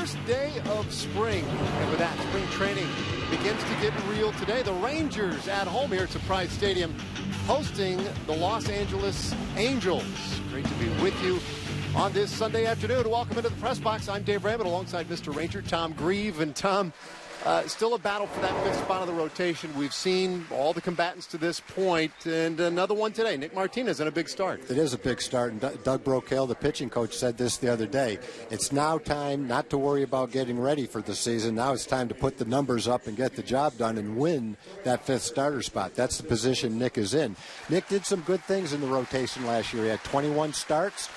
first day of spring. And with that, spring training begins to get real today. The Rangers at home here at Surprise Stadium hosting the Los Angeles Angels. Great to be with you on this Sunday afternoon. Welcome into the press box. I'm Dave Ramit alongside Mr. Ranger Tom Grieve. And Tom, still a battle for that fifth spot of the rotation. We've seen all the combatants to this point, and another one today. Nick Martinez in a big start. It is a big start, and Doug Brocail, the pitching coach, said this the other day. It's now time not to worry about getting ready for the season. Now it's time to put the numbers up and get the job done and win that fifth starter spot. That's the position Nick is in. Nick did some good things in the rotation last year. He had 21 starts.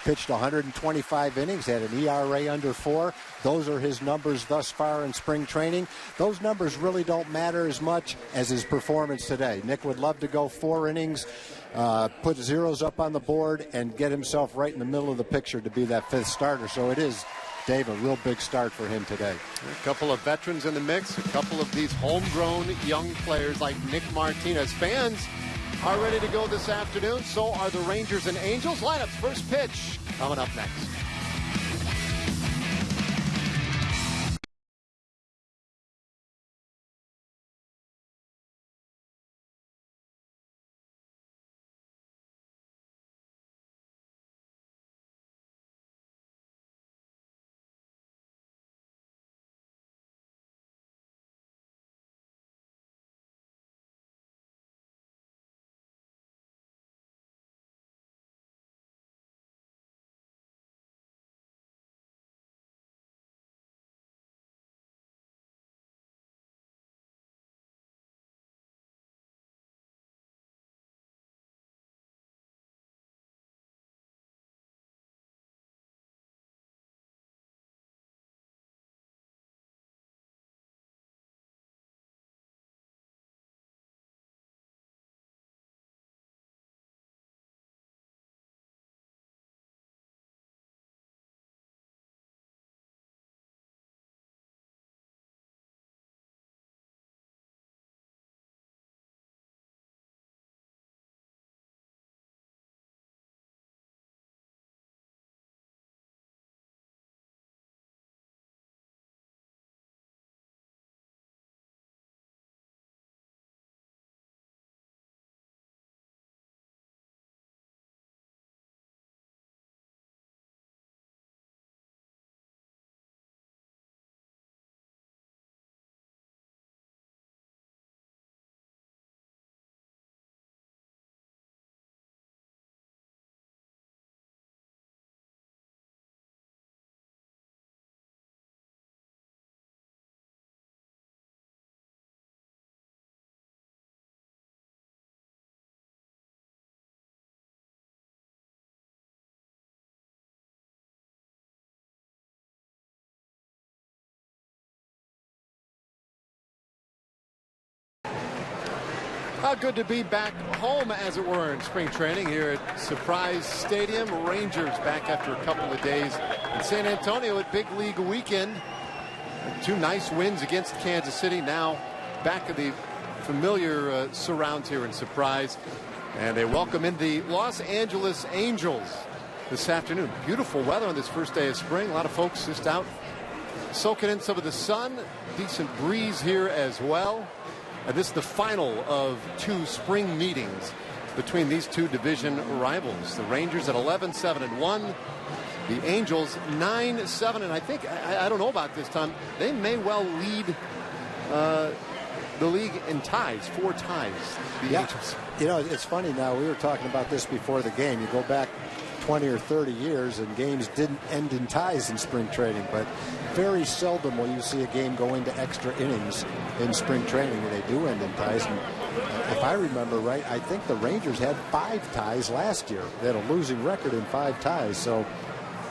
Pitched 125 innings, had an ERA under 4. Those are his numbers thus far in spring training. Those numbers really don't matter as much as his performance today. Nick would love to go 4 innings, put zeros up on the board, and get himself right in the middle of the picture to be that fifth starter. So it is, Dave, a real big start for him today. A couple of veterans in the mix, a couple of these homegrown young players like Nick Martinez. Fans are ready to go this afternoon. So are the Rangers and Angels. Lineups, first pitch coming up next. Good to be back home, as it were, in spring training here at Surprise Stadium. Rangers back after a couple of days in San Antonio at Big League Weekend. 2 nice wins against Kansas City. Now back at the familiar surrounds here in Surprise. And they welcome in the Los Angeles Angels this afternoon. Beautiful weather on this first day of spring. A lot of folks just out soaking in some of the sun. Decent breeze here as well. And this is the final of 2 spring meetings between these 2 division rivals. The Rangers at 11-7-1, the Angels 9-7, and I think, I don't know about this time, they may well lead the league in ties, 4 ties, the Angels. You know, it's funny now, we were talking about this before the game. You go back 20 or 30 years and games didn't end in ties in spring training, but very seldom will you see a game go into extra innings in spring training, and they do end in ties. And if I remember right, I think the Rangers had 5 ties last year. They had a losing record in 5 ties, so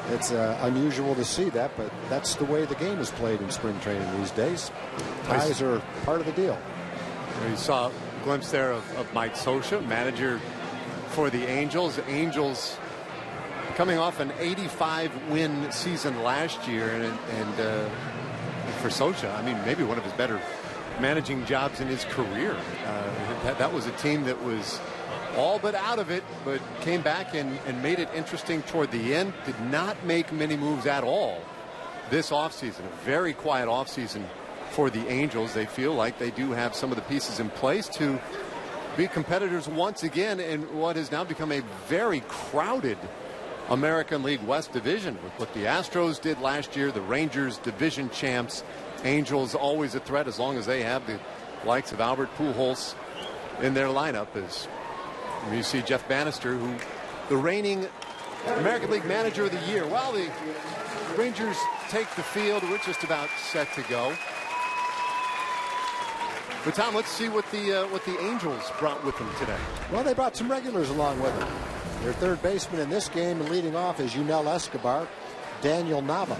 it's unusual to see that, but that's the way the game is played in spring training these days. Ties are part of the deal. You saw a glimpse there of Mike Scioscia, manager for the Angels. Angels coming off an 85-win season last year, and for Scioscia, I mean, maybe one of his better managing jobs in his career. That was a team that was all but out of it, but came back and made it interesting toward the end. Did not make many moves at all this offseason. A very quiet offseason for the Angels. They feel like they do have some of the pieces in place to be competitors once again in what has now become a very crowded American League West division, with what the Astros did last year, the Rangers division champs. Angels always a threat as long as they have the likes of Albert Pujols in their lineup. As you see Jeff Bannister, who the reigning American League Manager of the Year. Well, the Rangers take the field. We're just about set to go. But Tom, let's see what the Angels brought with them today. Well, they brought some regulars along with them. Their third baseman in this game and leading off is Yunel Escobar. Daniel Nava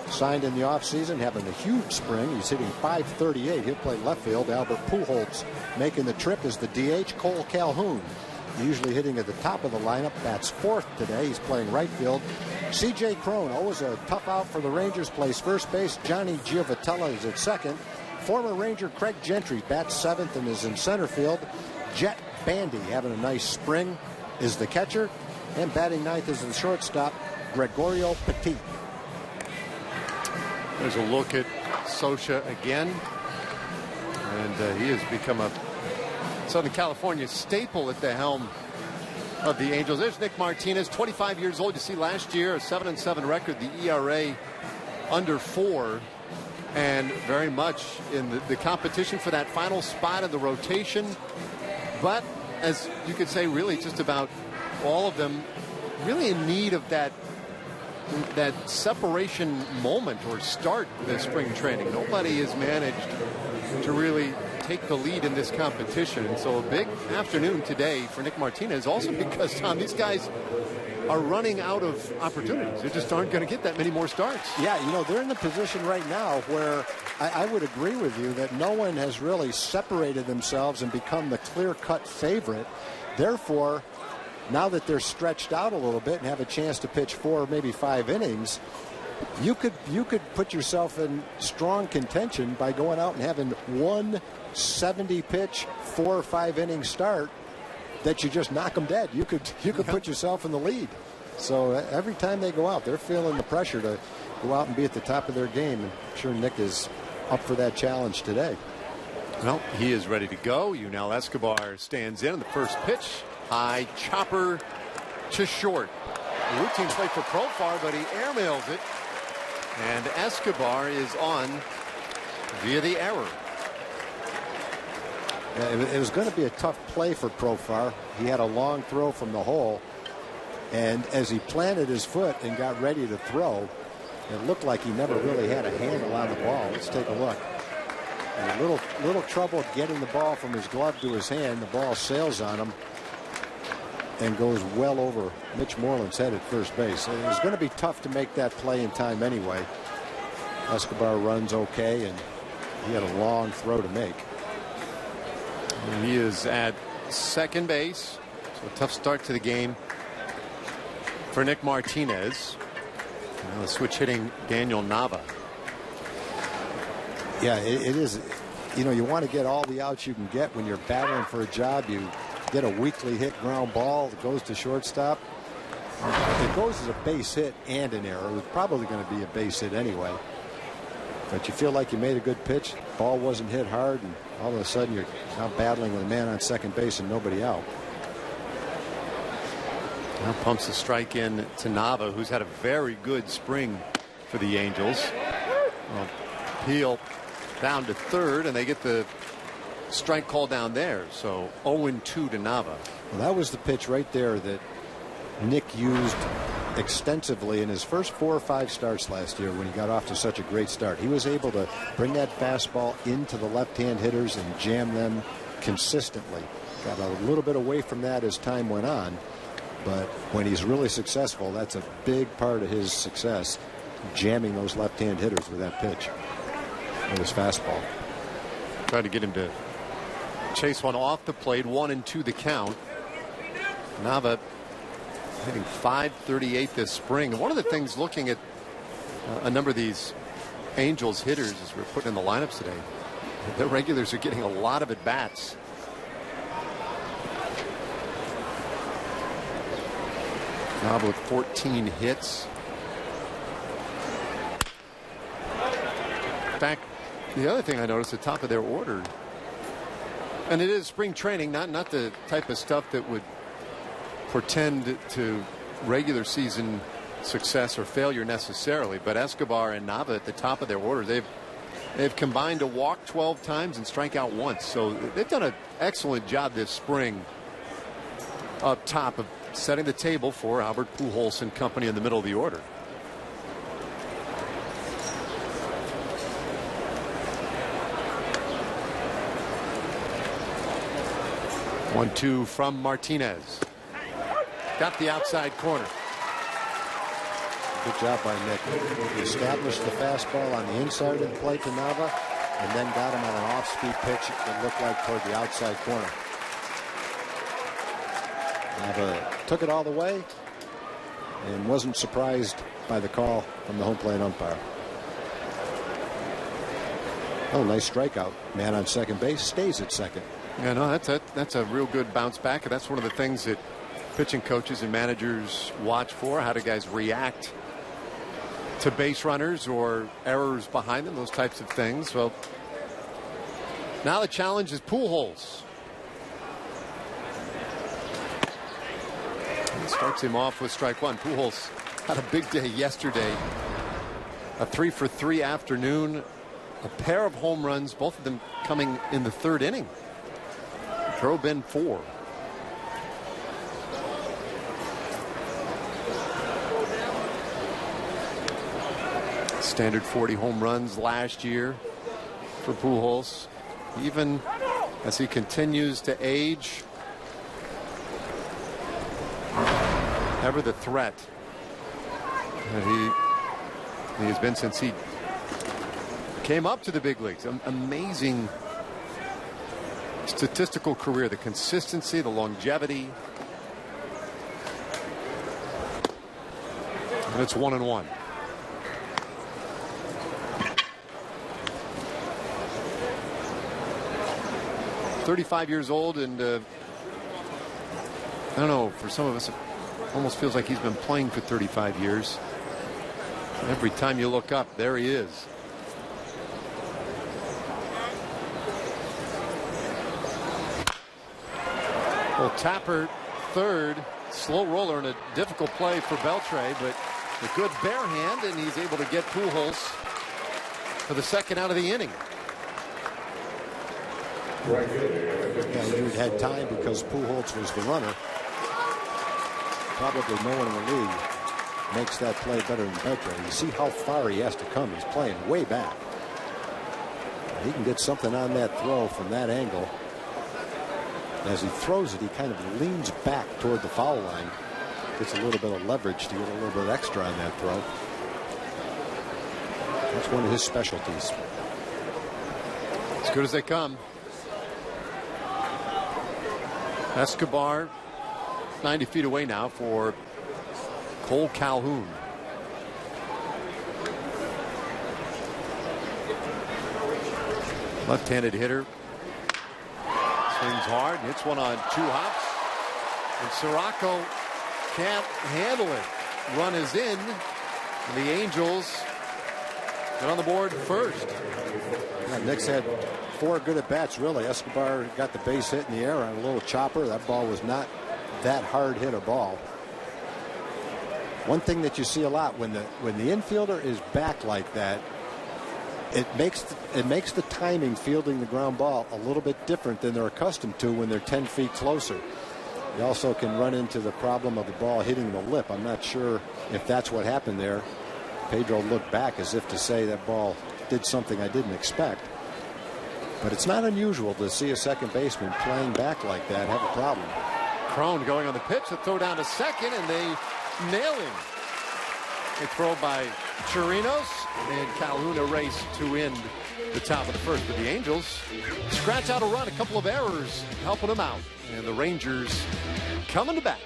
signed in the offseason, having a huge spring. He's hitting .538. He'll play left field. Albert Pujols making the trip is the DH. Cole Calhoun, usually hitting at the top of the lineup, bats fourth today. He's playing right field. C.J. Cron, always a tough out for the Rangers, plays first base. Johnny Giovatella is at second. Former Ranger Craig Gentry bats seventh and is in center field. Jet Bandy, having a nice spring, is the catcher. And batting ninth is the shortstop, Gregorio Petit. There's a look at Socha again. And he has become a Southern California staple at the helm of the Angels. There's Nick Martinez, 25 years old. You see last year a 7-7 record, the ERA under 4, and very much in the competition for that final spot in the rotation. But as you could say, really just about all of them really in need of that separation moment or start this spring training. Nobody has managed to really take the lead in this competition. And so a big afternoon today for Nick Martinez, also because, Tom, these guys are running out of opportunities. They just aren't going to get that many more starts. Yeah, you know, they're in the position right now where I would agree with you that no one has really separated themselves and become the clear-cut favorite. Therefore, now that they're stretched out a little bit and have a chance to pitch 4, maybe 5 innings, you could put yourself in strong contention by going out and having one 70-pitch, 4 or 5 inning start that you just knock them dead. You could put yourself in the lead. So every time they go out, they're feeling the pressure to go out and be at the top of their game. And I'm sure Nick is up for that challenge today. Well, he is ready to go. Yunel Escobar stands in the first pitch. High chopper to short. A routine play for Profar, but he airmails it. And Escobar is on via the error. It was going to be a tough play for Profar. He had a long throw from the hole, and as he planted his foot and got ready to throw, it looked like he never really had a handle on the ball. Let's take a look. And a little trouble getting the ball from his glove to his hand. The ball sails on him and goes well over Mitch Moreland's head at first base. It was going to be tough to make that play in time anyway. Escobar runs okay, and he had a long throw to make. And he is at second base. So a tough start to the game for Nick Martinez. Now the switch hitting Daniel Nava. Yeah, it is. You know, you want to get all the outs you can get when you're battling for a job. You get a weakly hit ground ball that goes to shortstop. It goes as a base hit and an error. It was probably going to be a base hit anyway. But you feel like you made a good pitch. Ball wasn't hit hard, and all of a sudden you're now battling with a man on second base and nobody out. Now pumps a strike in to Nava, who's had a very good spring for the Angels. Well, Peel down to third, and they get the strike call down there. So 0-2 to Nava. Well, that was the pitch right there that Nick used extensively in his first 4 or 5 starts last year when he got off to such a great start. He was able to bring that fastball into the left-hand hitters and jam them consistently. Got a little bit away from that as time went on, but when he's really successful, that's a big part of his success, jamming those left-hand hitters with that pitch, with his fastball. Tried to get him to chase one off the plate. 1-2 the count. Nava hitting .538 this spring. And one of the things, looking at a number of these Angels hitters as we're putting in the lineups today, the regulars are getting a lot of at bats. Nava with 14 hits. In fact, the other thing I noticed at the top of their order, and it is spring training, not the type of stuff that would portend to regular season success or failure necessarily, but Escobar and Nava at the top of their order, they've combined to walk 12 times and strike out once. So they've done an excellent job this spring up top of setting the table for Albert Pujols and company in the middle of the order. One-two from Martinez. Got the outside corner. Good job by Nick. He established the fastball on the inside of the plate to Nava, and then got him on an off-speed pitch that looked like toward the outside corner. Nava took it all the way and wasn't surprised by the call from the home plate umpire. Oh, nice strikeout. Man on second base stays at second. Yeah, no, that's a real good bounce back. And that's one of the things that pitching coaches and managers watch for. How do guys react to base runners or errors behind them, those types of things. Well, now the challenge is Pujols. He starts him off with strike one. Pujols had a big day yesterday. A 3-for-3 afternoon. A pair of home runs, both of them coming in the third inning. Drove in 4. Standard 40 home runs last year for Pujols. Even as he continues to age, ever the threat that he has been since he came up to the big leagues. Amazing statistical career, the consistency, the longevity. And it's 1-1. "35 years old, and I don't know, for some of us it almost feels like he's been playing for 35 years. Every time you look up, there he is. Well, Tapper third, slow roller and a difficult play for Beltre, but a good bare hand, and he's able to get Pujols for the second out of the inning. Yeah, you had time because Pujols was the runner. Probably no one in the league makes that play better than Beltre. You see how far he has to come. He's playing way back. He can get something on that throw from that angle. As he throws it, he kind of leans back toward the foul line. Gets a little bit of leverage to get a little bit extra on that throw. That's one of his specialties. As good as they come. Escobar 90 feet away now for Cole Calhoun. Left-handed hitter. Swings hard, hits one on 2 hops. And Sirocco can't handle it. Run is in. And the Angels get on the board first. Yeah, Nick's had 4 good at-bats, really. Escobar got the base hit in the air on a little chopper. That ball was not that hard hit a ball. One thing that you see a lot when the infielder is back like that, it makes the timing fielding the ground ball a little bit different than they're accustomed to when they're 10 feet closer. You also can run into the problem of the ball hitting the lip. I'm not sure if that's what happened there. Pedro looked back as if to say that ball did something I didn't expect. But it's not unusual to see a second baseman playing back like that have a problem. Cron going on the pitch, the throw down to second, and they nail him. A throw by Chirinos, and Calhoun a race to end the top of the first. But the Angels scratch out a run, a couple of errors helping them out. And the Rangers coming to bat.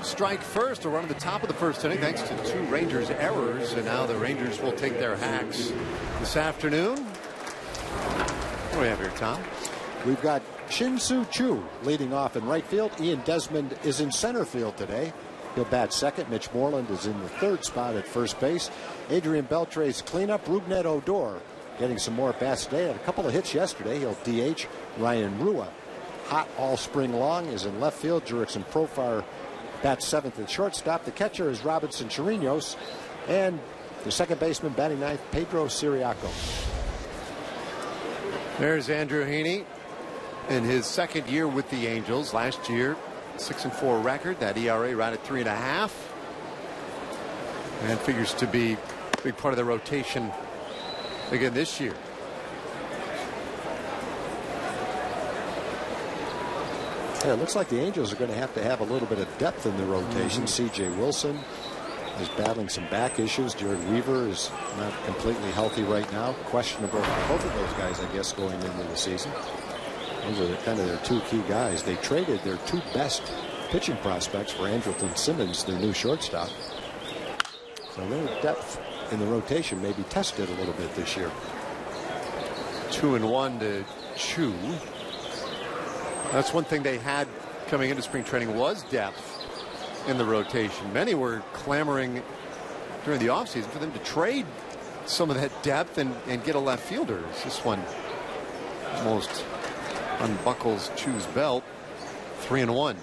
strike first, a run at the top of the first inning thanks to 2 Rangers errors, and now the Rangers will take their hacks this afternoon. What do we have here, Tom? We've got Shin-Soo Choo leading off in right field. Ian Desmond is in center field today. He'll bat second. Mitch Moreland is in the 3rd spot at first base. Adrian Beltre's cleanup. Rougned Odor getting some more bats today. Had a couple of hits yesterday. He'll DH. Ryan Rua, hot all spring long, is in left field. Jurickson Profar bats 7th at shortstop. The catcher is Robinson Chirinos. And the second baseman batting 9th, Pedro Siriaco. There's Andrew Heaney in his 2nd year with the Angels. Last year, 6-4 record. That ERA right at 3.5. And figures to be a big part of the rotation again this year. Yeah, it looks like the Angels are going to have a little bit of depth in the rotation. C.J. Wilson is battling some back issues. Jared Weaver is not completely healthy right now. Questionable for both of those guys, I guess, going into the season. Those are kind of their 2 key guys. They traded their 2 best pitching prospects for Andrelton Simmons, their new shortstop. So their depth in the rotation may be tested a little bit this year. 2-1 to Choo. That's one thing they had coming into spring training was depth in the rotation. Many were clamoring during the offseason for them to trade some of that depth and get a left fielder. This one almost unbuckles Choo's belt. 3-1.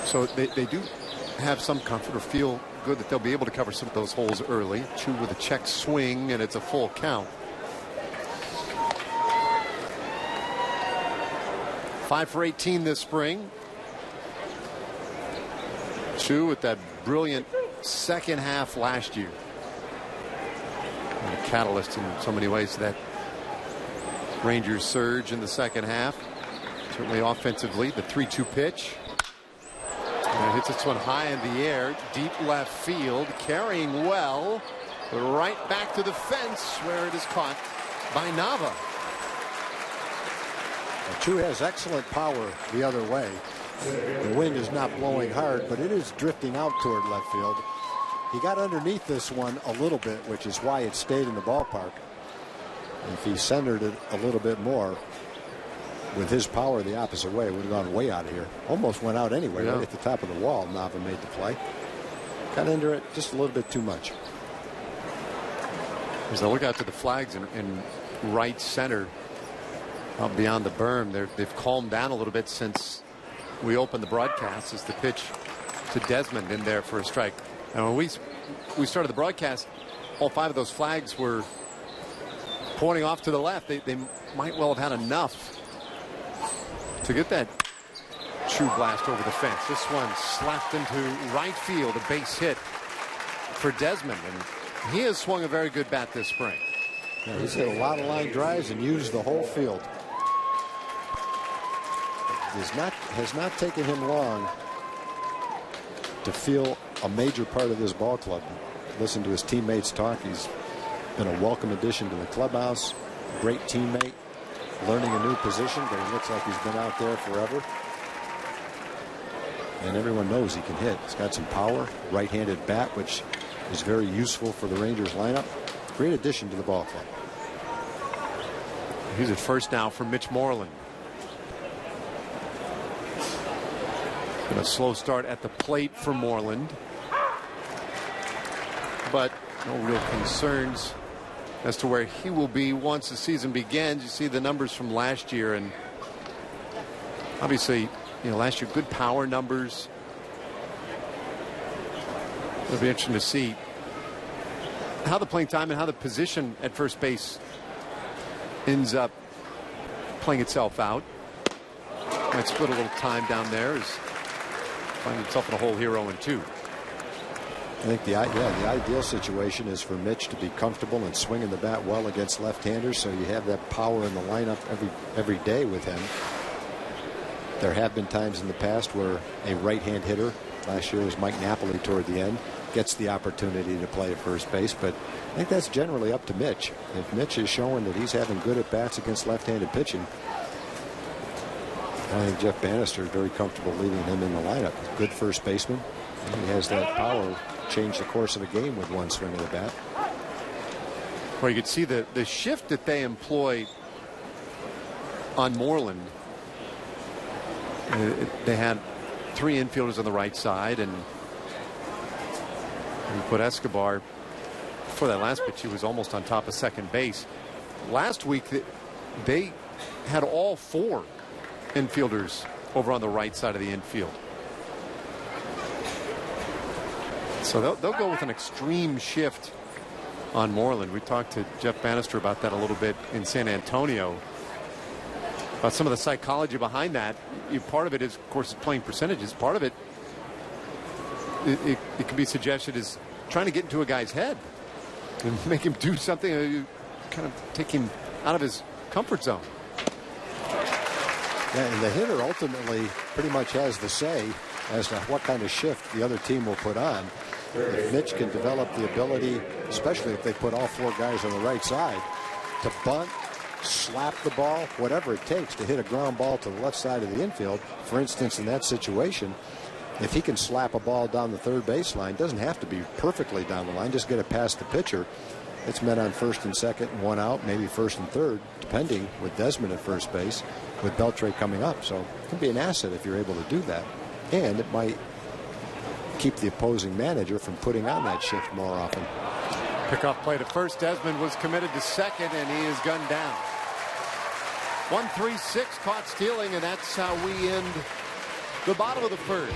So they do have some comfort or feel good that they'll be able to cover some of those holes early. Choo with a check swing, and it's a full count. 5 for 18 this spring. Choo with that brilliant second half last year. And a catalyst in so many ways to that Rangers surge in the second half. Certainly offensively, the 3-2 pitch. And hits this one high in the air, deep left field, carrying well, but right back to the fence where it is caught by Nava. Choo has excellent power the other way. The wind is not blowing hard, but it is drifting out toward left field. He got underneath this one a little bit, which is why it stayed in the ballpark. If he centered it a little bit more, with his power the opposite way, it would have gone way out of here. Almost went out anyway, right at the top of the wall. Nava made the play. Got under it just a little bit too much. As I look out to the flags in right center, up beyond the berm, they've calmed down a little bit since we opened the broadcast. As the pitch to Desmond in there for a strike. And when we started the broadcast, all 5 of those flags were pointing off to the left. They might well have had enough to get that Choo blast over the fence. This one slapped into right field, a base hit for Desmond, and he has swung a very good bat this spring. Yeah, he's hit a lot of line drives and used the whole field. It has not taken him long to feel a major part of this ball club. Listen to his teammates talk. He's been a welcome addition to the clubhouse, great teammate. Learning a new position, but he looks like he's been out there forever. And everyone knows he can hit. He's got some power, right-handed bat, which is very useful for the Rangers lineup. Great addition to the ball club. He's at first now for Mitch Moreland. Been a slow start at the plate for Moreland, but no real concerns as to where he will be once the season begins. You see the numbers from last year, and obviously, last year good power numbers. It'll be interesting to see how the playing time and how the position at first base ends up playing itself out. Might split a little time down there as finding himself in a hole here 0-2. I think the ideal situation is for Mitch to be comfortable and swinging the bat well against left-handers, so you have that power in the lineup every day with him. There have been times in the past where a right-hand hitter, last year was Mike Napoli toward the end, gets the opportunity to play at first base, but I think that's generally up to Mitch. If Mitch is showing that he's having good at-bats against left-handed pitching, I think Jeff Bannister is very comfortable leaving him in the lineup. Good first baseman. He has that power to change the course of a game with one swing of the bat. Well, you could see the shift that they employ on Moreland. They had 3 infielders on the right side, and we put Escobar. For that last pitch, he was almost on top of second base. Last week, they had all 4 infielders over on the right side of the infield. So they'll go with an extreme shift on Moreland. We talked to Jeff Bannister about that a little bit in San Antonio, about some of the psychology behind that. Part of it is, of course, playing percentages. Part of it, it can be suggested, is trying to get into a guy's head and make him do something, kind of take him out of his comfort zone. Yeah, and the hitter ultimately pretty much has the say as to what kind of shift the other team will put on. If Mitch can develop the ability, especially if they put all 4 guys on the right side, to bunt, slap the ball, whatever it takes to hit a ground ball to the left side of the infield. For instance, in that situation, if he can slap a ball down the third baseline, doesn't have to be perfectly down the line, just get it past the pitcher. It's met on first and second and 1 out, maybe first and third, depending, with Desmond at first base, with Beltre coming up. So it can be an asset if you're able to do that. And it might keep the opposing manager from putting on that shift more often. Pickoff play to first. Desmond was committed to second, and he is gunned down. 1-3-6, caught stealing, and that's how we end the bottom of the first.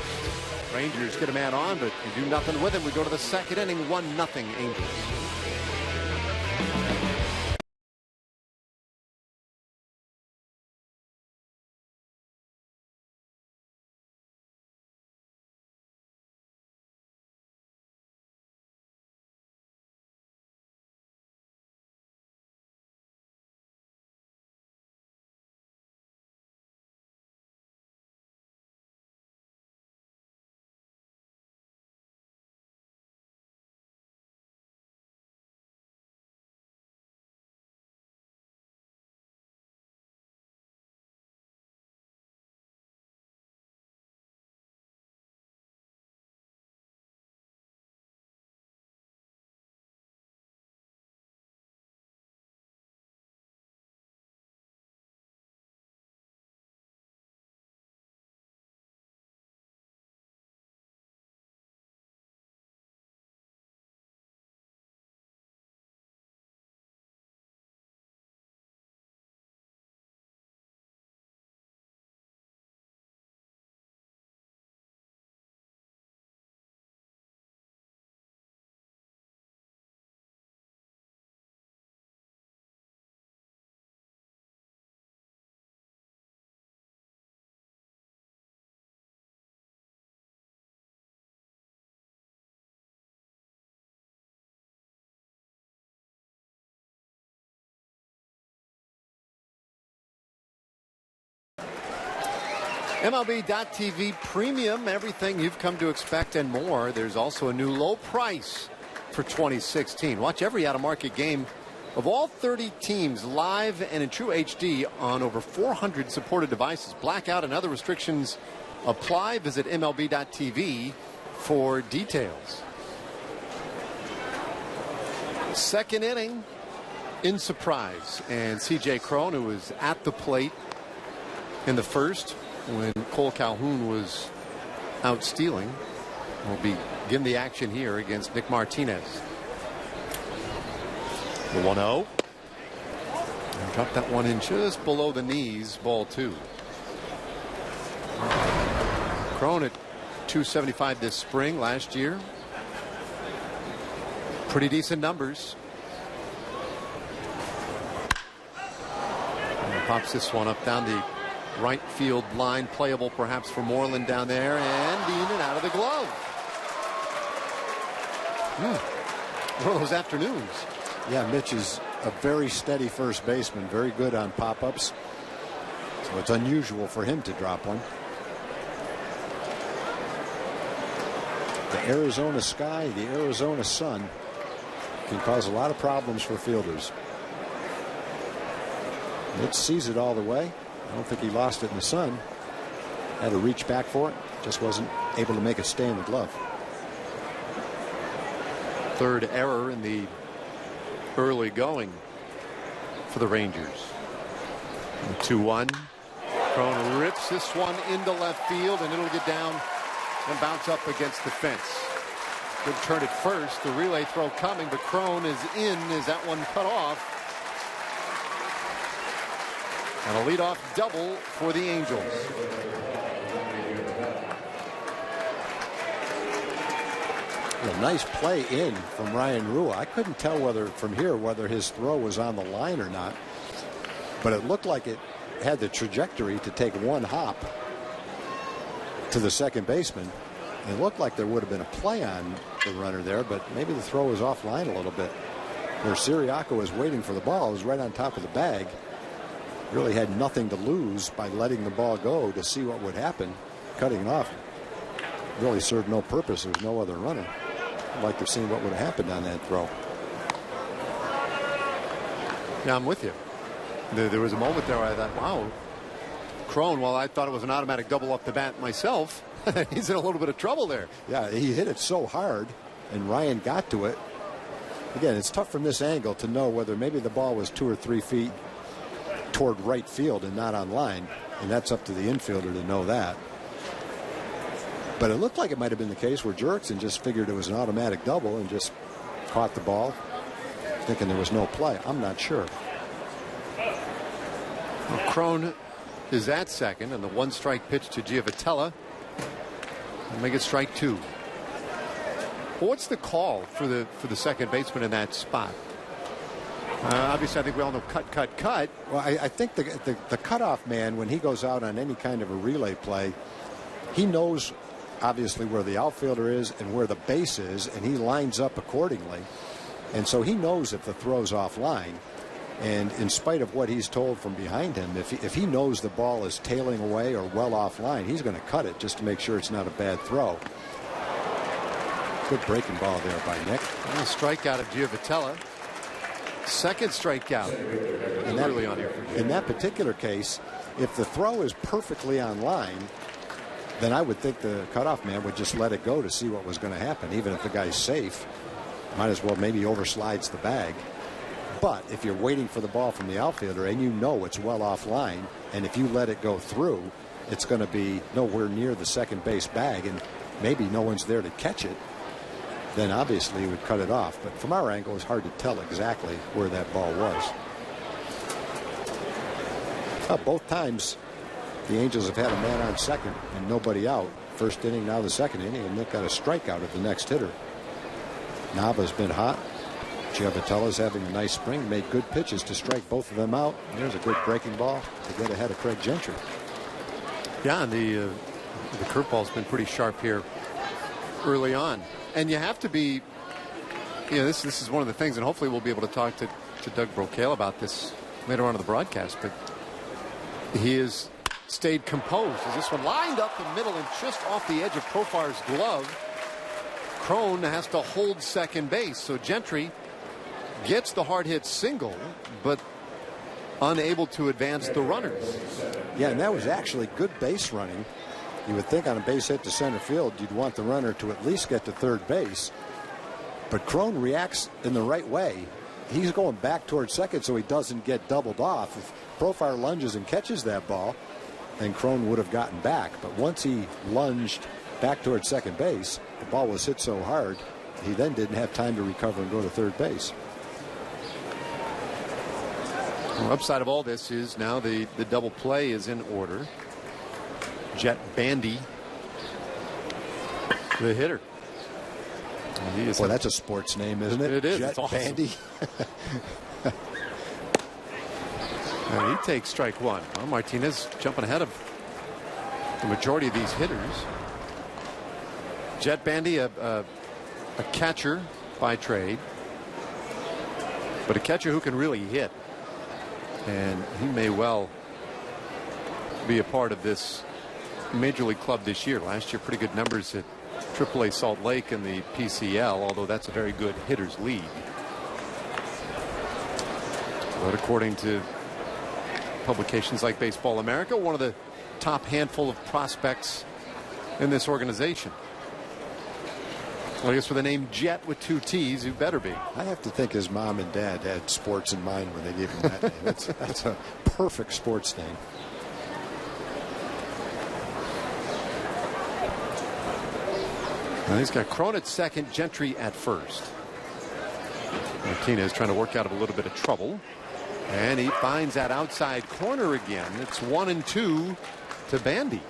Rangers get a man on, but you do nothing with him. We go to the second inning, 1-0 Angels. MLB.TV Premium, everything you've come to expect and more. There's also a new low price for 2016. Watch every out-of-market game of all 30 teams live and in true HD on over 400 supported devices. Blackout and other restrictions apply. Visit MLB.TV for details. Second inning in surprise, and C.J. Cron, who was at the plate in the first when Cole Calhoun was out stealing, will begin the action here against Nick Martinez. The 1-0. Dropped that one in just below the knees, ball 2. Cron at 275 this spring. Last year, pretty decent numbers. And pops this one up down the right field line, playable perhaps for Moreland down there, and in and out of the glove. One of those afternoons. Yeah, Mitch is a very steady first baseman, very good on pop-ups, so it's unusual for him to drop one. The Arizona sky, the Arizona sun can cause a lot of problems for fielders. Mitch sees it all the way. I don't think he lost it in the sun. had to reach back for it. Just wasn't able to make it stay in the glove. Third error in the early going for the Rangers. 2-1. Crone rips this one into left field, and it'll get down and bounce up against the fence. Good turn at first. The relay throw coming, but Crone is in. Is that one cut off? And a leadoff double for the Angels. A nice play in from Ryan Rua. I couldn't tell whether his throw was on the line or not, but it looked like it had the trajectory to take one hop to the second baseman. It looked like there would have been a play on the runner there, but maybe the throw was offline a little bit. Where Siriaco was waiting for the ball, it was right on top of the bag. Really had nothing to lose by letting the ball go to see what would happen. Cutting it off really served no purpose. There was no other runner. I'd like to see what would have happened on that throw. Yeah, I'm with you. There was a moment there where I thought, wow, Crone, while I thought it was an automatic double up the bat myself, he's in a little bit of trouble there. Yeah, he hit it so hard, and Ryan got to it. Again, it's tough from this angle to know whether maybe the ball was 2 or 3 feet toward right field and not on line, and that's up to the infielder to know that. But it looked like it might have been the case where Jurickson just figured it was an automatic double and just caught the ball, thinking there was no play. I'm not sure. Well, Crone is at second, and the 1-strike pitch to Giovitella will make it strike 2. Well, what's the call for the second baseman in that spot? Obviously, I think we all know cut. Well, I think the cutoff man, when he goes out on any kind of a relay play, he knows obviously where the outfielder is and where the base is, and he lines up accordingly. And so he knows if the throw's offline. And in spite of what he's told from behind him, if he knows the ball is tailing away or well offline, he's going to cut it just to make sure it's not a bad throw. Good breaking ball there by Nick. And a strikeout of Giovitella. Second strikeout early on here. In that particular case, if the throw is perfectly on line, then I would think the cutoff man would just let it go to see what was going to happen. Even if the guy's safe, might as well maybe overslides the bag. But if you're waiting for the ball from the outfielder and you know it's well offline, and if you let it go through, it's going to be nowhere near the second base bag, and maybe no one's there to catch it, then obviously you would cut it off. But from our angle, it's hard to tell exactly where that ball was. Both times the Angels have had a man on second and nobody out. First inning, now the second inning, and Nick got a strikeout at the next hitter. Nava's been hot. Giovitella's having a nice spring, made good pitches to strike both of them out. And there's a good breaking ball to get ahead of Craig Gentry. Yeah, and the curveball's been pretty sharp here early on. And you have to be, this is one of the things, and hopefully we'll be able to talk to Doug Brocail about this later on in the broadcast, but he has stayed composed as this one lined up the middle and just off the edge of Profar's glove. Crone has to hold second base, so Gentry gets the hard hit single, but unable to advance the runners. Yeah, and that was actually good base running. You would think on a base hit to center field, you'd want the runner to at least get to third base. But Crone reacts in the right way. He's going back towards second so he doesn't get doubled off. If Profar lunges and catches that ball, then Crone would have gotten back. But once he lunged back towards second base, the ball was hit so hard, he then didn't have time to recover and go to third base. Well, upside of all this is now the double play is in order. Jet Bandy, the hitter. Well, that's a sports name, isn't it? It is. Jet It's awesome. Bandy. And he takes strike 1. Well, Martinez jumping ahead of the majority of these hitters. Jet Bandy, a catcher by trade, but a catcher who can really hit. And he may well be a part of this Major League club this year. Last year, pretty good numbers at AAA Salt Lake in the PCL, although that's a very good hitters league. But according to publications like Baseball America, one of the top handful of prospects in this organization. Well, I guess with the name Jet with 2 T's, you better be. I have to think his mom and dad had sports in mind when they gave him that name. That's a perfect sports name. Now he's got Cron at second, Gentry at first. Martinez trying to work out of a little bit of trouble. And he finds that outside corner again. It's 1-2 to Bandy.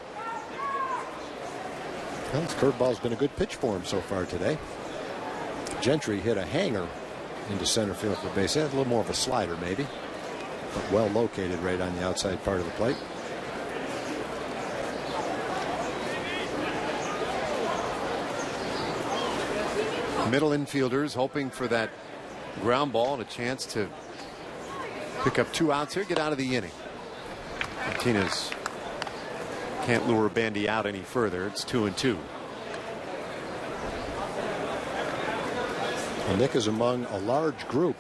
Well, his curveball's been a good pitch for him so far today. Gentry hit a hanger into center field for base. He had a little more of a slider maybe, but well located right on the outside part of the plate. Middle infielders hoping for that ground ball and a chance to pick up 2 outs here, get out of the inning. Martinez can't lure Bandy out any further. It's 2-2. Well, Nick is among a large group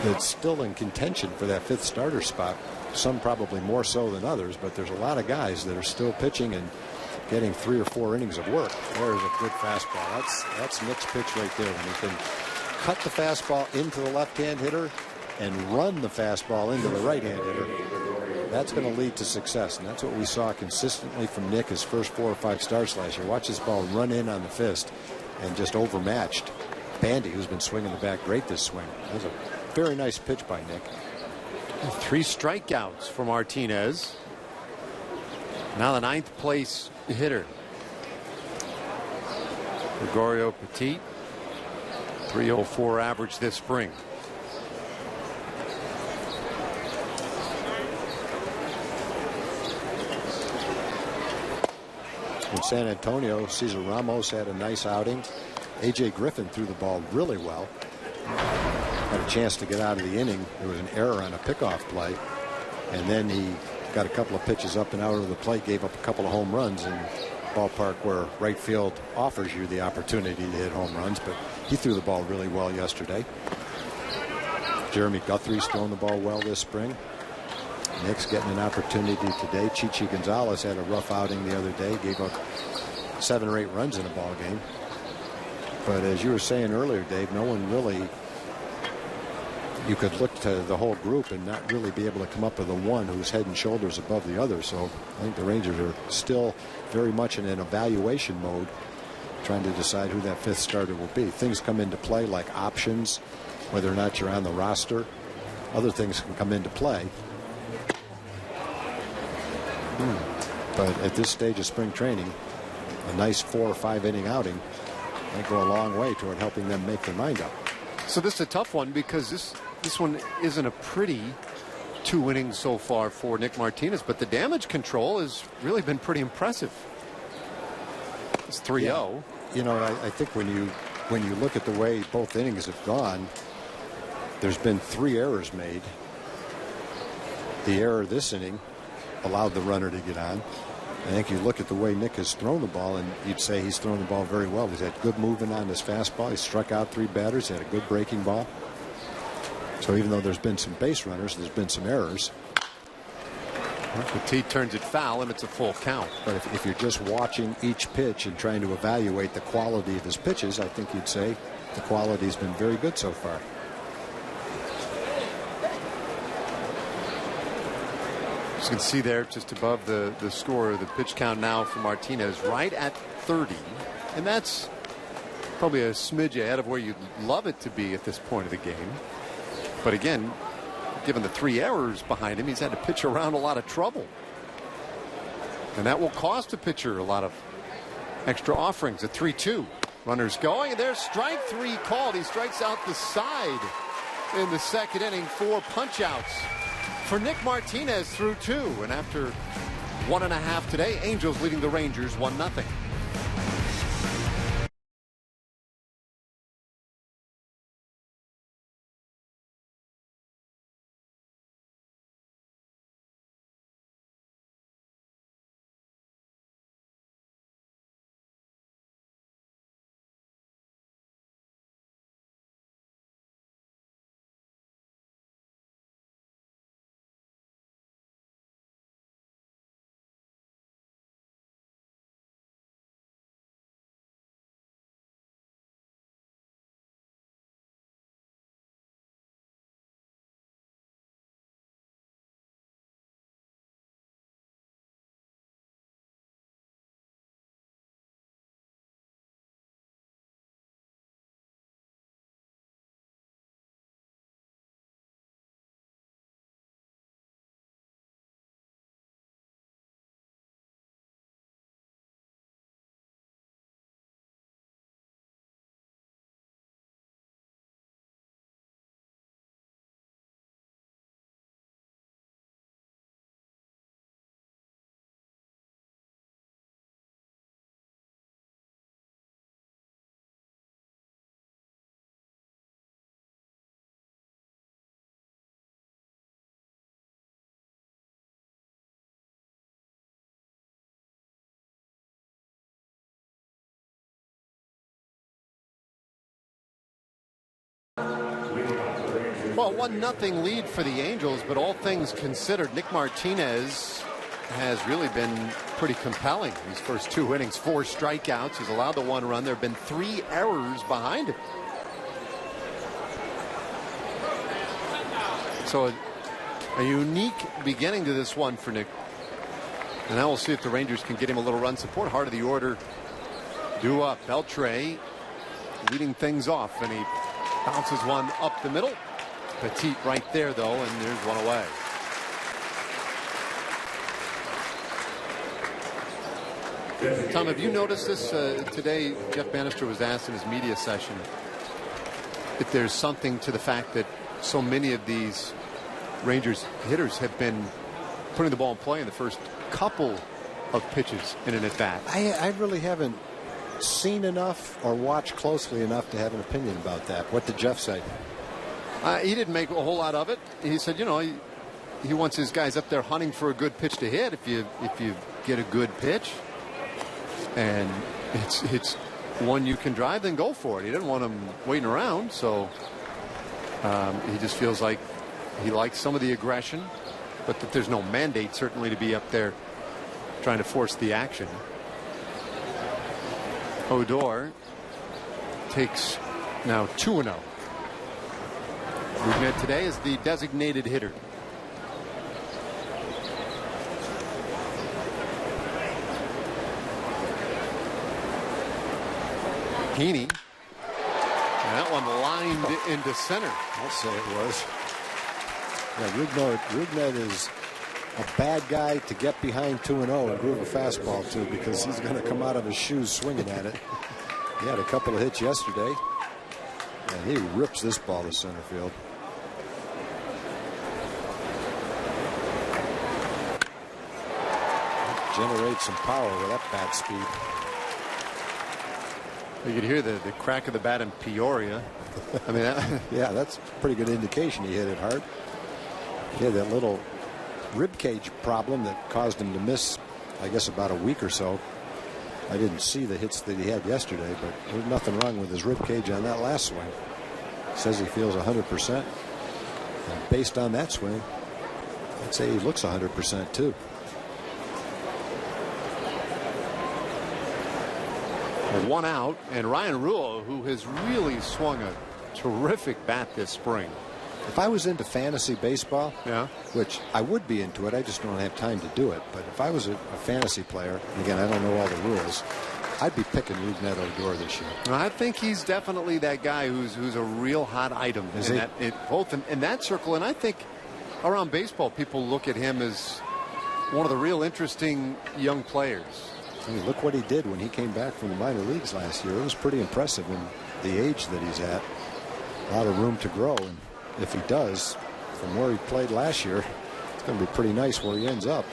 that's still in contention for that 5th starter spot. Some probably more so than others, but there's a lot of guys that are still pitching and getting 3 or 4 innings of work. There's a good fastball. That's Nick's pitch right there. When he can cut the fastball into the left-hand hitter and run the fastball into the right-hand hitter, that's going to lead to success. And that's what we saw consistently from Nick his first 4 or 5 starts last year. Watch this ball run in on the fist and just overmatched Bandy, who's been swinging the bat great this swing. That was a very nice pitch by Nick. 3 strikeouts for Martinez. Now the 9th place hitter. Gregorio Petit, 304 average this spring. In San Antonio, Cesar Ramos had a nice outing. A.J. Griffin threw the ball really well. Had a chance to get out of the inning. There was an error on a pickoff play. And then he got a couple of pitches up and out of the plate, gave up a couple of home runs in ballpark where right field offers you the opportunity to hit home runs. But he threw the ball really well yesterday. Jeremy Guthrie's thrown the ball well this spring. Nick's getting an opportunity today. Chichi Gonzalez had a rough outing the other day, gave up 7 or 8 runs in a ball game. But as you were saying earlier, Dave, no one really, you could look to the whole group and not really be able to come up with a one who's head and shoulders above the other. So I think the Rangers are still very much in an evaluation mode, trying to decide who that 5th starter will be. Things come into play like options, whether or not you're on the roster. Other things can come into play. But at this stage of spring training, a nice 4 or 5 inning outing might go a long way toward helping them make their mind up. So this is a tough one because this one isn't a pretty 2 innings so far for Nick Martinez, but the damage control has really been pretty impressive. It's 3-0. Yeah. You know, I think when you look at the way both innings have gone, there's been 3 errors made. The error this inning allowed the runner to get on. I think you look at the way Nick has thrown the ball, and you'd say he's thrown the ball very well. He's had good movement on his fastball. He struck out 3 batters, had a good breaking ball. So even though there's been some base runners, there's been some errors. Petit turns it foul, and it's a full count. But if you're just watching each pitch and trying to evaluate the quality of his pitches, I think you'd say the quality's been very good so far. As you can see there, just above the score, the pitch count now for Martinez right at 30. And that's probably a smidge ahead of where you'd love it to be at this point of the game. But again, given the 3 errors behind him, he's had to pitch around a lot of trouble. And that will cost a pitcher a lot of extra offerings. At 3-2. Runners going, and there's strike 3 called. He strikes out the side in the 2nd inning. 4 punch-outs for Nick Martinez through 2. And after 1.5 today, Angels leading the Rangers 1-0. Well, 1-0 lead for the Angels, but all things considered, Nick Martinez has really been pretty compelling. These first 2 innings, 4 strikeouts. He's allowed the 1 run. There have been 3 errors behind him. So a unique beginning to this one for Nick. And now we'll see if the Rangers can get him a little run support. Heart of the order due up. Beltre leading things off, and he bounces one up the middle. Petit right there, though, and there's one away. Tom, have you noticed this today? Jeff Bannister was asked in his media session if there's something to the fact that so many of these Rangers hitters have been putting the ball in play in the first couple of pitches in an at-bat. I really haven't seen enough or watched closely enough to have an opinion about that. What did Jeff say? He didn't make a whole lot of it. He said, you know, he wants his guys up there hunting for a good pitch to hit. If you get a good pitch and it's one you can drive, then go for it. He didn't want them waiting around, so he just feels like he likes some of the aggression, but that there's no mandate certainly to be up there trying to force the action. Odor takes now 2-0. Rougned today is the designated hitter. Heaney. And that one lined into center. I'll say it was. Yeah, Rougned is a bad guy to get behind 2-0 and groove a fastball to, because he's going to come out of his shoes swinging at it. He had a couple of hits yesterday, and he rips this ball to center field. Generates some power with that bat speed. You could hear the crack of the bat in Peoria. I mean, yeah, that's a pretty good indication he hit it hard. He had that little rib cage problem that caused him to miss, I guess, about a week or so. I didn't see the hits that he had yesterday, but there's nothing wrong with his rib cage on that last swing. He says he feels 100%. And based on that swing, I'd say he looks 100% too. One out, and Ryan Rulo, who has really swung a terrific bat this spring. If I was into fantasy baseball, yeah, which I would be into it, I just don't have time to do it. But if I was a fantasy player, and again, I don't know all the rules, I'd be picking Rougned Odor this year. I think he's definitely that guy who's a real hot item both in that circle, and I think around baseball, people look at him as one of the real interesting young players. I mean, look what he did when he came back from the minor leagues last year. It was pretty impressive in the age that he's at. A lot of room to grow, and if he does, from where he played last year, it's going to be pretty nice where he ends up.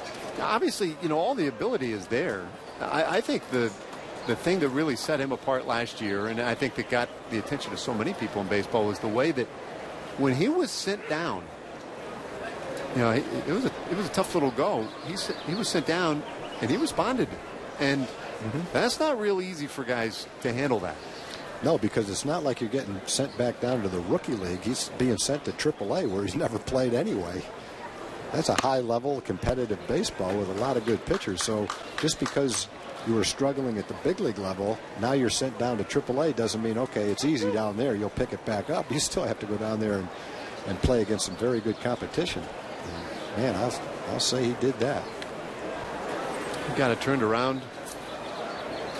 Obviously, you know, all the ability is there. I think the thing that really set him apart last year, and I think that got the attention of so many people in baseball, was the way that when he was sent down, you know, it was a tough little go. He was sent down, and he responded. And that's not real easy for guys to handle that. No, because it's not like you're getting sent back down to the rookie league. He's being sent to AAA, where he's never played anyway. That's a high-level competitive baseball with a lot of good pitchers. So just because you were struggling at the big league level, now you're sent down to AAA doesn't mean, okay, it's easy down there, you'll pick it back up. You still have to go down there and play against some very good competition. And man, I'll say he did that. He got it turned around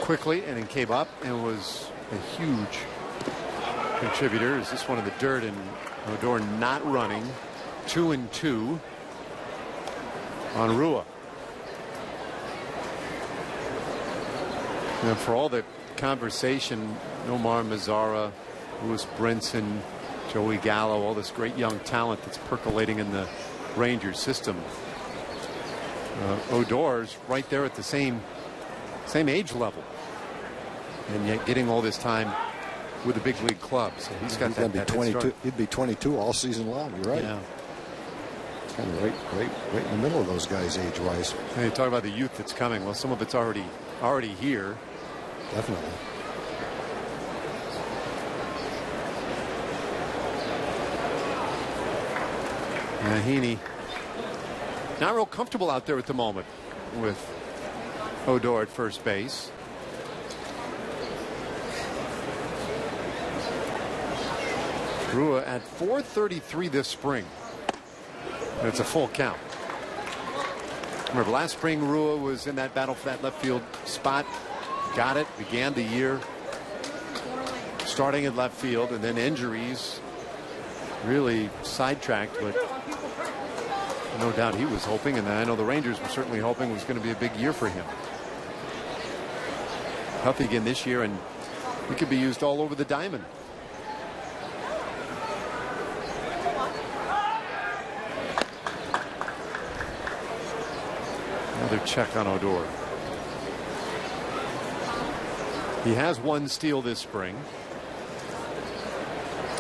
quickly and then came up and was a huge contributor. Is this one in the dirt, and Odor not running. 2-2 on Rua. And for all the conversation, Nomar Mazara, Louis Brinson, Joey Gallo, all this great young talent that's percolating in the Rangers system. Odor's right there at the same age level, and yet getting all this time with the big league club. So he's got that. Be 22. He'd be 22 all season long. You're right. Yeah. Kind of right in the middle of those guys age-wise. And you talk about the youth that's coming. Well, some of it's already here. Definitely. Heaney not real comfortable out there at the moment with Odor at first base. Rua at .433 this spring. It's a full count. Remember last spring Rua was in that battle for that left field spot. Got it. Began the year starting at left field, and then injuries really sidetracked, but no doubt he was hoping, and I know the Rangers were certainly hoping it was going to be a big year for him. Healthy again this year, and he could be used all over the diamond. Another check on Odor. He has one steal this spring.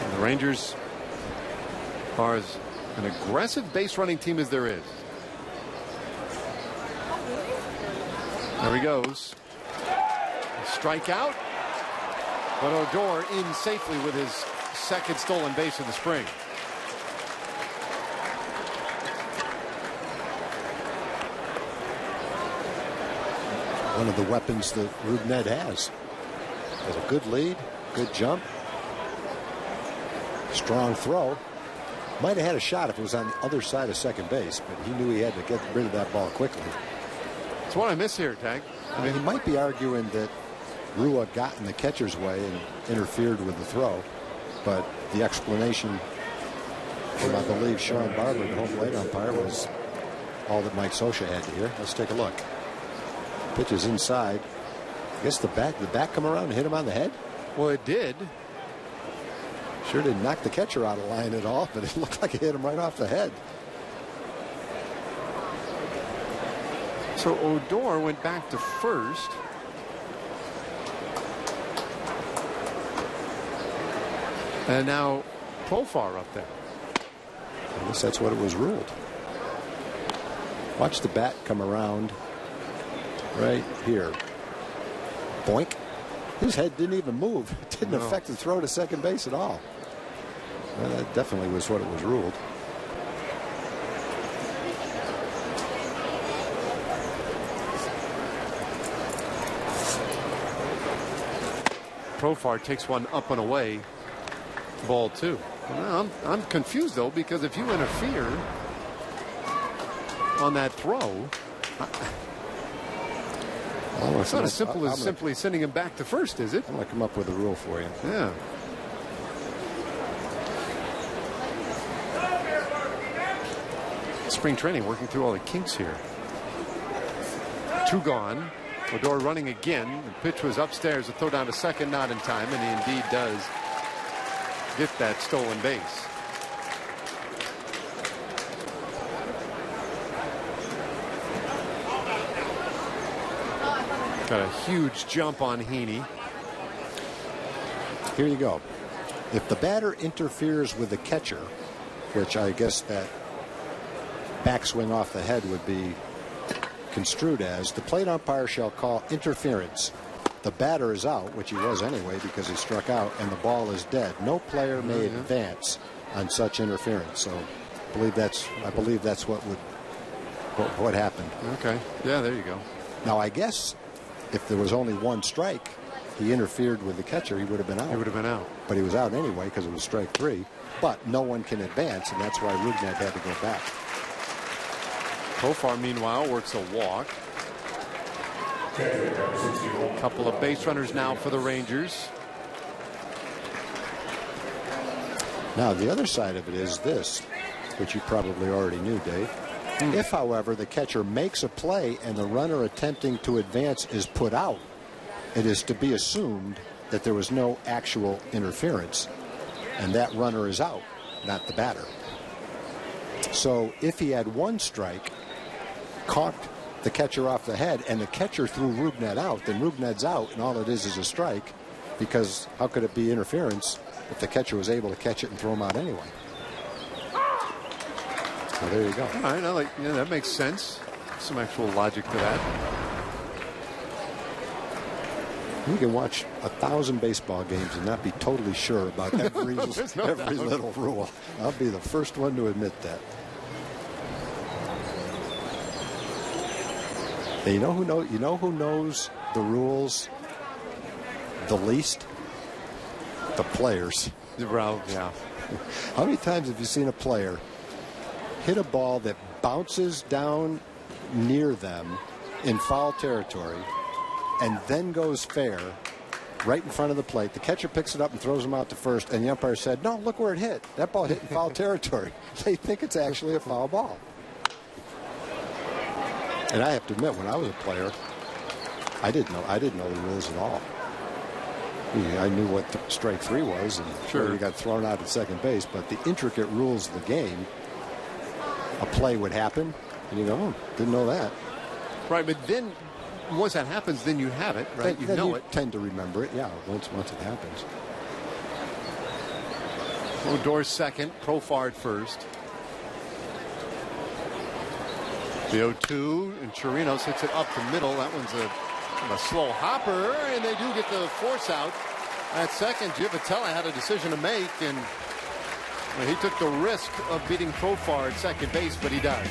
And the Rangers are as an aggressive base running team as there is. There he goes. Strikeout. But Odor in safely with his second stolen base of the spring. One of the weapons that Rubned has. Has a good lead, good jump, strong throw. Might have had a shot if it was on the other side of second base, but he knew he had to get rid of that ball quickly. That's what I miss here, Tag. I mean, he might be arguing that Rua got in the catcher's way and interfered with the throw, but the explanation from, I believe, Sean Barber, the home plate umpire, was all that Mike Scioscia had to hear. Let's take a look. Pitch is inside. I guess the bat come around and hit him on the head? Well, it did. Sure didn't knock the catcher out of line at all, but it looked like it hit him right off the head. So Odor went back to first. And now Profar up there. I guess that's what it was ruled. Watch the bat come around right here. Boink. His head didn't even move. It didn't affect the throw to second base at all. Well, that definitely was what it was ruled. Profar takes one up and away. Ball two. Well, I'm confused though, because if you interfere on that throw, it's not as simple as simply sending him back to first, is it? I'm going to come up with a rule for you. Yeah. Spring training working through all the kinks here. Two gone. Odor running again. The pitch was upstairs. The throw down to second, not in time, and he indeed does get that stolen base. Got a huge jump on Heaney. Here you go. If the batter interferes with the catcher, which I guess that backswing off the head would be construed as, the plate umpire shall call interference. The batter is out, which he was anyway because he struck out, and the ball is dead. No player may advance on such interference. So I believe that's what happened. Okay. Yeah, there you go. Now I guess if there was only one strike, he interfered with the catcher, he would have been out. He would have been out. But he was out anyway because it was strike three. But no one can advance, and that's why Rubned had to go back. Profar, meanwhile, works a walk. A couple of base runners now for the Rangers. Now, the other side of it is this, which you probably already knew, Dave. If, however, the catcher makes a play and the runner attempting to advance is put out, it is to be assumed that there was no actual interference, and that runner is out, not the batter. So if he had one strike, caught the catcher off the head, and the catcher threw Rubned out, then Rubned's out, and all it is a strike, because how could it be interference if the catcher was able to catch it and throw him out anyway? So there you go. All right, yeah, that makes sense. Some actual logic to that. You can watch 1,000 baseball games and not be totally sure about every little rule. I'll be the first one to admit that. And you know who knows the rules the least? The players. Yeah. How many times have you seen a player hit a ball that bounces down near them in foul territory and then goes fair right in front of the plate? The catcher picks it up and throws him out to first, and the umpire said, "No, look where it hit. That ball hit in foul territory." They think it's actually a foul ball. And I have to admit, when I was a player, I didn't know the rules at all. I knew what strike three was, and sure, you got thrown out at second base, but the intricate rules of the game, a play would happen, and you go, "Oh, didn't know that." Right, but then once that happens, then you have it, right? Then know you it. Tend to remember it, yeah. Once it happens. Odor's second, Profar at first. The 0-2, and Chirinos hits it up the middle. That one's a slow hopper, and they do get the force out at second. Givitella had a decision to make, and he took the risk of beating Profar at second base, but he does.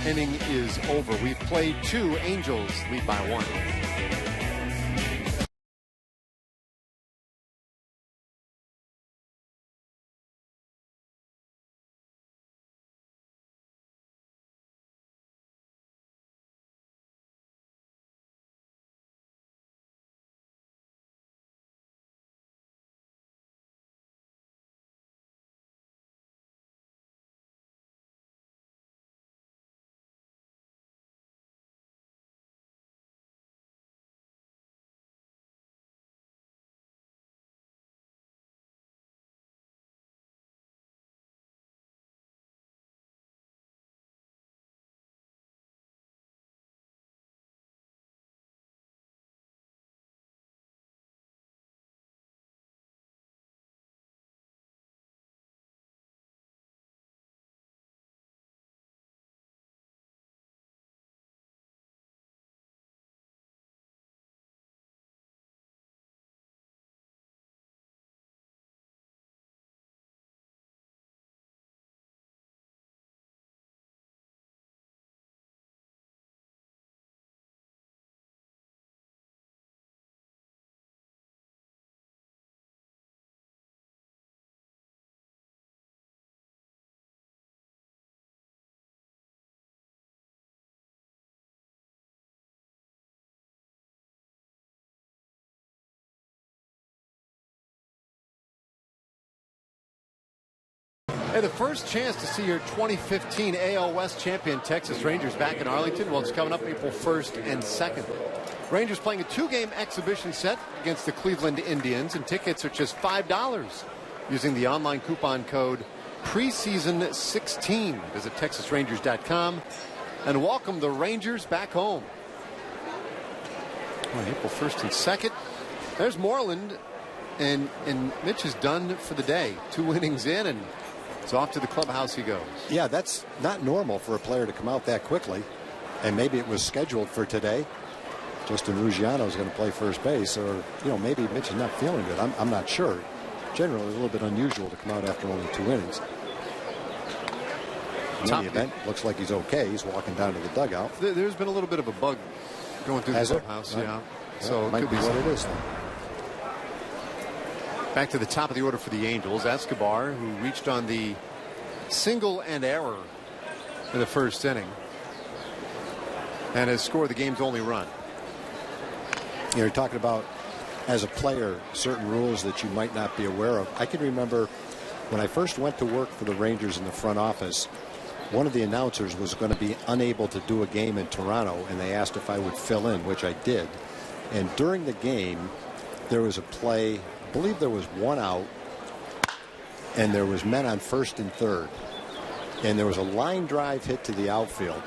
Inning is over. We've played two. Angels lead by 1. Hey, the first chance to see your 2015 AL West champion Texas Rangers back in Arlington. Well, it's coming up April 1st and 2nd. Rangers playing a 2-game exhibition set against the Cleveland Indians, and tickets are just $5 using the online coupon code preseason16. Visit texasrangers.com and welcome the Rangers back home. Well, April 1st and 2nd. There's Moreland, and Mitch is done for the day. 2 innings in, and so off to the clubhouse he goes. Yeah, that's not normal for a player to come out that quickly. And maybe it was scheduled for today. Justin Ruggiano is going to play first base, or maybe Mitch is not feeling good. I'm not sure. Generally, it's a little bit unusual to come out after only 2 innings. In any event, looks like he's okay. He's walking down to the dugout. There's been a little bit of a bug going through the clubhouse. Yeah. So it might be what it is then. Back to the top of the order for the Angels. Escobar, who reached on the single and error in the first inning and has scored the game's only run. You're talking about, as a player, certain rules that you might not be aware of. I can remember when I first went to work for the Rangers in the front office, one of the announcers was going to be unable to do a game in Toronto, and they asked if I would fill in, which I did. And during the game, there was a play, I believe there was 1 out, and there was men on first and third. And there was a line drive hit to the outfield.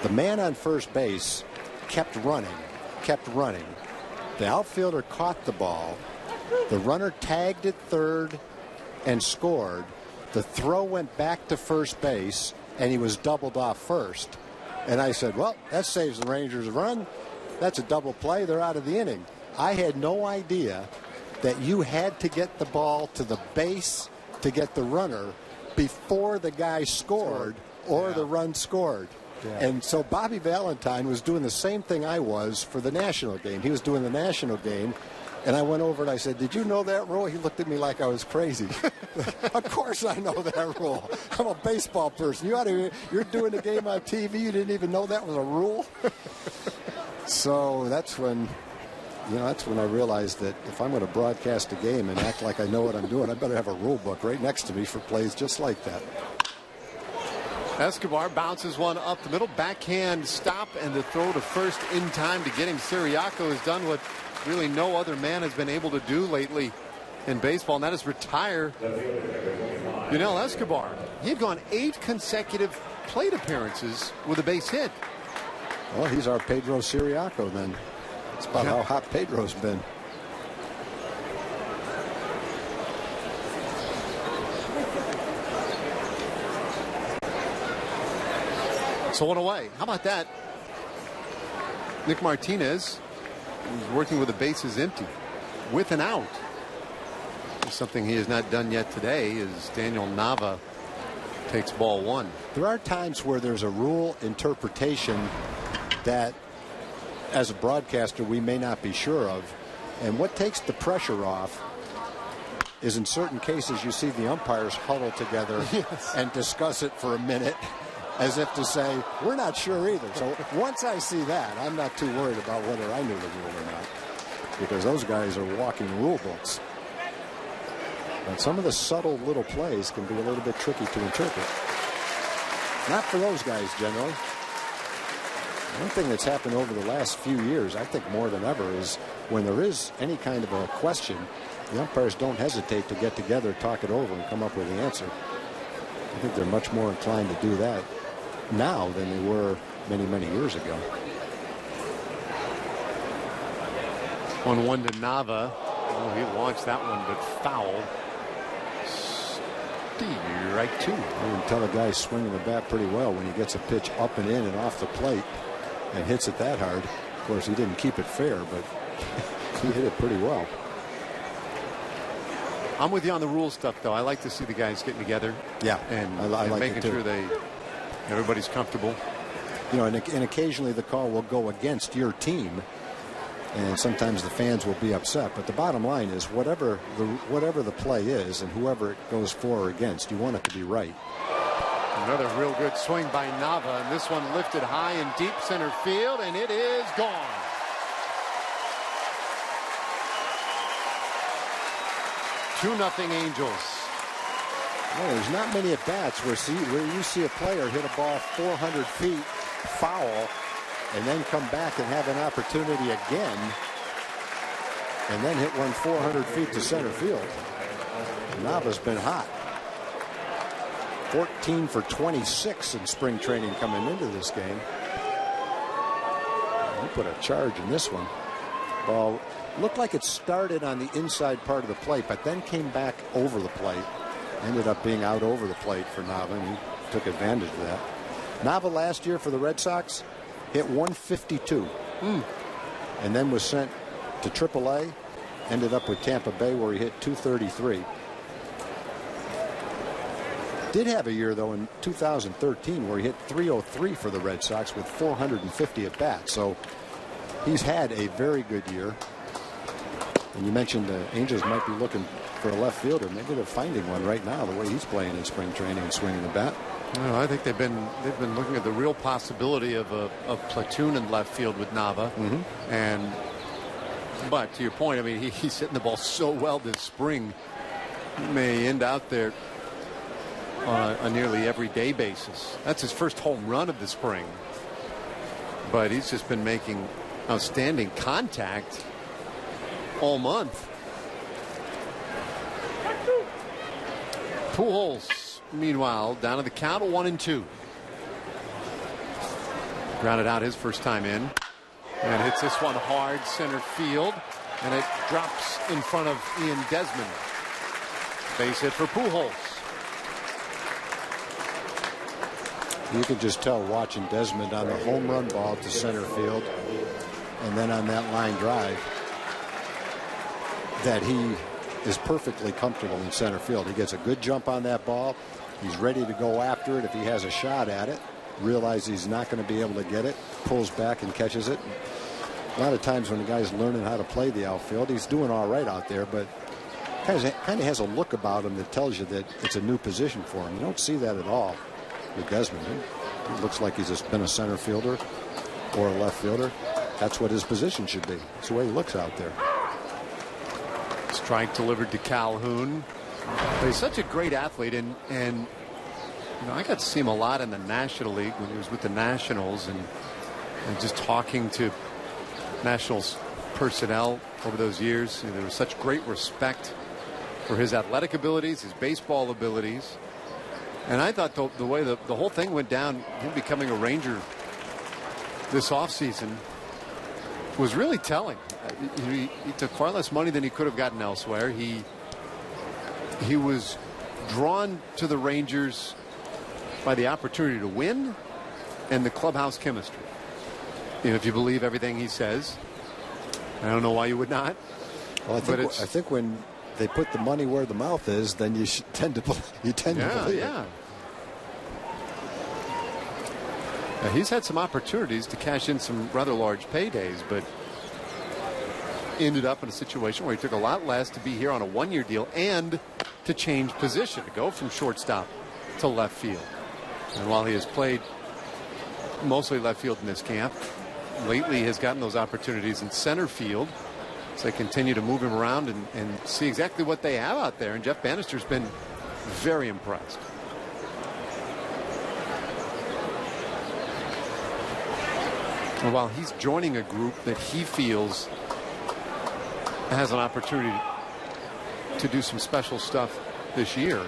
The man on first base kept running. The outfielder caught the ball. The runner tagged at third and scored. The throw went back to first base, and he was doubled off first. And I said, well, that saves the Rangers a run. That's a double play. They're out of the inning. I had no idea that you had to get the ball to the base to get the runner before the guy scored or the run scored. Yeah. And so Bobby Valentine was doing the same thing I was for the national game. He was doing the national game. And I went over and I said, "Did you know that rule?" He looked at me like I was crazy. Of course I know that rule. I'm a baseball person. You're doing the game on TV. You didn't even know that was a rule? So that's when I realized that if I'm going to broadcast a game and act like I know what I'm doing, I better have a rule book right next to me for plays just like that. Escobar bounces one up the middle. Backhand stop, and the throw to first in time to get him. Siriaco has done what really no other man has been able to do lately in baseball, and that is retire Yunel Escobar. He had gone 8 consecutive plate appearances with a base hit. Well, he's our Pedro Siriaco then. That's about how hot Pedro's been. So one away. How about that? Nick Martinez, who's working with the bases empty, with an out. Something he has not done yet today is Daniel Nava takes ball 1. There are times where there's a rule interpretation that, as a broadcaster, we may not be sure of. And what takes the pressure off is, in certain cases, you see the umpires huddle together and discuss it for a minute, as if to say, we're not sure either. So once I see that, I'm not too worried about whether I knew the rule or not, because those guys are walking rule books. But some of the subtle little plays can be a little bit tricky to interpret. Not for those guys generally. One thing that's happened over the last few years, I think more than ever, is when there is any kind of a question, the umpires don't hesitate to get together, talk it over, and come up with the answer. I think they're much more inclined to do that now than they were many, many years ago. 1-1 to Nava. Oh, he launched that one, but foul. Strike 2. You can tell a guy's swinging the bat pretty well when he gets a pitch up and in and off the plate and hits it that hard. Of course, he didn't keep it fair, but he hit it pretty well. I'm with you on the rule stuff, though. I like to see the guys getting together. Yeah, and I like making sure everybody's comfortable. You know, and occasionally the call will go against your team, and sometimes the fans will be upset. But the bottom line is, whatever the play is, and whoever it goes for or against, you want it to be right. Another real good swing by Nava, and this one lifted high in deep center field, and it is gone. Two nothing Angels. Well, there's not many at bats where you see a player hit a ball 400 feet foul and then come back and have an opportunity again and then hit one 400 feet to center field. Nava's been hot. 14 for 26 in spring training coming into this game. He put a charge in this one. Ball looked like it started on the inside part of the plate, but then came back over the plate. Ended up being out over the plate for Nava, and he took advantage of that. Nava last year for the Red Sox hit 152. And then was sent to AAA. Ended up with Tampa Bay, where he hit 233. Did have a year, though, in 2013 where he hit 303 for the Red Sox with 450 at bats. So he's had a very good year. And you mentioned the Angels might be looking for a left fielder. Maybe they're finding one right now, the way he's playing in spring training and swinging the bat. Well, I think they've been looking at the real possibility of a platoon in left field with Nava. But to your point, I mean, he's hitting the ball so well this spring. He may end out there on a nearly everyday basis. That's his first home run of the spring. But he's just been making outstanding contact all month. Pujols, meanwhile, down to the count of 1-2. Grounded out his first time in, and hits this one hard center field, and it drops in front of Ian Desmond. Base hit for Pujols. You could just tell watching Desmond on the home run ball to center field, and then on that line drive, that he is perfectly comfortable in center field. He gets a good jump on that ball. He's ready to go after it if he has a shot at it. realizes he's not going to be able to get it, pulls back and catches it. A lot of times when the guy's learning how to play the outfield, he's doing all right out there, but kind of has a look about him that tells you that it's a new position for him. You don't see that at all with Desmond. He looks like he's just been a center fielder or a left fielder. That's what his position should be. That's the way he looks out there. Strike delivered to Calhoun. But he's such a great athlete, and you know, I got to see him a lot in the National League when he was with the Nationals, and just talking to Nationals personnel over those years. You know, there was such great respect for his athletic abilities, his baseball abilities. And I thought the way the whole thing went down, him becoming a Ranger this offseason, was really telling. He took far less money than he could have gotten elsewhere. He was drawn to the Rangers by the opportunity to win and the clubhouse chemistry. You know, if you believe everything he says. I don't know why you would not. Well, I think when they put the money where the mouth is, then you tend to believe it. He's had some opportunities to cash in some rather large paydays, but ended up in a situation where he took a lot less to be here on a one-year deal and to change position, to go from shortstop to left field. And while he has played mostly left field in this camp, lately has gotten those opportunities in center field. So they continue to move him around and see exactly what they have out there. And Jeff Bannister's been very impressed. And while he's joining a group that he feels has an opportunity to do some special stuff this year,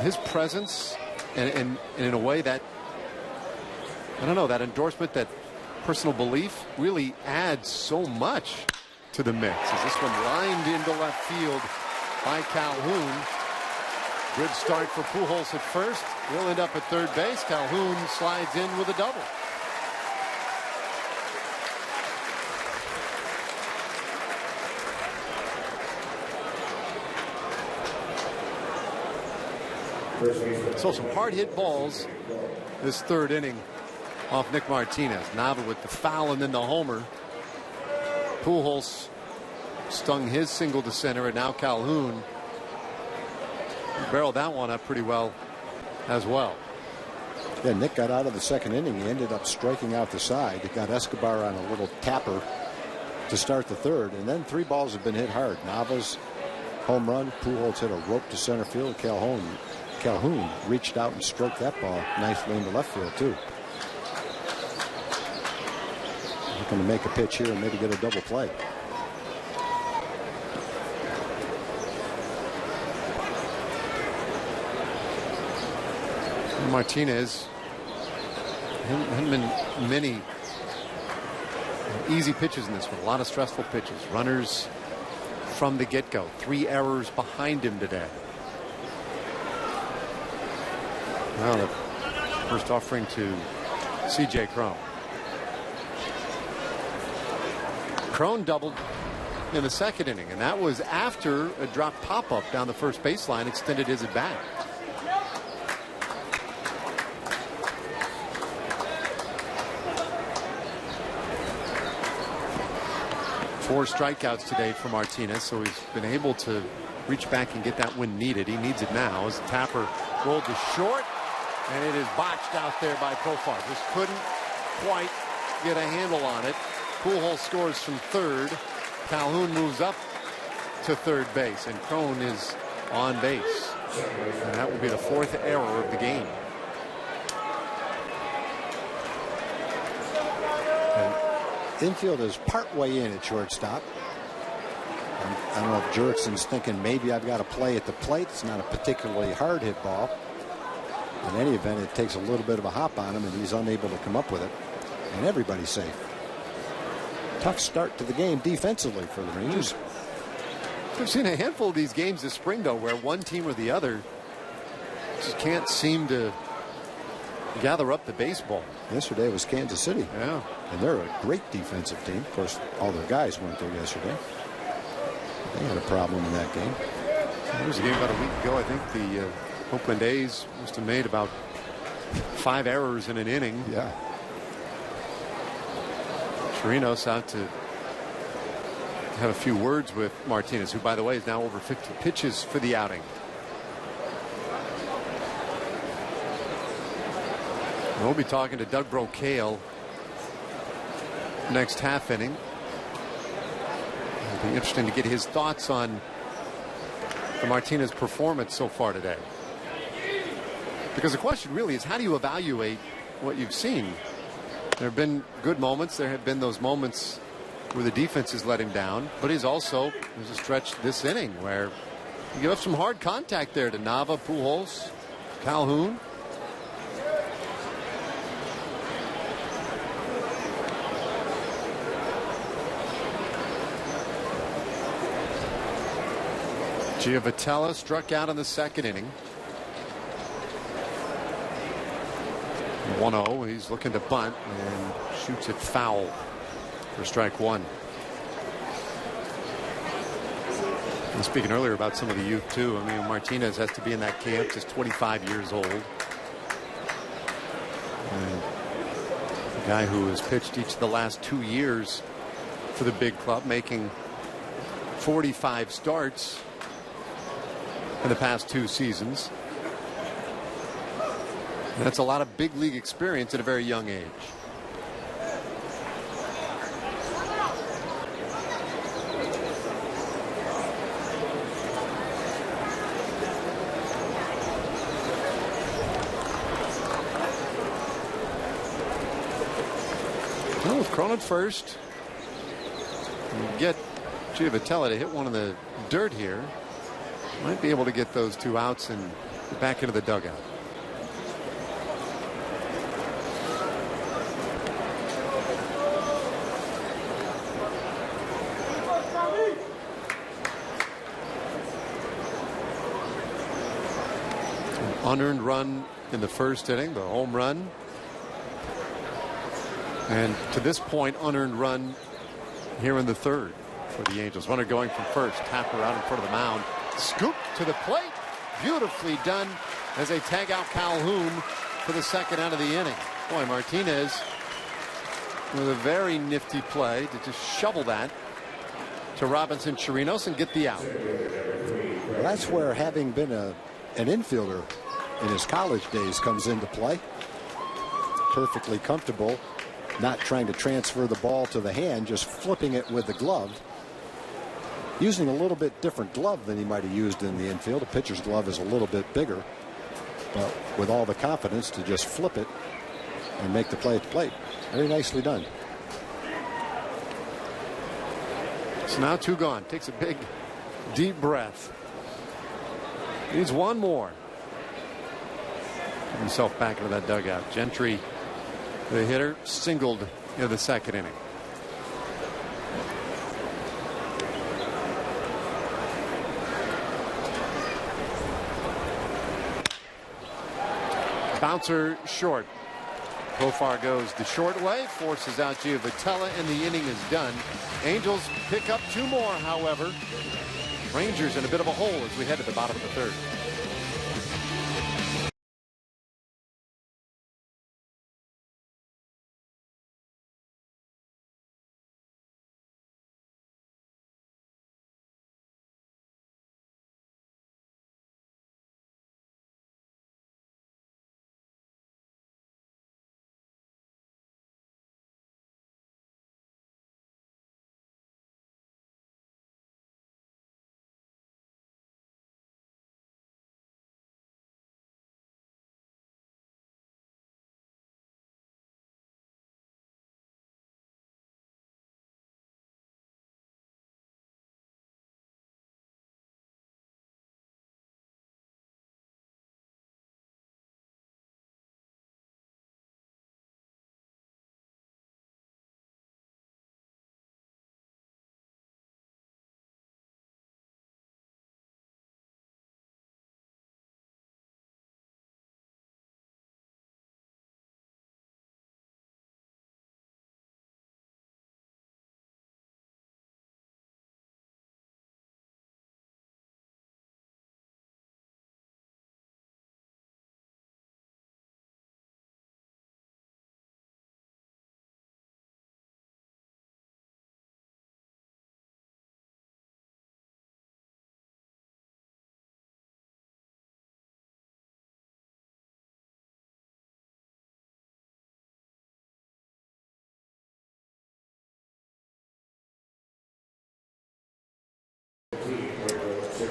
his presence and in a way that, I don't know, that endorsement, that personal belief really adds so much to the mix. As this one lined into left field by Calhoun. Good start for Pujols at first. He'll end up at third base. Calhoun slides in with a double. So some hard hit balls this third inning off Nick Martinez. Nava with the foul and then the homer. Pujols stung his single to center, and now Calhoun barreled that one up pretty well as well. Yeah, Nick got out of the second inning. He ended up striking out the side. He got Escobar on a little tapper to start the third, and then three balls have been hit hard. Nava's home run, Pujols hit a rope to center field. Calhoun reached out and stroked that ball nicely into left field too. Looking to make a pitch here and maybe get a double play. Martinez hadn't been many easy pitches in this one. A lot of stressful pitches. Runners from the get-go. 3 errors behind him today. Now the first offering to C.J. Cron. Cron doubled in the second inning, and that was after a drop pop-up down the first baseline extended his at bat. Four strikeouts today for Martinez, so he's been able to reach back and get that when needed. He needs it now as the tapper rolled to short, and it is botched out there by Profar. Just couldn't quite get a handle on it. Pujols scores from third. Calhoun moves up to third base, and Cron is on base. And that will be the fourth error of the game. Infield is partway in at shortstop. I don't know if Jurickson's thinking maybe I've got to play at the plate. It's not a particularly hard hit ball. In any event, it takes a little bit of a hop on him, and he's unable to come up with it. And everybody's safe. Tough start to the game defensively for the Rangers. We've seen a handful of these games this spring, though, where one team or the other just can't seem to gather up the baseball. Yesterday was Kansas City. Yeah. And they're a great defensive team. Of course, all their guys weren't there yesterday. They had a problem in that game. There was a game about a week ago. I think the Oakland A's must have made about 5 errors in an inning. Yeah. Chirinos out to have a few words with Martinez, who, by the way, is now over 50 pitches for the outing. We'll be talking to Doug Brocail next half inning. It'll be interesting to get his thoughts on the Martinez performance so far today. Because the question really is, how do you evaluate what you've seen? There have been good moments. There have been those moments where the defense has let him down. But there's a stretch this inning where you give up some hard contact there to Nava, Pujols, Calhoun. Giovitella struck out in the second inning. 1-0. He's looking to bunt and shoots it foul for strike one. And speaking earlier about some of the youth too. I mean, Martinez has to be in that camp. Just 25 years old. And a guy who has pitched each of the last 2 years for the big club, making 45 starts in the past 2 seasons. That's a lot of big league experience at a very young age. Well, with Cronin first, you get Giovitella to hit one in the dirt here. Might be able to get those 2 outs and get back into the dugout. Unearned run in the first inning, the home run. And to this point, unearned run here in the third for the Angels. Runner going from first. Tapper out in front of the mound. Scoop to the plate. Beautifully done as they tag out Calhoun for the second out of the inning. Boy, Martinez with a very nifty play to just shovel that to Robinson Chirinos and get the out. Well, that's where having been an infielder in his college days comes into play. Perfectly comfortable, not trying to transfer the ball to the hand, just flipping it with the glove. Using a little bit different glove than he might have used in the infield. A pitcher's glove is a little bit bigger, but with all the confidence to just flip it and make the play at the plate. Very nicely done. So now 2 gone. Takes a big, deep breath. Needs one more. Get himself back into that dugout. Gentry, the hitter, singled in the second inning. Bouncer short. Profar goes the short way, forces out Giovitella, and the inning is done. Angels pick up 2 more, however. Rangers in a bit of a hole as we head to the bottom of the third.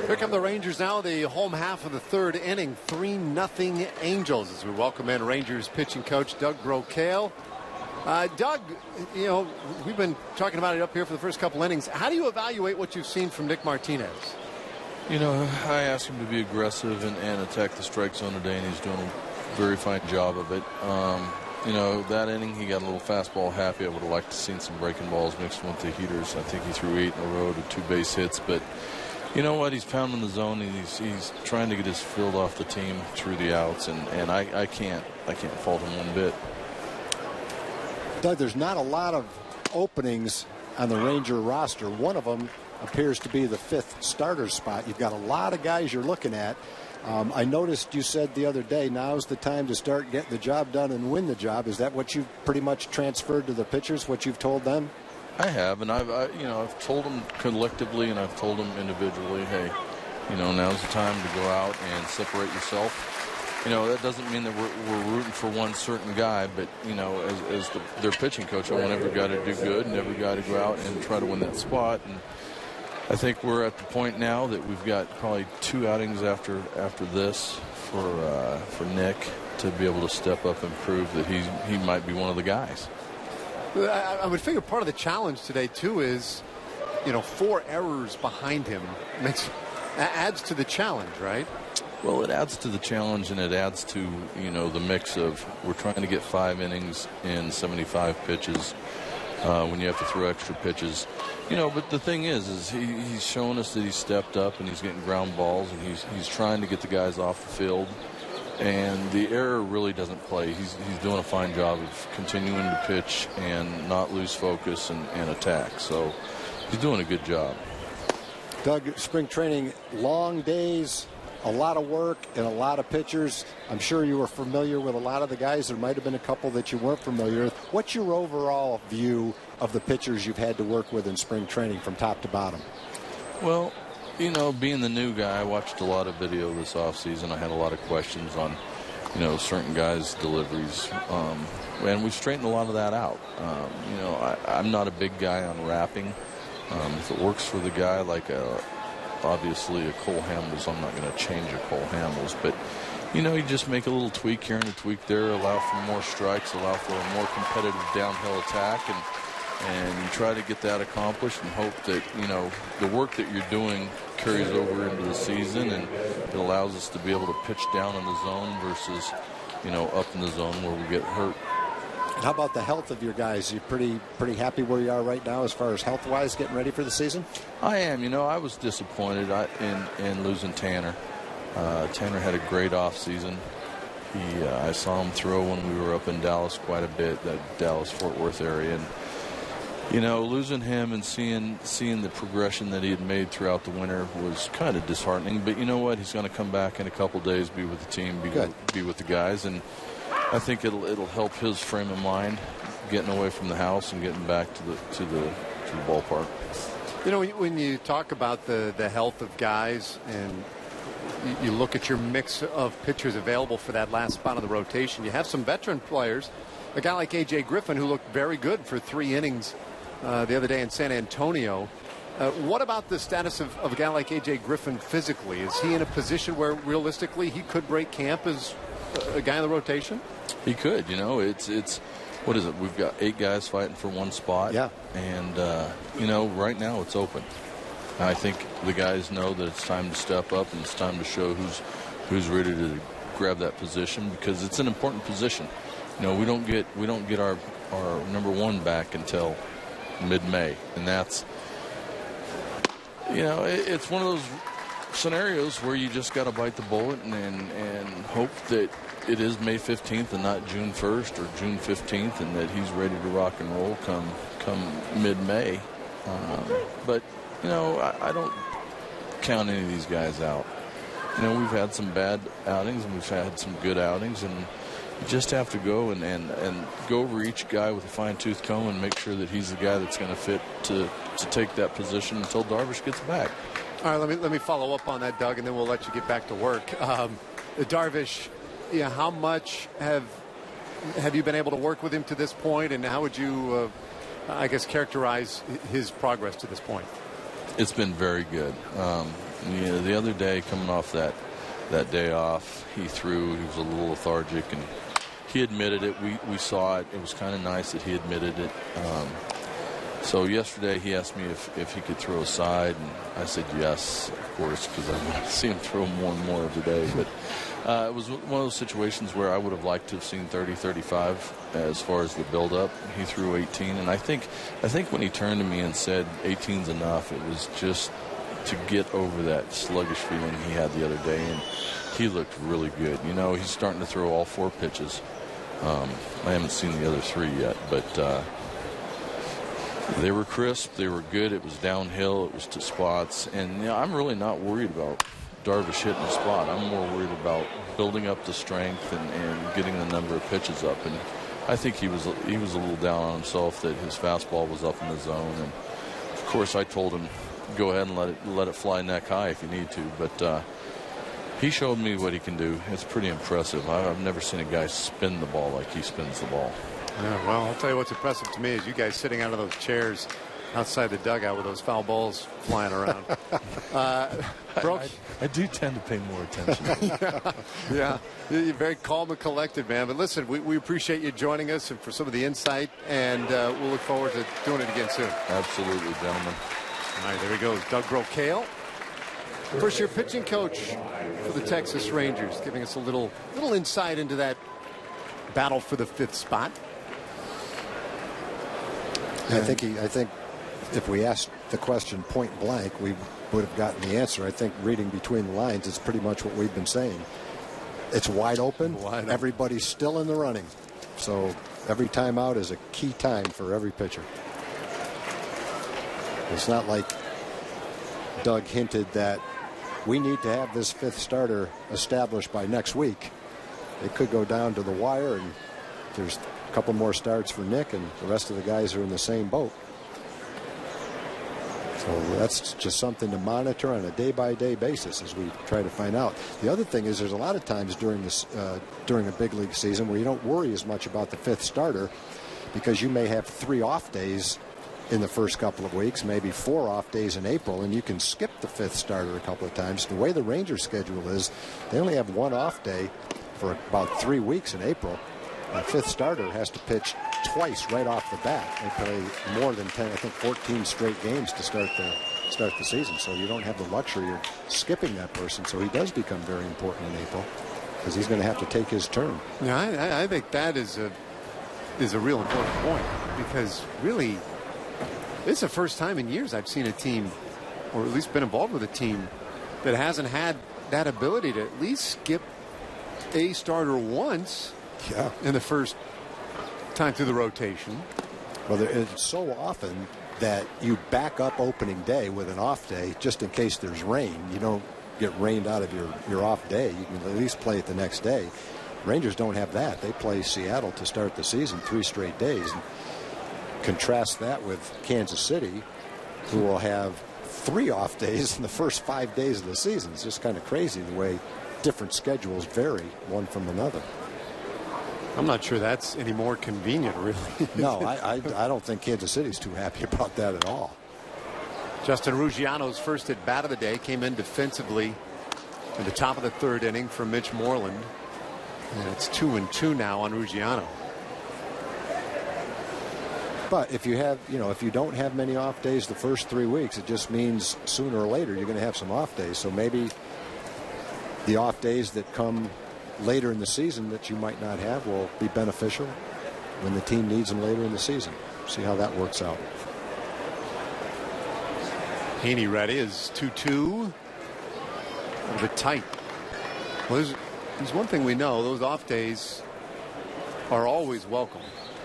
Here come the Rangers now, the home half of the third inning, 3-0 Angels, as we welcome in Rangers pitching coach Doug Brocail. Doug, you know, we've been talking about it up here for the first couple innings. How do you evaluate what you've seen from Nick Martinez? You know, I asked him to be aggressive and attack the strike zone today, and he's doing a very fine job of it. You know, that inning he got a little fastball happy. I would have liked to seen some breaking balls mixed with the heaters. I think he threw 8 in a row to 2 base hits, but you know what? He's pounding the zone, and he's trying to get his field off the team through the outs, and I can't fault him one bit. Doug, there's not a lot of openings on the Ranger roster. One of them appears to be the 5th starter spot. You've got a lot of guys you're looking at. I noticed you said the other day, now's the time to start getting the job done and win the job. Is that what you've pretty much transferred to the pitchers, what you've told them? I have, and I've told them collectively, and I've told them individually, hey, you know, now's the time to go out and separate yourself. You know, that doesn't mean that we're rooting for one certain guy, but you know, as their pitching coach, I want every guy to do good and every guy to go out and try to win that spot. And I think we're at the point now that we've got probably 2 outings after this for Nick to be able to step up and prove that he might be one of the guys. I would figure part of the challenge today too is, you know, 4 errors behind him adds to the challenge, right? Well, it adds to the challenge, and it adds to, you know, the mix of we're trying to get 5 innings in 75 pitches when you have to throw extra pitches. You know, but the thing is he's shown us that he's stepped up and he's getting ground balls, and he's trying to get the guys off the field. And the error really doesn't play. He's doing a fine job of continuing to pitch and not lose focus and attack. So he's doing a good job. Doug, spring training, long days, a lot of work, and a lot of pitchers. I'm sure you were familiar with a lot of the guys. There might have been a couple that you weren't familiar with. What's your overall view of the pitchers you've had to work with in spring training from top to bottom? Well, you know, being the new guy, I watched a lot of video this offseason. I had a lot of questions on, you know, certain guys' deliveries. And we've straightened a lot of that out. You know, I'm not a big guy on wrapping. If it works for the guy, like obviously a Cole Hamels, I'm not going to change a Cole Hamels. But, you know, you just make a little tweak here and a tweak there, allow for more strikes, allow for a more competitive downhill attack, and you try to get that accomplished and hope that, you know, the work that you're doing carries over into the season, and it allows us to be able to pitch down in the zone versus, you know, up in the zone where we get hurt. How about the health of your guys? You pretty happy where you are right now as far as health-wise getting ready for the season? I am. You know, I was disappointed in losing Tanner. Tanner had a great offseason. I saw him throw when we were up in Dallas quite a bit, that Dallas-Fort Worth area. And, you know, losing him and seeing the progression that he had made throughout the winter was kind of disheartening. But you know what? He's going to come back in a couple days, be with the team, be with the guys, and I think it'll help his frame of mind, getting away from the house and getting back to the ballpark. You know, when you talk about the health of guys and you look at your mix of pitchers available for that last spot of the rotation, you have some veteran players. A guy like A.J. Griffin, who looked very good for 3 innings the other day in San Antonio. What about the status of a guy like A.J. Griffin physically? Is he in a position where realistically he could break camp as a guy in the rotation? He could. You know, it's what is it? We've got 8 guys fighting for one spot. Yeah. And, you know, right now it's open. And I think the guys know that it's time to step up and it's time to show who's ready to grab that position, because it's an important position. You know, we don't get our number 1 back until mid-May, and that's, you know, it's one of those scenarios where you just got to bite the bullet and hope that it is May 15th and not June 1st or June 15th, and that he's ready to rock and roll come mid-May. But you know, I don't count any of these guys out. You know, we've had some bad outings and we've had some good outings, and you just have to go and go over each guy with a fine-tooth comb and make sure that he's the guy that's going to fit to take that position until Darvish gets back. All right, let me follow up on that, Doug, and then we'll let you get back to work. Darvish, yeah, how much have you been able to work with him to this point, and how would you, I guess, characterize his progress to this point? It's been very good. You know, the other day, coming off that day off, he was a little lethargic, and he admitted it. We saw it. It was kind of nice that he admitted it. So yesterday he asked me if he could throw a side, and I said yes, of course, because I want to see him throw more and more every day. But it was one of those situations where I would have liked to have seen 30, 35 as far as the build-up. He threw 18, and I think when he turned to me and said 18's enough, it was just to get over that sluggish feeling he had the other day, and he looked really good. You know, he's starting to throw all 4 pitches. I haven't seen the other 3 yet, but they were crisp, they were good. It was downhill, it was to spots, and you know, I'm really not worried about Darvish hitting a spot. I'm more worried about building up the strength and getting the number of pitches up. And I think he was a little down on himself that his fastball was up in the zone. And of course, I told him go ahead and let it fly neck high if you need to. But he showed me what he can do. It's pretty impressive. I've never seen a guy spin the ball like he spins the ball. Yeah, well, I'll tell you what's impressive to me is you guys sitting out of those chairs outside the dugout with those foul balls flying around. I do tend to pay more attention. Yeah, you're very calm and collected, man. But listen, we appreciate you joining us and for some of the insight, and we'll look forward to doing it again soon. Absolutely, gentlemen. All right, there he goes, Doug Brocail, first-year pitching coach for the Texas Rangers, giving us a little insight into that battle for the 5th spot. I think if we asked the question point blank, we would have gotten the answer. I think reading between the lines is pretty much what we've been saying. It's wide open. Everybody's still in the running. So every time out is a key time for every pitcher. It's not like Doug hinted that we need to have this 5th starter established by next week. It could go down to the wire, and there's a couple more starts for Nick, and the rest of the guys are in the same boat. So that's just something to monitor on a day-by-day basis as we try to find out. The other thing is there's a lot of times during a big league season where you don't worry as much about the 5th starter because you may have 3 off days in the first couple of weeks, maybe 4 off days in April, and you can skip the 5th starter a couple of times. The way the Rangers schedule is, they only have 1 off day for about 3 weeks in April. The 5th starter has to pitch twice right off the bat. They play more than 10, I think 14 straight games to start the season. So you don't have the luxury of skipping that person. So he does become very important in April because he's going to have to take his turn. Yeah, I think that is a real important point, because really it's the first time in years I've seen a team, or at least been involved with a team, that hasn't had that ability to at least skip a starter once in the first time through the rotation. Well, it's so often that you back up opening day with an off day just in case there's rain. You don't get rained out of your off day. You can at least play it the next day. Rangers don't have that. They play Seattle to start the season 3 straight days. And contrast that with Kansas City, who will have 3 off days in the first 5 days of the season. It's just kind of crazy the way different schedules vary one from another. I'm not sure that's any more convenient, really. No, I don't think Kansas City's too happy about that at all. Justin Ruggiano's first at bat of the day came in defensively in the top of the 3rd inning for Mitch Moreland. And it's 2-2 now on Ruggiano. But if you have, if you don't have many off days the first 3 weeks, it just means sooner or later you're going to have some off days. So maybe the off days that come later in the season that you might not have will be beneficial when the team needs them later in the season. See how that works out. Heaney ready is 2-2. A little bit tight. Well, there's one thing we know. Those off days are always welcome,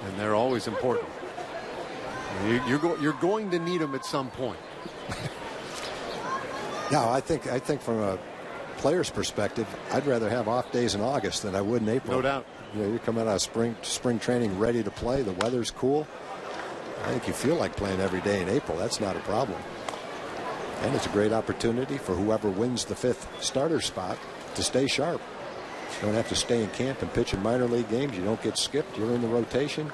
and they're always important. You're going to need them at some point. Yeah, I think from a player's perspective, I'd rather have off days in August than I would in April. No doubt. You're coming out of spring training ready to play. The weather's cool. I think you feel like playing every day in April. That's not a problem. And it's a great opportunity for whoever wins the 5th starter spot to stay sharp. You don't have to stay in camp and pitch in minor league games. You don't get skipped. You're in the rotation.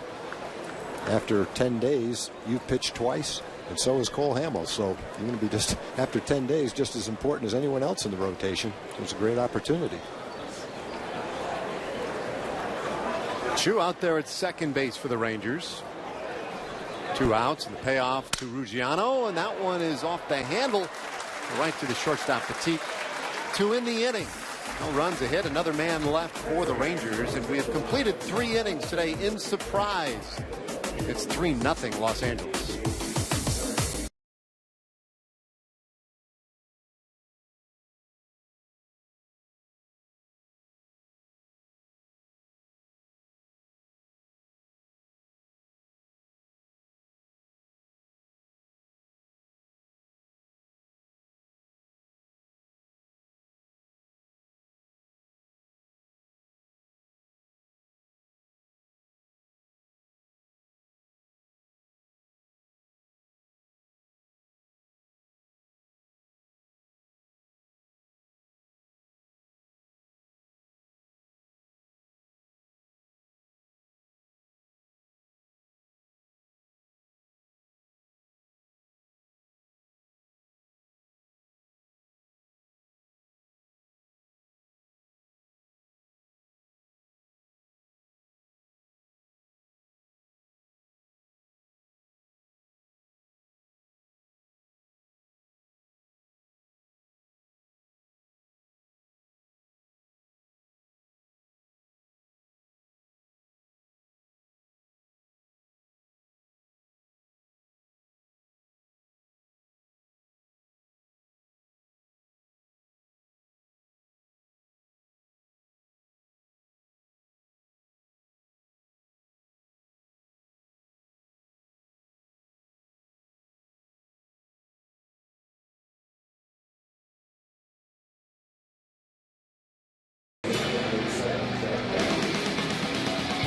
After 10 days, you've pitched twice. and so is Cole Hamels. So you're going to be just, after 10 days, just as important as anyone else in the rotation. It was a great opportunity. Chu out there at second base for the Rangers. 2 outs and the payoff to Ruggiano, and that one is off the handle right to the shortstop Petit. 2 in the inning. No runs ahead, another man left for the Rangers, and we have completed 3 innings today in Surprise. It's 3-0 Los Angeles.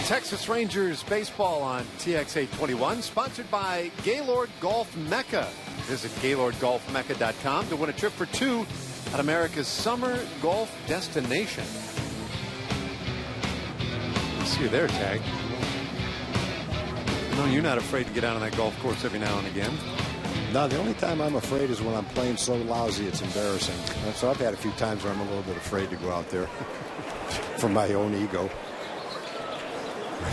Texas Rangers baseball on TX 821, sponsored by Gaylord Golf Mecca. Visit GaylordGolfMecca.com to win a trip for 2 at America's summer golf destination. See you there, Tag. No, you're not afraid to get out on that golf course every now and again. No, the only time I'm afraid is when I'm playing so lousy it's embarrassing. So I've had a few times where I'm a little bit afraid to go out there for my own ego.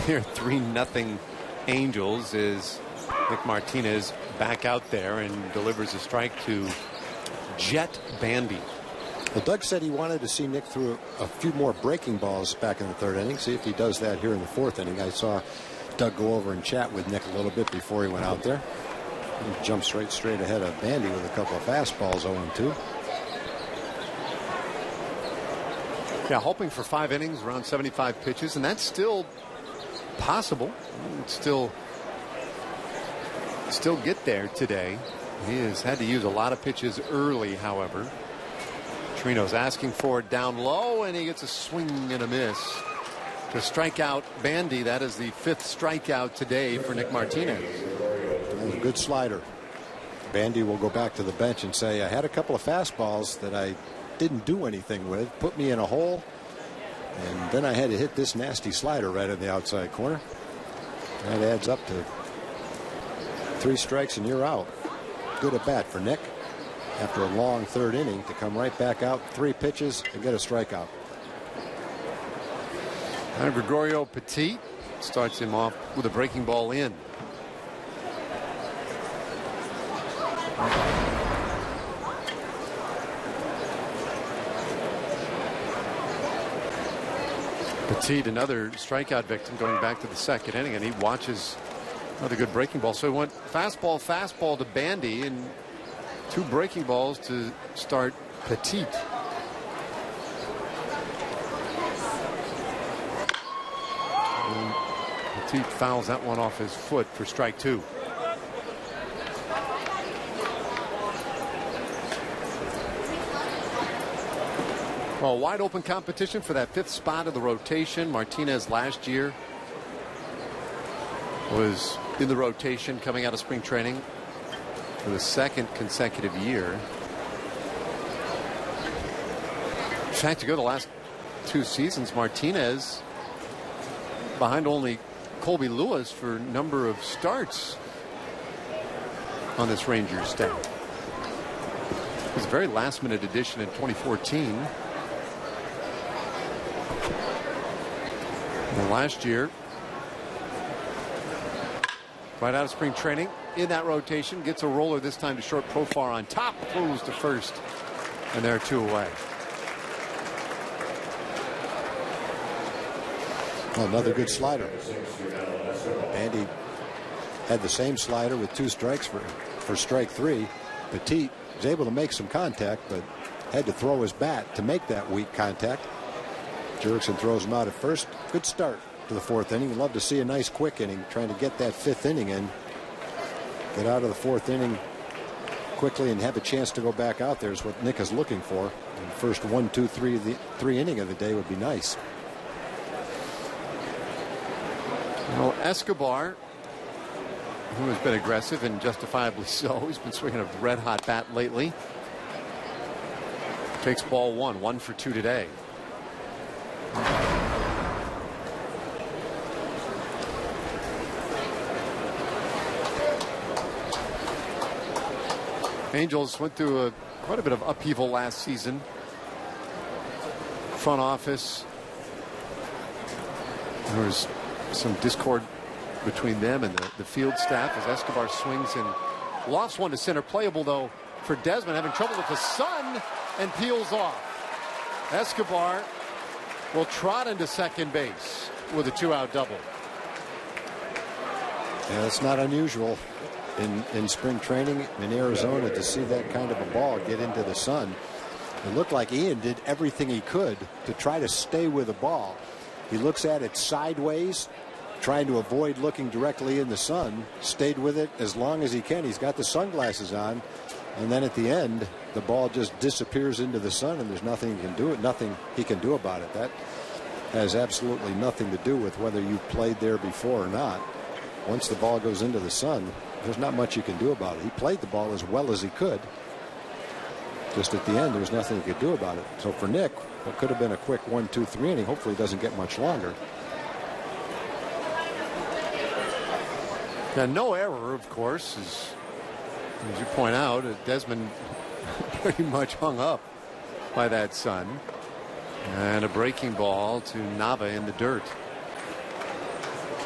Here, 3-0 Angels is Nick Martinez back out there and delivers a strike to Jet Bandy. Well, Doug said he wanted to see Nick through a few more breaking balls back in the 3rd inning. See if he does that here in the 4th inning. I saw Doug go over and chat with Nick a little bit before he went out there. He jumps straight ahead of Bandy with a couple of fastballs 0-2. Yeah, hoping for 5 innings, around 75 pitches, and that's still possible. It's still get there today. He has had to use a lot of pitches early, however. Trino's asking for it down low, and he gets a swing and a miss to strike out Bandy. That is the 5th strikeout today for Nick Martinez. That was a good slider. Bandy will go back to the bench and say, I had a couple of fastballs that I didn't do anything with, put me in a hole, and then I had to hit this nasty slider right in the outside corner. That adds up to 3 strikes and you're out. Good at bat for Nick after a long 3rd inning to come right back out, 3 pitches and get a strikeout. And Gregorio Petit starts him off with a breaking ball in. Petit, another strikeout victim, going back to the 2nd inning, and he watches another good breaking ball. So he went fastball to Bandy, and 2 breaking balls to start Petit. And Petit fouls that one off his foot for strike 2. Well, wide open competition for that 5th spot of the rotation. Martinez last year was in the rotation coming out of spring training for the 2nd consecutive year. In fact, to go the last 2 seasons, Martinez behind only Colby Lewis for number of starts. on this Rangers staff. It was a very last-minute addition in 2014. And last year, right out of spring training, in that rotation, gets a roller this time to short. Profar on top, throws to first, and they're 2 away. Another good slider. Andy had the same slider with 2 strikes for strike 3. Petit was able to make some contact, but had to throw his bat to make that weak contact. Jurickson throws him out at first. Good start to the 4th inning. You'd love to see a nice quick inning, trying to get that 5th inning in. Get out of the 4th inning quickly and have a chance to go back out there is what Nick is looking for. And the first 1, 2, 3 inning of the day would be nice. Well, Escobar, who has been aggressive and justifiably so, he's been swinging a red-hot bat lately. Takes ball 1, 1 for 2 today. Angels went through quite a bit of upheaval last season. Front office. There was some discord between them and the field staff as Escobar swings and lofts one to center. Playable though for Desmond, having trouble with the sun, and peels off. Escobar will trot into second base with a 2-out double. Yeah, it's not unusual in spring training in Arizona to see that kind of a ball get into the sun. It looked like Ian did everything he could to try to stay with the ball. He looks at it sideways, trying to avoid looking directly in the sun. Stayed with it as long as he can. He's got the sunglasses on, and then at the end, the ball just disappears into the sun, and there's nothing he can do. Nothing he can do about it. That has absolutely nothing to do with whether you played there before or not. Once the ball goes into the sun, there's not much you can do about it. He played the ball as well as he could. Just at the end, there was nothing he could do about it. So for Nick, what could have been a quick 1, 2, 3 inning, hopefully doesn't get much longer. Now, no error, of course, as you point out. Desmond pretty much hung up by that sun. And a breaking ball to Nava in the dirt.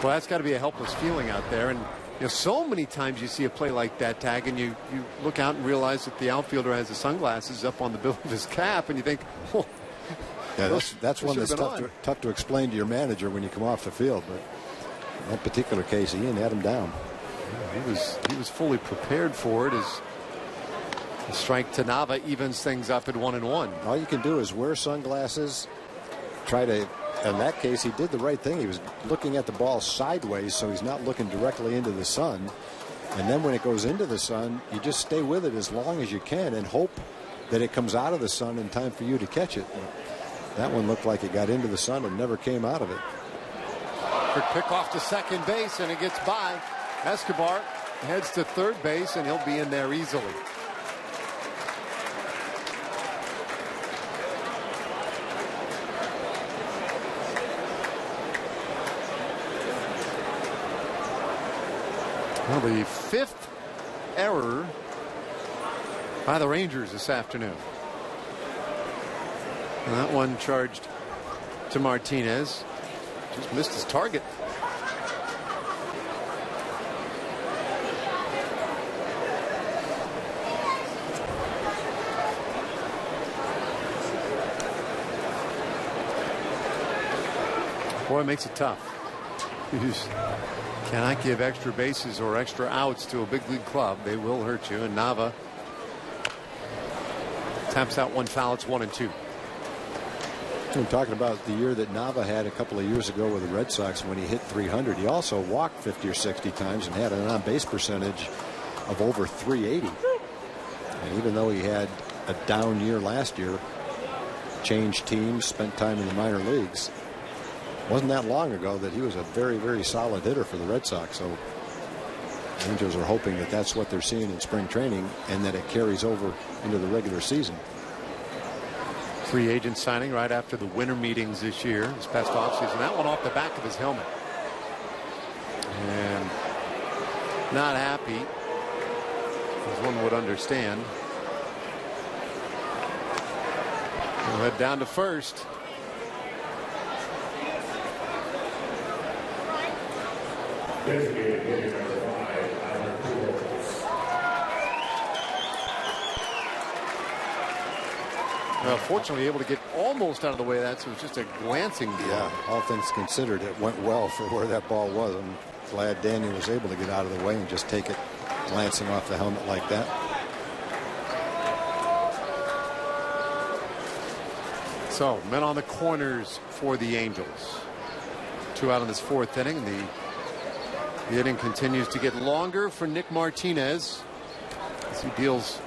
Well, that's got to be a helpless feeling out there. And you know, so many times you see a play like that, Tag, and you look out and realize that the outfielder has the sunglasses up on the bill of his cap, and you think, oh, yeah, that's one that's tough to explain to your manager when you come off the field. But in that particular case, Ian had him down. Yeah, he was fully prepared for it as the strike to Nava evens things up at 1-1. All you can do is wear sunglasses. Try to. In that case, he did the right thing. He was looking at the ball sideways, so he's not looking directly into the sun. And then when it goes into the sun, you just stay with it as long as you can and hope that it comes out of the sun in time for you to catch it. That one looked like it got into the sun and never came out of it. Quick pick off to second base, and it gets by. Escobar heads to third base, and he'll be in there easily. Well, the 5th error by the Rangers this afternoon. And that one charged to Martinez. Just missed his target. Boy, it makes it tough. Cannot give extra bases or extra outs to a big league club. They will hurt you. And Nava taps out one foul. It's 1-2. I'm talking about the year that Nava had a couple of years ago with the Red Sox when he hit 300. He also walked 50 or 60 times and had an on-base percentage of over 380. And even though he had a down year last year, changed teams, spent time in the minor leagues, wasn't that long ago that he was a very, very solid hitter for the Red Sox. So Rangers are hoping that that's what they're seeing in spring training and that it carries over into the regular season. Free agent signing right after the winter meetings this year, this past offseason. That one off the back of his helmet. And not happy as one would understand. We'll head down to first. Well, fortunately able to get almost out of the way of that, so it was just a glancing blow. Yeah, all things considered, it went well for where that ball was. I'm glad Daniel was able to get out of the way and just take it glancing off the helmet like that. So, men on the corners for the Angels. 2 out in this 4th inning. The inning continues to get longer for Nick Martinez as he deals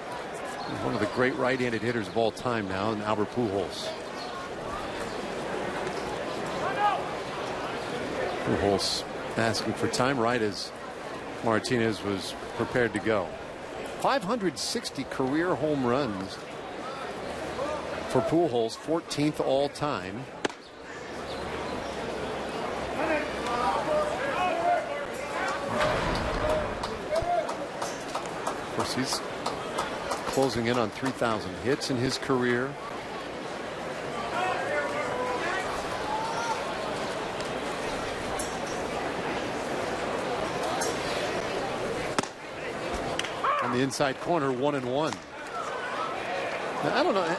with one of the great right-handed hitters of all time now, and Albert Pujols. Pujols asking for time right as Martinez was prepared to go. 560 career home runs for Pujols, 14th all time. Of course, he's closing in on 3,000 hits in his career. On the inside corner, 1-1. Now, I don't know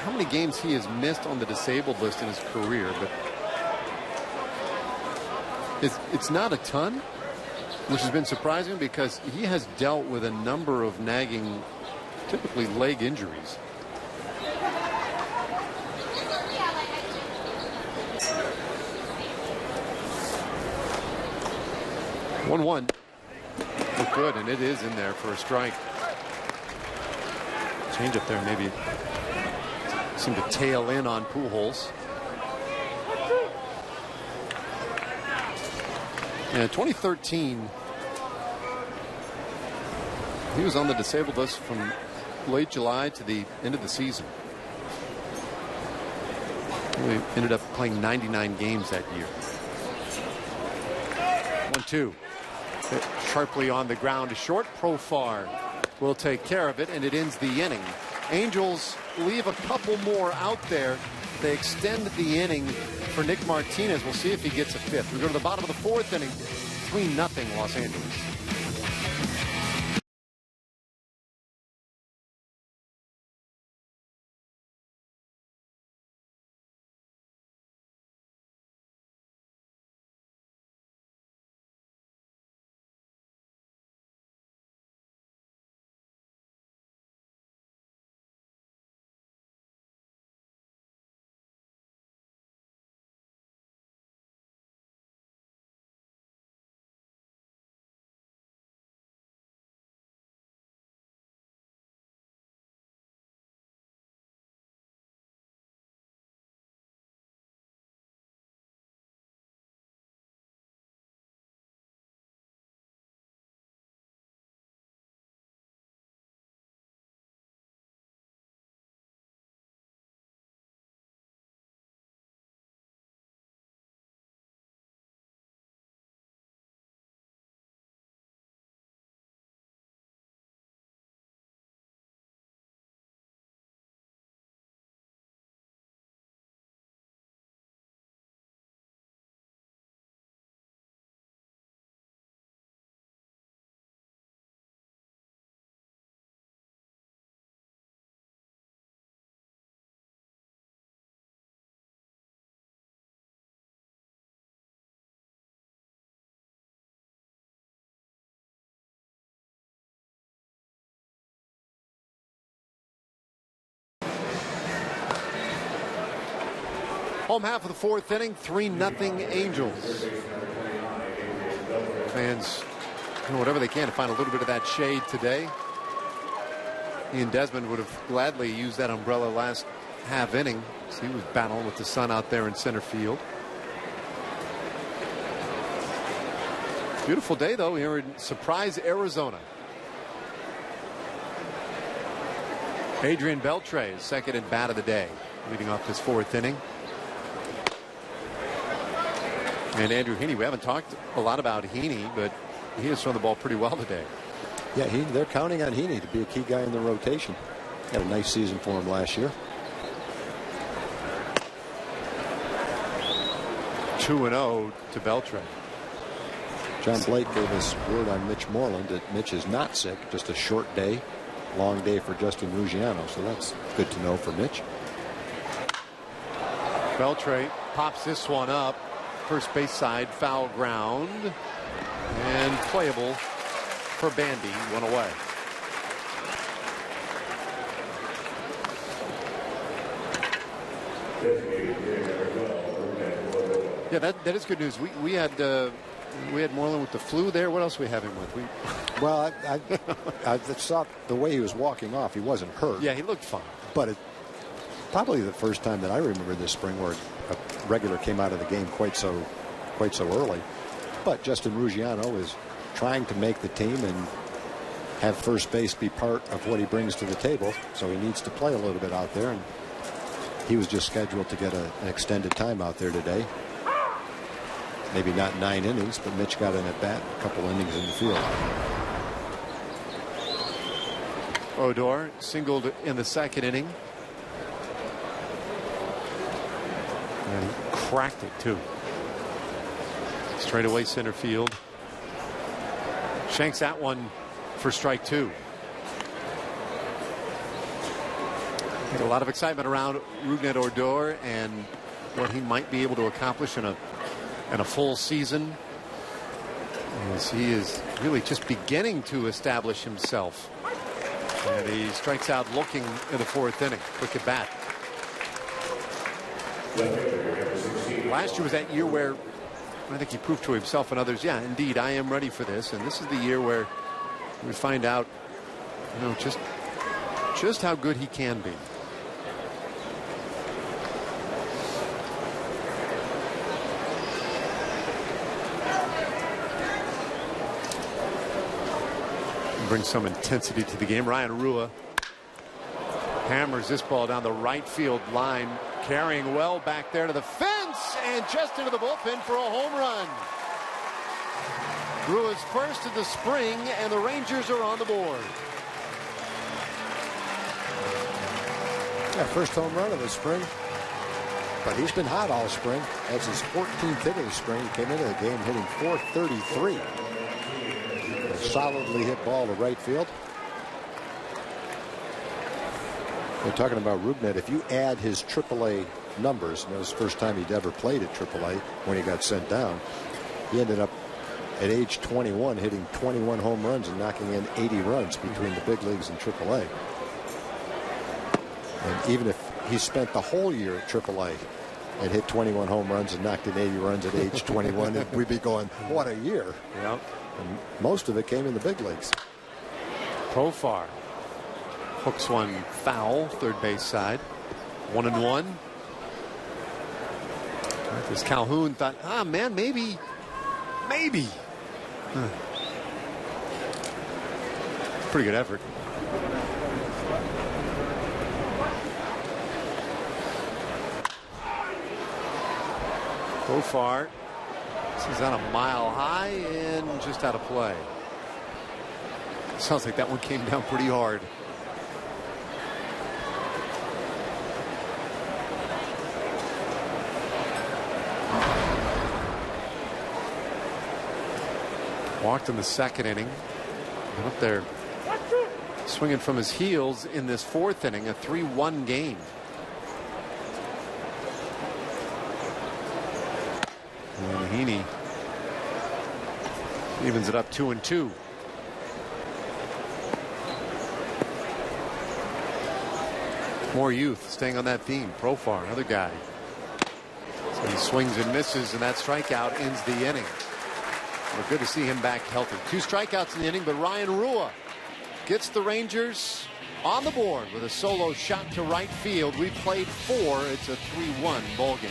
how many games he has missed on the disabled list in his career, but it's not a ton, which has been surprising because he has dealt with a number of nagging, typically leg injuries. One look good, and it is in there for a strike. Change up there, maybe seemed to tail in on Pujols. In 2013, he was on the disabled list from late July to the end of the season. He ended up playing 99 games that year. 1-2. Sharply on the ground to short. Profar will take care of it, and it ends the inning. Angels leave a couple more out there. They extend the inning for Nick Martinez. We'll see if he gets a 5th. We go to the bottom of the 4th inning. 3-0 Los Angeles. Home half of the 4th inning, 3-0 Angels. Fans doing whatever they can to find a little bit of that shade today. Ian Desmond would have gladly used that umbrella last half inning, as he was battling with the sun out there in center field. Beautiful day, though, here in Surprise, Arizona. Adrian Beltre is second at bat of the day, leading off this 4th inning. And Andrew Heaney, we haven't talked a lot about Heaney, but he has thrown the ball pretty well today. Yeah, they're counting on Heaney to be a key guy in the rotation. Had a nice season for him last year. 2-0 to Beltran. John Blake gave us word on Mitch Moreland that Mitch is not sick, just a short day, long day for Justin Ruggiano, so that's good to know for Mitch. Beltran pops this one up. First base side, foul ground. And playable for Bandy. One away. Yeah, that is good news. We had Moreland with the flu there. What else we have him with? Well, I saw the way he was walking off. He wasn't hurt. Yeah, he looked fine. But it probably the first time that I remember this spring where a regular came out of the game quite so early. But Justin Ruggiano is trying to make the team and have first base be part of what he brings to the table. So he needs to play a little bit out there. And he was just scheduled to get an extended time out there today. Maybe not 9 innings, but Mitch got in at bat, a couple innings in the field. Odor singled in the second inning. And he cracked it too. Straight away center field. Shanks that one for strike 2. A lot of excitement around Rougned Odor and what he might be able to accomplish in a full season, as he is really just beginning to establish himself. And he strikes out looking in the 4th inning. Quick at bat. Last year was that year where I think he proved to himself and others, yeah, indeed, I am ready for this. And this is the year where we find out, just how good he can be. Brings some intensity to the game. Ryan Rua hammers this ball down the right field line, carrying well back there to the fence and just into the bullpen for a home run. Rua's first of the spring, and the Rangers are on the board. Yeah, first home run of the spring. But he's been hot all spring. That's his 14th hit of the spring. He came into the game hitting .433. Solidly hit ball to right field. We're talking about Rougned. If you add his AAA numbers, and it was the first time he'd ever played at AAA when he got sent down, he ended up at age 21 hitting 21 home runs and knocking in 80 runs between the big leagues and AAA. And even if he spent the whole year at AAA and hit 21 home runs and knocked in 80 runs at age 21, we'd be going, what a year. Yep. And most of it came in the big leagues. Profar hooks one foul, third base side. 1-1. As Calhoun thought, man, maybe. Pretty good effort. Profar. This is on a mile high and just out of play. Sounds like that one came down pretty hard. Walked in the second inning. Been up there swinging from his heels in this 4th inning, a 3-1 game. And Heaney evens it up 2-2. More youth, staying on that theme. Profar, another guy. So he swings and misses, and that strikeout ends the inning. Well, good to see him back healthy. 2 strikeouts in the inning, but Ryan Rua gets the Rangers on the board with a solo shot to right field. We've played 4. It's a 3-1 ball game.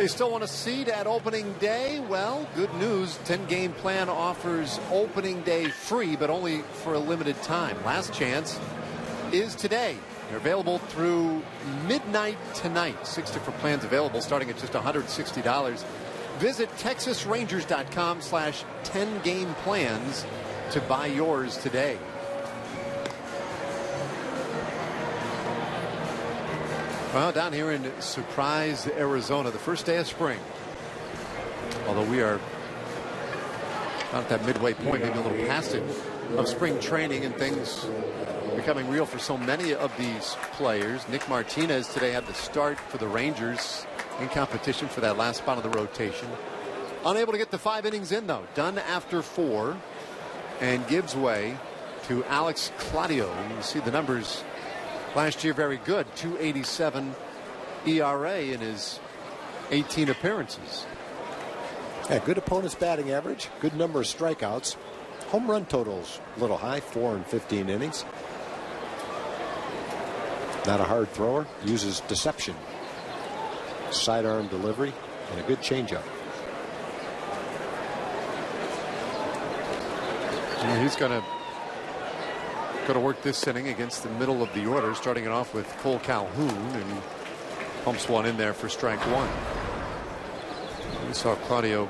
You still want a seat at opening day? Well, good news. 10-game plan offers opening day free, but only for a limited time. Last chance is today. They're available through midnight tonight. 6 different plans available, starting at just $160. Visit TexasRangers.com/10-game plans to buy yours today. Well, down here in Surprise, Arizona, the first day of spring. Although we are not at that midway point, maybe a little past it, of spring training and things becoming real for so many of these players. Nick Martinez today had the start for the Rangers in competition for that last spot of the rotation. Unable to get the 5 innings in, though. Done after 4, and gives way to Alex Claudio. You see the numbers last year very good. 2.87 ERA in his 18 appearances. Yeah, good opponent's batting average, good number of strikeouts. Home run totals a little high, 4 in 15 innings. Not a hard thrower, uses deception, sidearm delivery, and a good changeup. And he's going to work this inning against the middle of the order, starting it off with Cole Calhoun, and pumps one in there for strike 1. We saw Claudio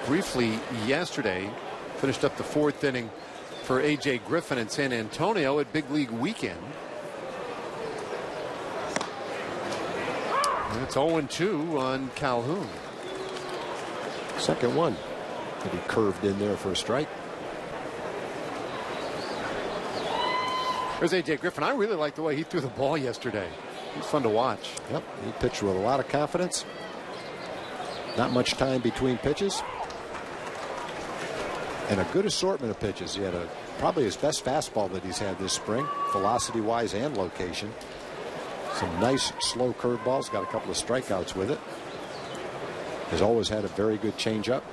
briefly yesterday. Finished up the 4th inning for A.J. Griffin in San Antonio at Big League Weekend. And it's 0-2 on Calhoun. Second one that he curved in there for a strike. There's A.J. Griffin. I really like the way he threw the ball yesterday. It was fun to watch. Yep, he pitched with a lot of confidence. Not much time between pitches. And a good assortment of pitches. He had probably his best fastball that he's had this spring, velocity-wise and location. Some nice slow curveballs. Got a couple of strikeouts with it. Has always had a very good changeup.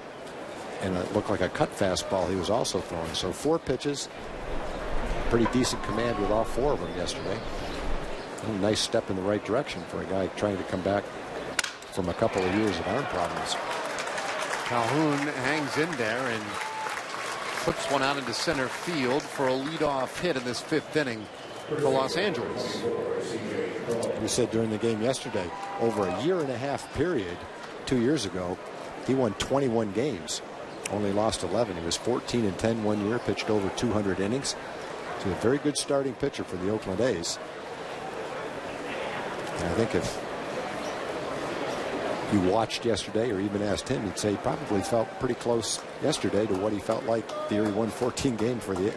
And it looked like a cut fastball he was also throwing. So 4 pitches. Pretty decent command with all 4 of them yesterday. A nice step in the right direction for a guy trying to come back from a couple of years of arm problems. Calhoun hangs in there and flips one out into center field for a leadoff hit in this 5th inning for Los Angeles. We said during the game yesterday, over a 1.5-year period, 2 years ago, he won 21 games, only lost 11. He was 14-10 1 year, pitched over 200 innings. So a very good starting pitcher for the Oakland A's. And I think if you watched yesterday or even asked him, he'd say he probably felt pretty close yesterday to what he felt like the year he won 14 games for the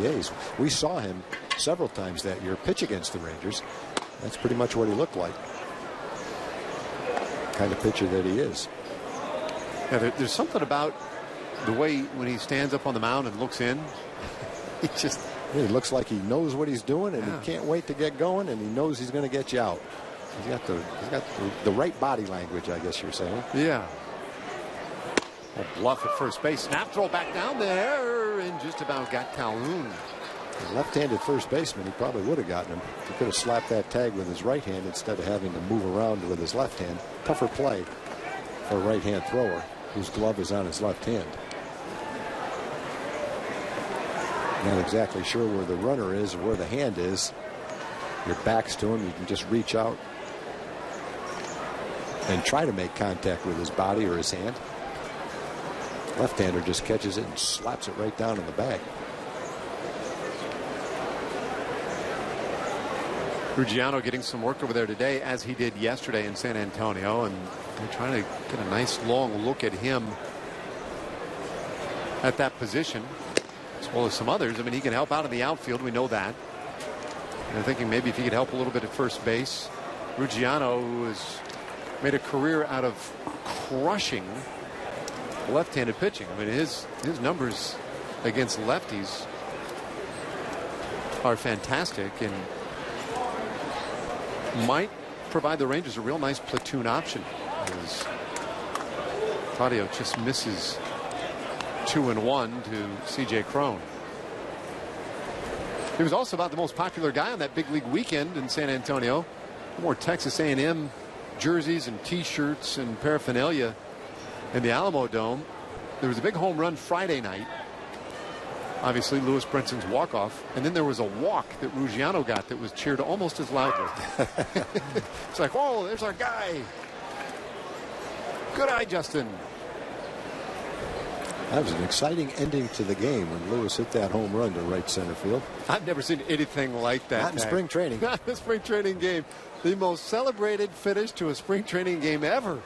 A's. We saw him several times that year pitch against the Rangers. That's pretty much what he looked like. Kind of pitcher that he is. Yeah, there's something about the way when he stands up on the mound and looks in, he looks like he knows what he's doing, and he can't wait to get going, and he knows he's going to get you out. He's got the right body language, I guess you're saying. Yeah. A bluff at first base. Snap throw back down there, and just about got Calhoun. A left-handed first baseman, he probably would have gotten him. He could have slapped that tag with his right hand instead of having to move around with his left hand. Tougher play for a right-hand thrower whose glove is on his left hand. Not exactly sure where the runner is or where the hand is. Your back's to him. You can just reach out and try to make contact with his body or his hand. Left-hander just catches it and slaps it right down in the bag. Ruggiano getting some work over there today, as he did yesterday in San Antonio, and they're trying to get a nice long look at him at that position, as well as some others. I mean, he can help out in the outfield. We know that. And I'm thinking maybe if he could help a little bit at first base. Ruggiano, who has made a career out of crushing left-handed pitching. I mean, his numbers against lefties are fantastic and might provide the Rangers a real nice platoon option, as Claudio just misses 2-1 to C.J. Cron. He was also about the most popular guy on that big league weekend in San Antonio. More Texas A&M jerseys and T-shirts and paraphernalia in the Alamo Dome. There was a big home run Friday night. Obviously, Lewis Brinson's walk-off. And then there was a walk that Ruggiano got that was cheered almost as loudly. It's like, whoa, there's our guy. Good eye, Justin. That was an exciting ending to the game when Lewis hit that home run to right center field. I've never seen anything like that. Not in spring training. Not in a spring training game. The most celebrated finish to a spring training game ever.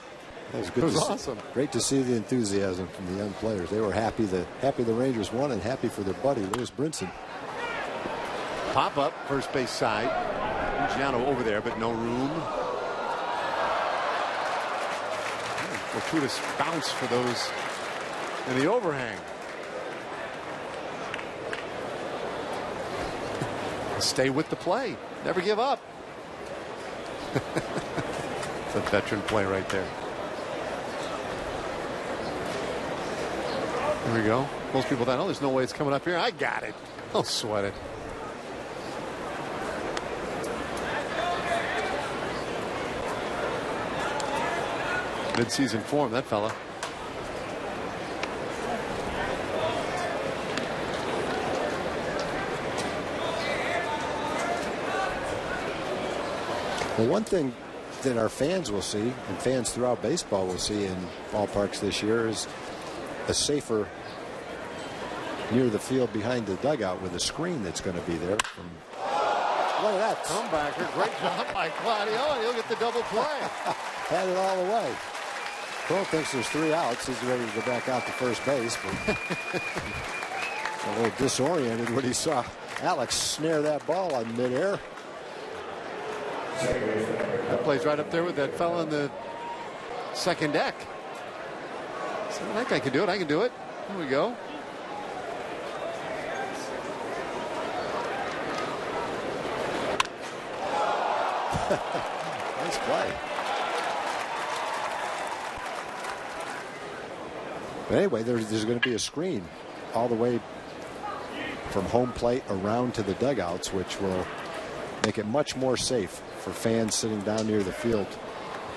That was good. It was awesome. Great to see the enthusiasm from the young players. They were happy the Rangers won and happy for their buddy Lewis Brinson. Pop up first base side. Ruggiano over there, but no room. Fortuitous bounce for those in the overhang. Stay with the play. Never give up. It's a veteran play right there. Here we go. Most people thought, oh, there's no way it's coming up here. I got it. I'll sweat it. Mid-season form, that fella. Well, one thing that our fans will see, and fans throughout baseball will see in ballparks this year, is a safer near the field behind the dugout with a screen that's going to be there. Look at that. Comebacker. Great job by Claudio, and he'll get the double play. Had it all the way. Cole thinks there's 3 outs. He's ready to go back out to first base. But a little disoriented when he saw Alex snare that ball on midair. That plays right up there with that fella in the second deck. So that guy can do it. I can do it. Here we go. Nice play. But anyway, there's going to be a screen all the way from home plate around to the dugouts, which will make it much more safe for fans sitting down near the field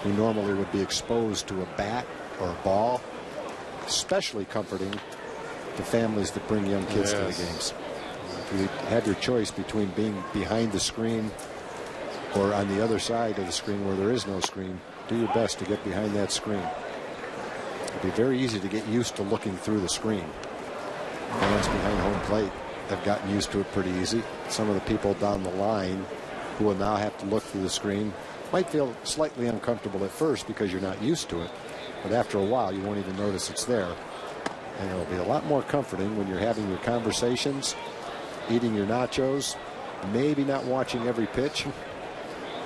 who normally would be exposed to a bat or a ball. Especially comforting to families that bring young kids to the games. If you have your choice between being behind the screen or on the other side of the screen where there is no screen, do your best to get behind that screen. It'll be very easy to get used to looking through the screen. Fans behind home plate have gotten used to it pretty easy. Some of the people down the line who will now have to look through the screen might feel slightly uncomfortable at first because you're not used to it. But after a while, you won't even notice it's there. And it'll be a lot more comforting when you're having your conversations, eating your nachos, maybe not watching every pitch.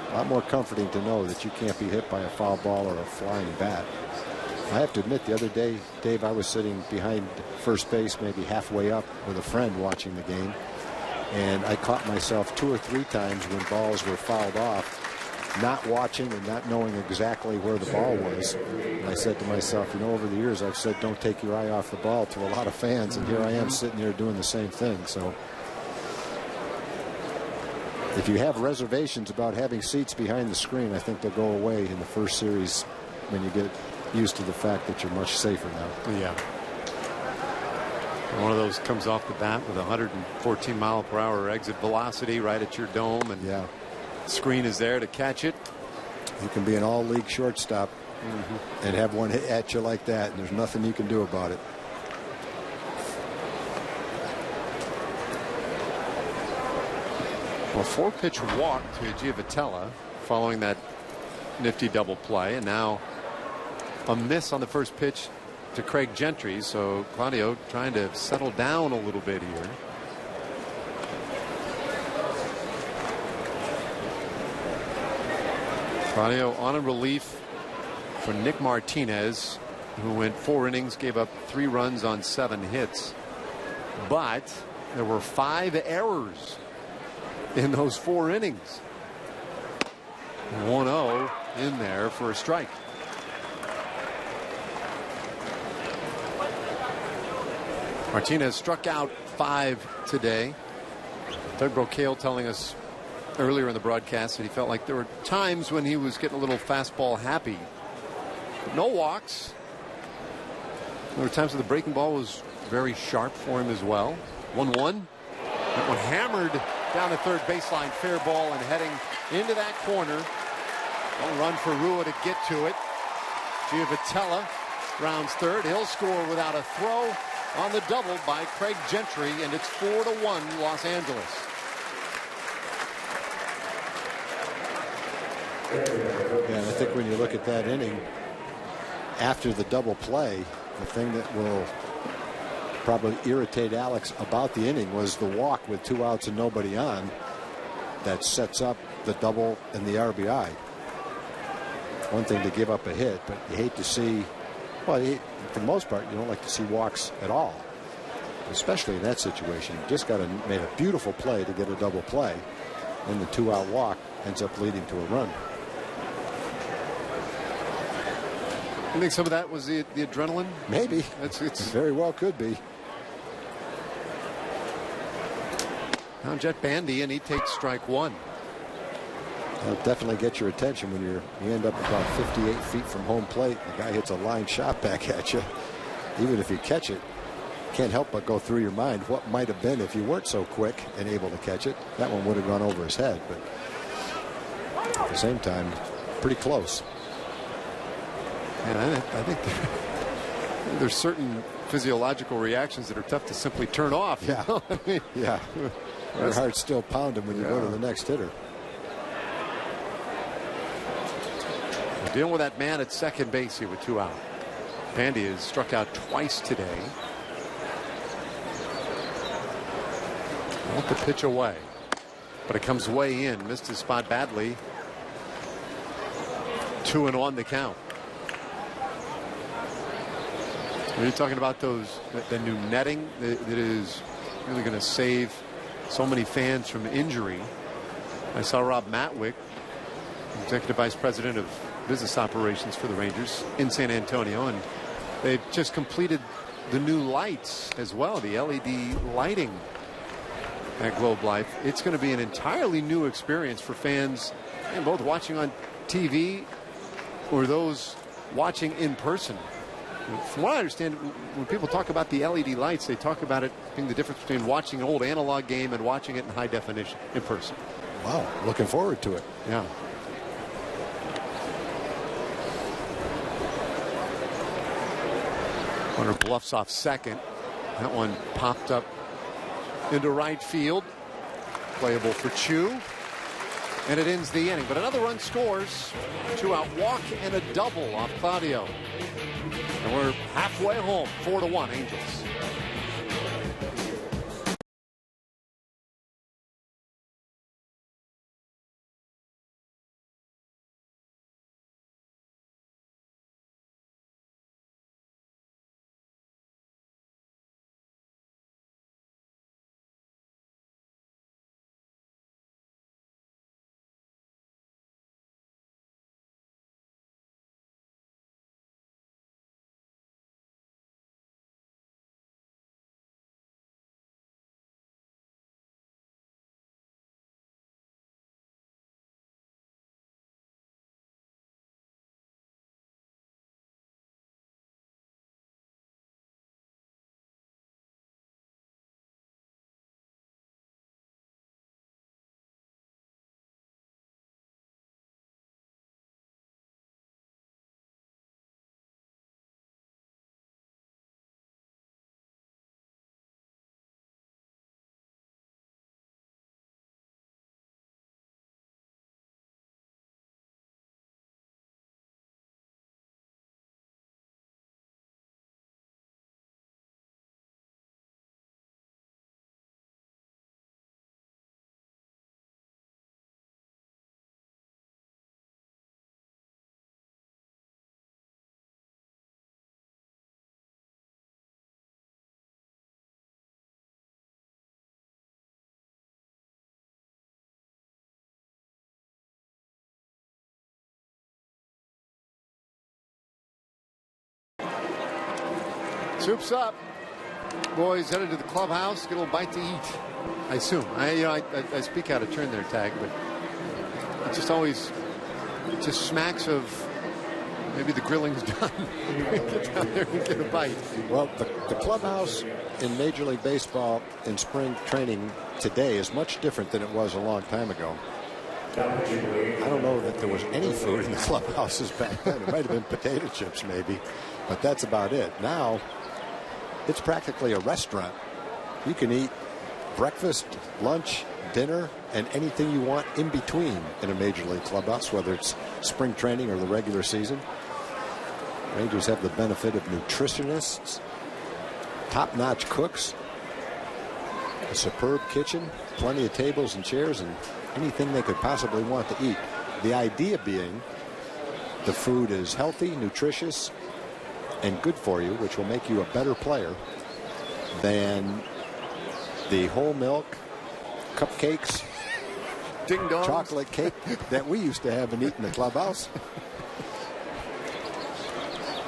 A lot more comforting to know that you can't be hit by a foul ball or a flying bat. I have to admit, the other day, Dave, I was sitting behind first base, maybe halfway up with a friend watching the game. And I caught myself 2 or 3 times when balls were fouled off, not watching and not knowing exactly where the ball was. And I said to myself, you know, over the years I've said don't take your eye off the ball to a lot of fans, and here I am sitting here doing the same thing. So if you have reservations about having seats behind the screen, I think they'll go away in the first series when you get used to the fact that you're much safer now. Yeah. One of those comes off the bat with 114 mile per hour exit velocity right at your dome, and yeah, screen is there to catch it. You can be an all-league shortstop and have one hit at you like that, and there's nothing you can do about it. Well, 4-pitch walk to Giovitella following that nifty double play, and now a miss on the first pitch to Craig Gentry. So Claudio trying to settle down a little bit here. Claudio on a relief for Nick Martinez, who went 4 innings, gave up 3 runs on 7 hits. But there were 5 errors in those 4 innings. 1-0 in there for a strike. Martinez struck out 5 today. Doug Brocail telling us earlier in the broadcast that he felt like there were times when he was getting a little fastball happy. But no walks. There were times when the breaking ball was very sharp for him as well. 1-1. That one hammered down the third baseline. Fair ball and heading into that corner. Don't run for Rua to get to it. Giovitella rounds third. He'll score without a throw on the double by Craig Gentry, and it's 4-1 Los Angeles. Yeah, and I think when you look at that inning, after the double play, the thing that will probably irritate Alex about the inning was the walk with 2 outs and nobody on that sets up the double and the RBI. One thing to give up a hit, but you hate to see, well, for the most part, you don't like to see walks at all, especially in that situation. You just got to make a beautiful play to get a double play, and the 2-out walk ends up leading to a run. You think some of that was the adrenaline? Maybe. It's very well could be. Now Jet Bandy, and he takes strike one. That'll definitely get your attention when you end up about 58 feet from home plate. The guy hits a line shot back at you. Even if you catch it, can't help but go through your mind what might have been if you weren't so quick and able to catch it. That one would have gone over his head, but at the same time, pretty close. And I think there's certain physiological reactions that are tough to simply turn off. Yeah. I mean, yeah. Your heart's still pounding when you go to the next hitter. We're dealing with that man at second base here with 2 out. Bandy has struck out twice today. Want the pitch away, but it comes way in. Missed his spot badly. 2-1 the count. When you're talking about the new netting that is really going to save so many fans from injury. I saw Rob Matwick, Executive Vice President of Business Operations for the Rangers in San Antonio, and they've just completed the new lights as well, the LED lighting at Globe Life. It's going to be an entirely new experience for fans, and both watching on TV or those watching in person. From what I understand, when people talk about the LED lights, they talk about it being the difference between watching an old analog game and watching it in high definition in person. Wow, looking forward to it. Yeah. Runner bluffs off second. That one popped up into right field. Playable for Chu. And it ends the inning. But another run scores. 2-out walk and a double off Claudio. And we're halfway home. 4-1 Angels. Soups up. Boys headed to the clubhouse, get a little bite to eat. I assume. I speak out of turn there, Tag, but it just always smacks of maybe the grilling's done. Get down there and get a bite. Well, the clubhouse in Major League Baseball in spring training today is much different than it was a long time ago. I don't know that there was any food in the clubhouses back then. It might have been potato chips maybe, but that's about it. Now, it's practically a restaurant. You can eat breakfast, lunch, dinner, and anything you want in between in a Major League clubhouse, whether it's spring training or the regular season. Rangers have the benefit of nutritionists, top-notch cooks, a superb kitchen, plenty of tables and chairs, and anything they could possibly want to eat. The idea being the food is healthy, nutritious, and good for you, which will make you a better player than the whole milk, cupcakes, ding-dongs, chocolate cake that we used to have and eat in the clubhouse.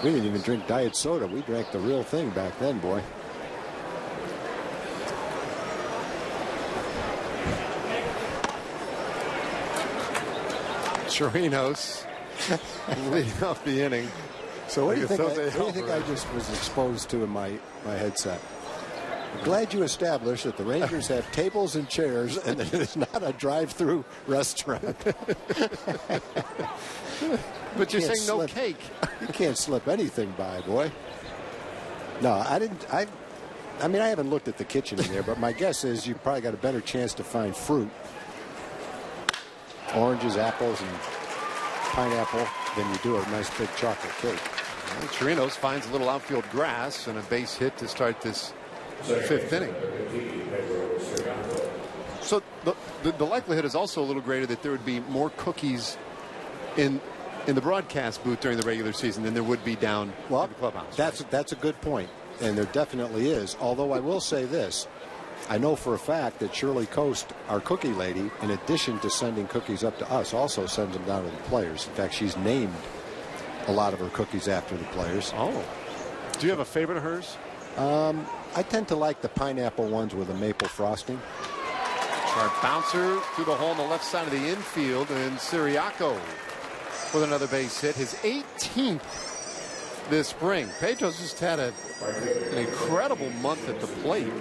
We didn't even drink diet soda. We drank the real thing back then, boy. Chirinos leading off the inning. So what do you think I just was exposed to in my headset? I'm glad you established that the Rangers have tables and chairs and that it is not a drive-through restaurant. But you're saying no cake. You can't slip anything by, boy. No, I didn't. I mean, I haven't looked at the kitchen in there, but my guess is you probably got a better chance to find fruit, oranges, apples, and pineapple than you do a nice big chocolate cake. Well, Chirinos finds a little outfield grass and a base hit to start this fifth inning. So the likelihood is also a little greater that there would be more cookies in the broadcast booth during the regular season than there would be down in the clubhouse. That's a good point, and there definitely is. Although I will say this. I know for a fact that Shirley Coast, our cookie lady, in addition to sending cookies up to us, also sends them down to the players. In fact, she's named a lot of her cookies after the players. Oh. Do you have a favorite of hers? I tend to like the pineapple ones with a maple frosting. Sharp bouncer through the hole on the left side of the infield, and Siriaco with another base hit, his 18th this spring. Pedro's just had an incredible month at the plate.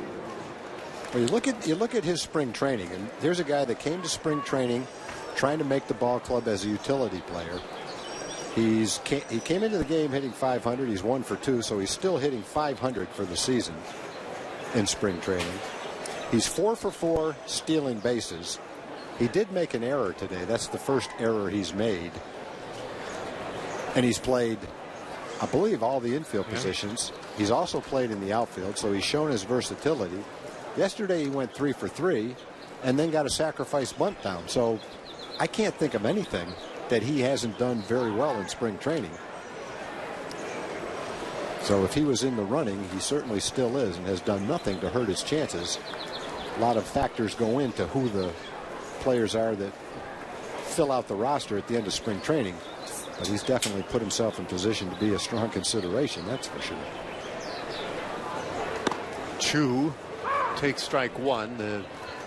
Well, you look at his spring training, and there's a guy that came to spring training trying to make the ball club as a utility player. He came into the game hitting .500. He's 1 for 2, so he's still hitting .500 for the season in spring training. He's 4 for 4 stealing bases. He did make an error today. That's the first error he's made. And he's played, I believe, all the infield positions. He's also played in the outfield, so he's shown his versatility. Yesterday he went 3 for 3 and then got a sacrifice bunt down. So I can't think of anything that he hasn't done very well in spring training. So if he was in the running, he certainly still is and has done nothing to hurt his chances. A lot of factors go into who the players are that fill out the roster at the end of spring training. But he's definitely put himself in position to be a strong consideration, that's for sure. Chu takes strike one. The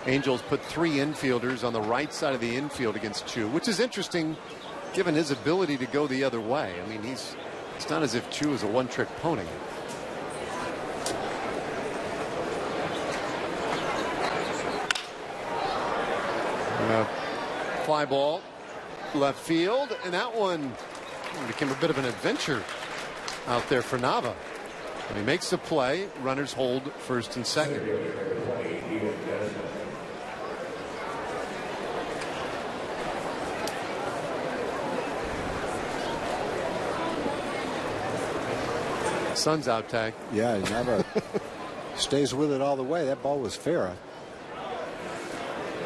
Angels put 3 infielders on the right side of the infield against Chu, which is interesting given his ability to go the other way. I mean, it's not as if Chu is a one-trick pony. Fly ball left field, and that one became a bit of an adventure out there for Nava. And he makes the play. Runners hold first and second. Sun's out, Tag. Yeah, he never stays with it all the way. That ball was fair.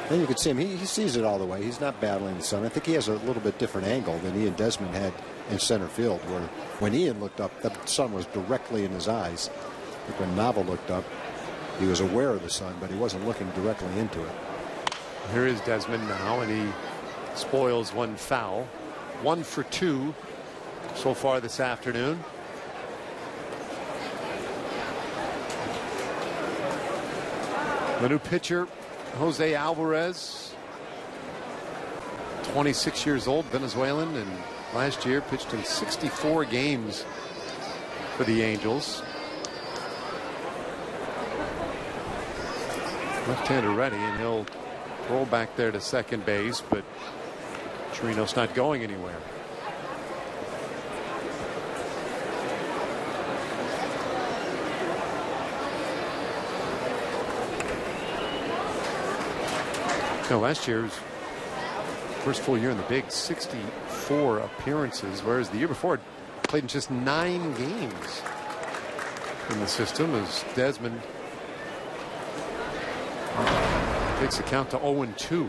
Then you could see him. He sees it all the way. He's not battling the sun. I think he has a little bit different angle than Ian Desmond had in center field, where when Ian looked up, the sun was directly in his eyes. I think when Nava looked up, he was aware of the sun, but he wasn't looking directly into it. Here is Desmond now, and he spoils one foul. 1 for 2 so far this afternoon. The new pitcher, Jose Alvarez, 26 years old, Venezuelan, and last year pitched in 64 games for the Angels. Left-hander ready, and he'll roll back there to second base, but Chirino's not going anywhere. No, last year's first full year in the big, 64 appearances, whereas the year before played in just 9 games in the system as Desmond takes the count to 0-2.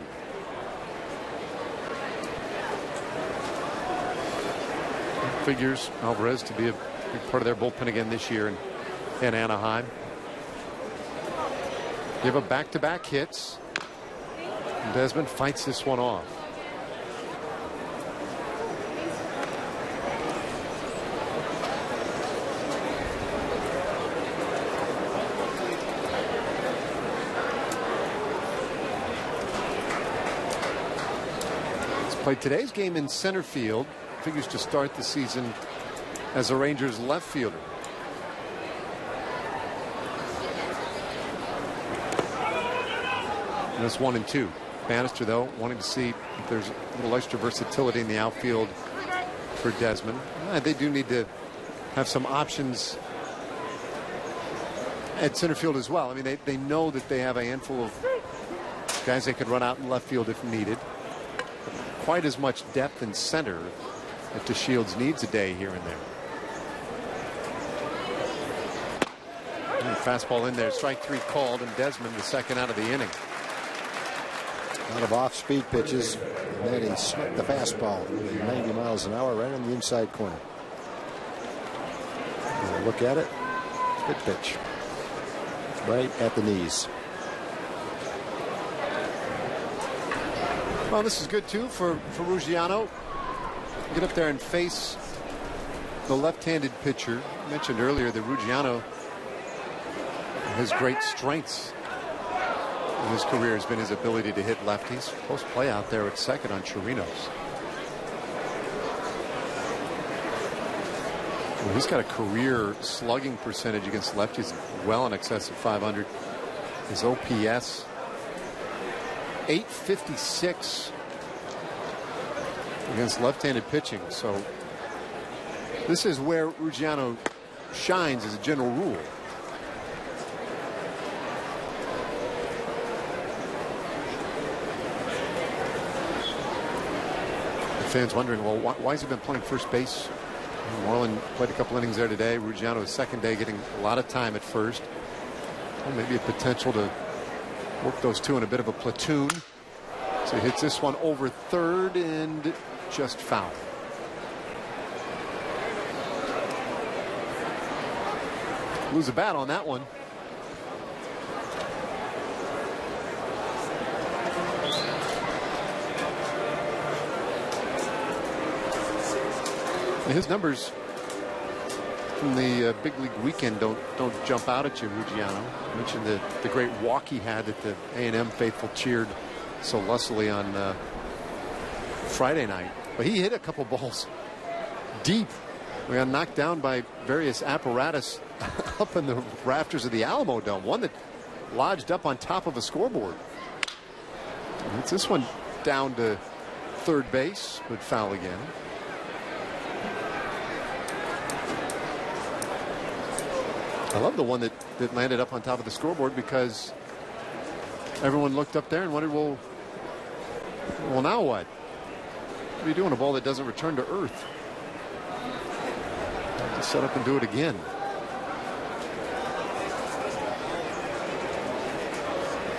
Figures Alvarez to be a big part of their bullpen again this year in Anaheim. Give up back-to-back hits. Desmond fights this one off. He's played today's game in center field. Figures to start the season as a Rangers left fielder. And that's 1-2. Bannister, though, wanting to see if there's a little extra versatility in the outfield for Desmond. They do need to have some options at center field as well. I mean, they know that they have a handful of guys they could run out in left field if needed. Quite as much depth in center if DeShields needs a day here and there. Fastball in there, strike 3 called, and Desmond the second out of the inning. A lot of off-speed pitches, and then he snuck the fastball 90 miles an hour right on the inside corner. Look at it. Good pitch. Right at the knees. Well, this is good too for Ruggiano. Get up there and face the left-handed pitcher. I mentioned earlier that Ruggiano, his great strengths in his career has been his ability to hit lefties. Post play out there at second on Chirinos. Well, he's got a career slugging percentage against lefties well in excess of 500. His OPS 856 against left-handed pitching. So this is where Ruggiano shines as a general rule. Fans wondering, well, why has he been playing first base? Marlin played a couple innings there today. Ruggiano his second day, getting a lot of time at first. Well, maybe a potential to work those two in a bit of a platoon. So he hits this one over third and just foul. Lose a bat on that one. His numbers from the big league weekend don't jump out at you, Ruggiano. I mentioned the great walk he had that the A&M faithful cheered so lustily on Friday night. But he hit a couple balls deep. We got knocked down by various apparatus up in the rafters of the Alamo Dome. One that lodged up on top of a scoreboard. And it's this one down to third base, but foul again. I love the one that landed up on top of the scoreboard because everyone looked up there and wondered, well, now what? What do you do on a ball that doesn't return to earth? Have to set up and do it again.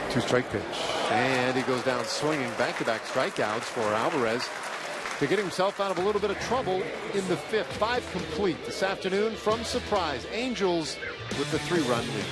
Two-strike pitch. And he goes down swinging. Back-to-back strikeouts for Alvarez to get himself out of a little bit of trouble in the fifth. 5 complete this afternoon from Surprise. Angels with the 3-run lead.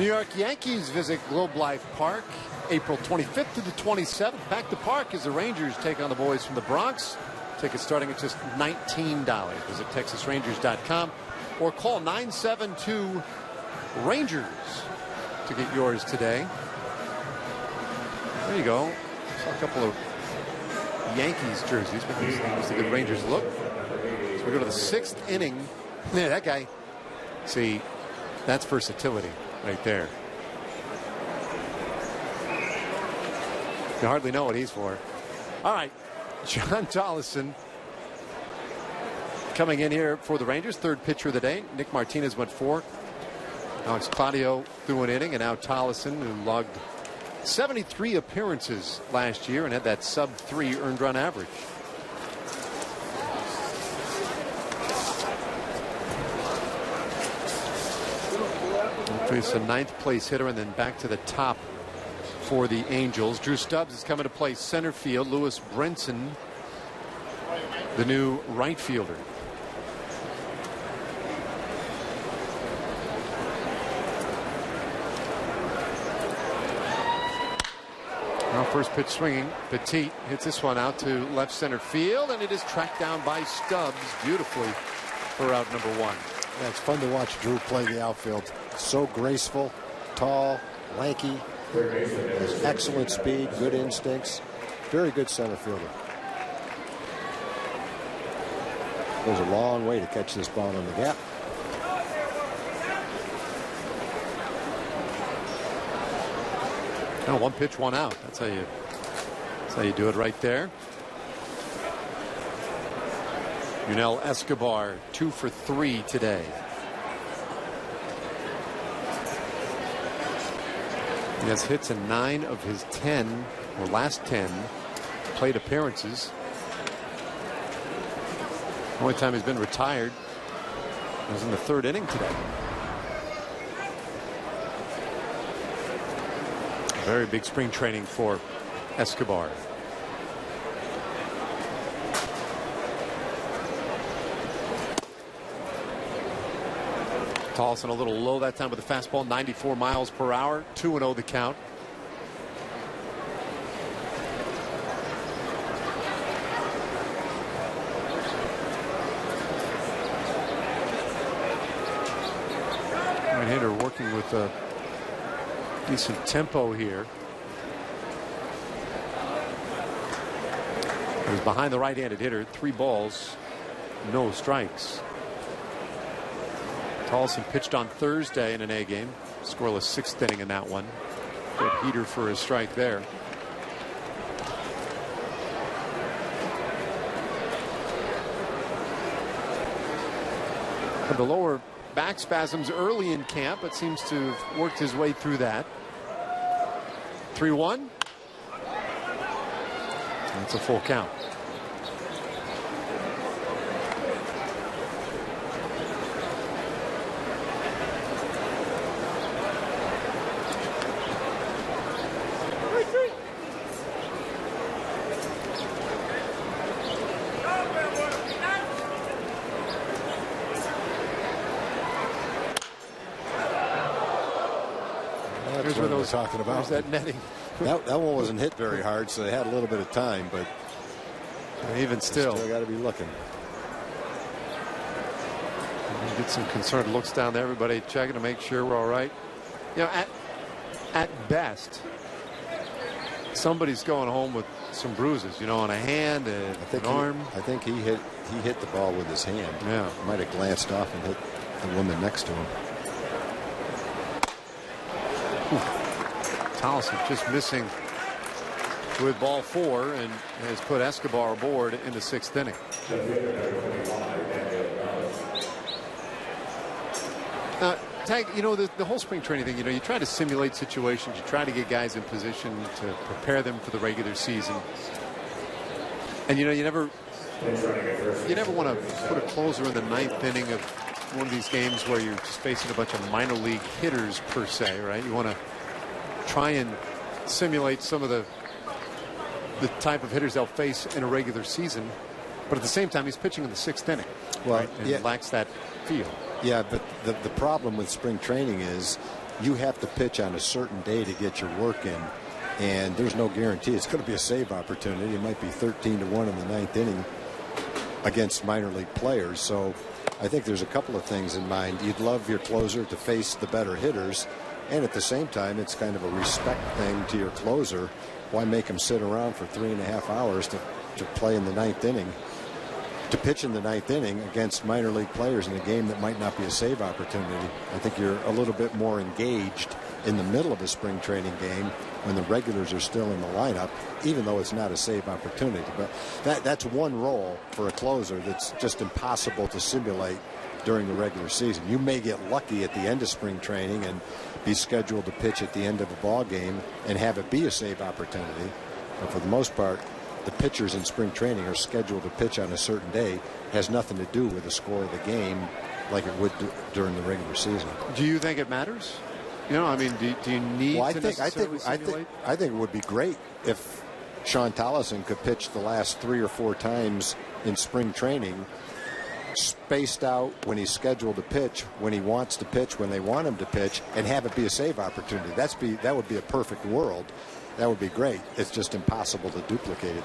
New York Yankees visit Globe Life Park April 25th to the 27th. Back to park as the Rangers take on the boys from the Bronx. Tickets starting at just $19. Visit TexasRangers.com or call 972-RANGERS to get yours today. There you go. Saw a couple of Yankees jerseys, but there's a good Rangers look. So we go to the 6th inning. Yeah, that guy. See, that's versatility right there. You hardly know what he's for. All right, John Tolleson coming in here for the Rangers. Third pitcher of the day. Nick Martinez went 4. Alex Claudio threw an inning, and now Tolleson, who logged 73 appearances last year and had that sub-3 earned run average. He's a 9th place hitter and then back to the top for the Angels. Drew Stubbs is coming to play center field. Lewis Brinson, the new right fielder. Now first pitch swinging. Petit hits this one out to left center field, and it is tracked down by Stubbs beautifully for out number 1. Yeah, it's fun to watch Drew play the outfield. So graceful, tall, lanky, has excellent speed, good instincts, very good center fielder. Goes a long way to catch this ball in the gap. No, 1 pitch, 1 out. That's how you do it right there. Yunel Escobar 2 for 3 today. He has hits in 9 of his 10 or last 10 plate appearances. The only time he's been retired was in the 3rd inning today. Very big spring training for Escobar. Tolleson a little low that time with the fastball, 94 miles per hour, 2-0 the count. Right-hander working with a decent tempo here. He was behind the right-handed hitter, 3 balls, no strikes. Tolleson pitched on Thursday in an A game. Scoreless 6th inning in that one. Good heater for a strike there. Had the lower back spasms early in camp, but seems to have worked his way through that. 3-1. That's a full count. Talking about that netting. that one wasn't hit very hard, so they had a little bit of time, but even still got to be looking. You get some concerned looks down there. Everybody checking to make sure we're all right. You know, at best, somebody's going home with some bruises. You know, on a hand and an arm. I think he hit the ball with his hand. Yeah, might have glanced off and hit the woman next to him. Tolleson just missing with ball 4 and has put Escobar aboard in the 6th inning. Tag, you know, the whole spring training thing, you know, you try to simulate situations, you try to get guys in position to prepare them for the regular season. And, you know, you never want to put a closer in the 9th inning of one of these games where you're just facing a bunch of minor league hitters per se, right? You want to try and simulate some of the type of hitters they'll face in a regular season, but at the same time he's pitching in the 6th inning. Well, right? And lacks that feel. Yeah, but the problem with spring training is you have to pitch on a certain day to get your work in, and there's no guarantee it's going to be a save opportunity. It might be 13-1 in the ninth inning against minor league players. So I think there's a couple of things in mind. You'd love your closer to face the better hitters, and at the same time, it's kind of a respect thing to your closer. Why make him sit around for 3.5 hours to play in the ninth inning, to pitch in the ninth inning against minor league players in a game that might not be a save opportunity? I think you're a little bit more engaged in the middle of a spring training game when the regulars are still in the lineup, even though it's not a save opportunity. But that's one role for a closer that's just impossible to simulate during the regular season. You may get lucky at the end of spring training and be scheduled to pitch at the end of a ball game and have it be a save opportunity. But for the most part, the pitchers in spring training are scheduled to pitch on a certain day. It has nothing to do with the score of the game like it would during the regular season. Do you think it matters? You know, I mean, do you need to necessarily simulate? I think it would be great if Sean Tollison could pitch the last 3 or 4 times in spring training, spaced out when he's scheduled to pitch, when he wants to pitch, when they want him to pitch, and have it be a save opportunity. That would be a perfect world. That would be great. It's just impossible to duplicate it.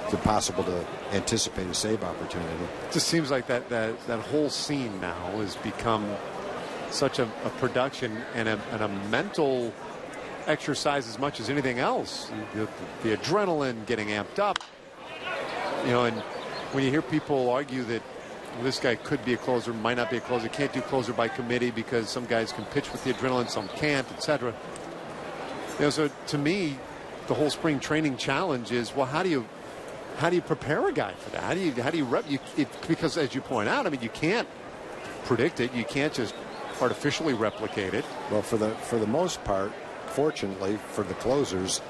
It's impossible to anticipate a save opportunity. It just seems like that whole scene now has become such a production and a mental exercise as much as anything else. The adrenaline getting amped up. You know, and when you hear people argue that this guy could be a closer, might not be a closer, can't do closer by committee because some guys can pitch with the adrenaline, some can't, etc. You know, so to me, the whole spring training challenge is, well, how do you prepare a guy for that? How do you rep? Because as you point out, I mean, you can't predict it. You can't just artificially replicate it. Well, for the most part, fortunately for the closers,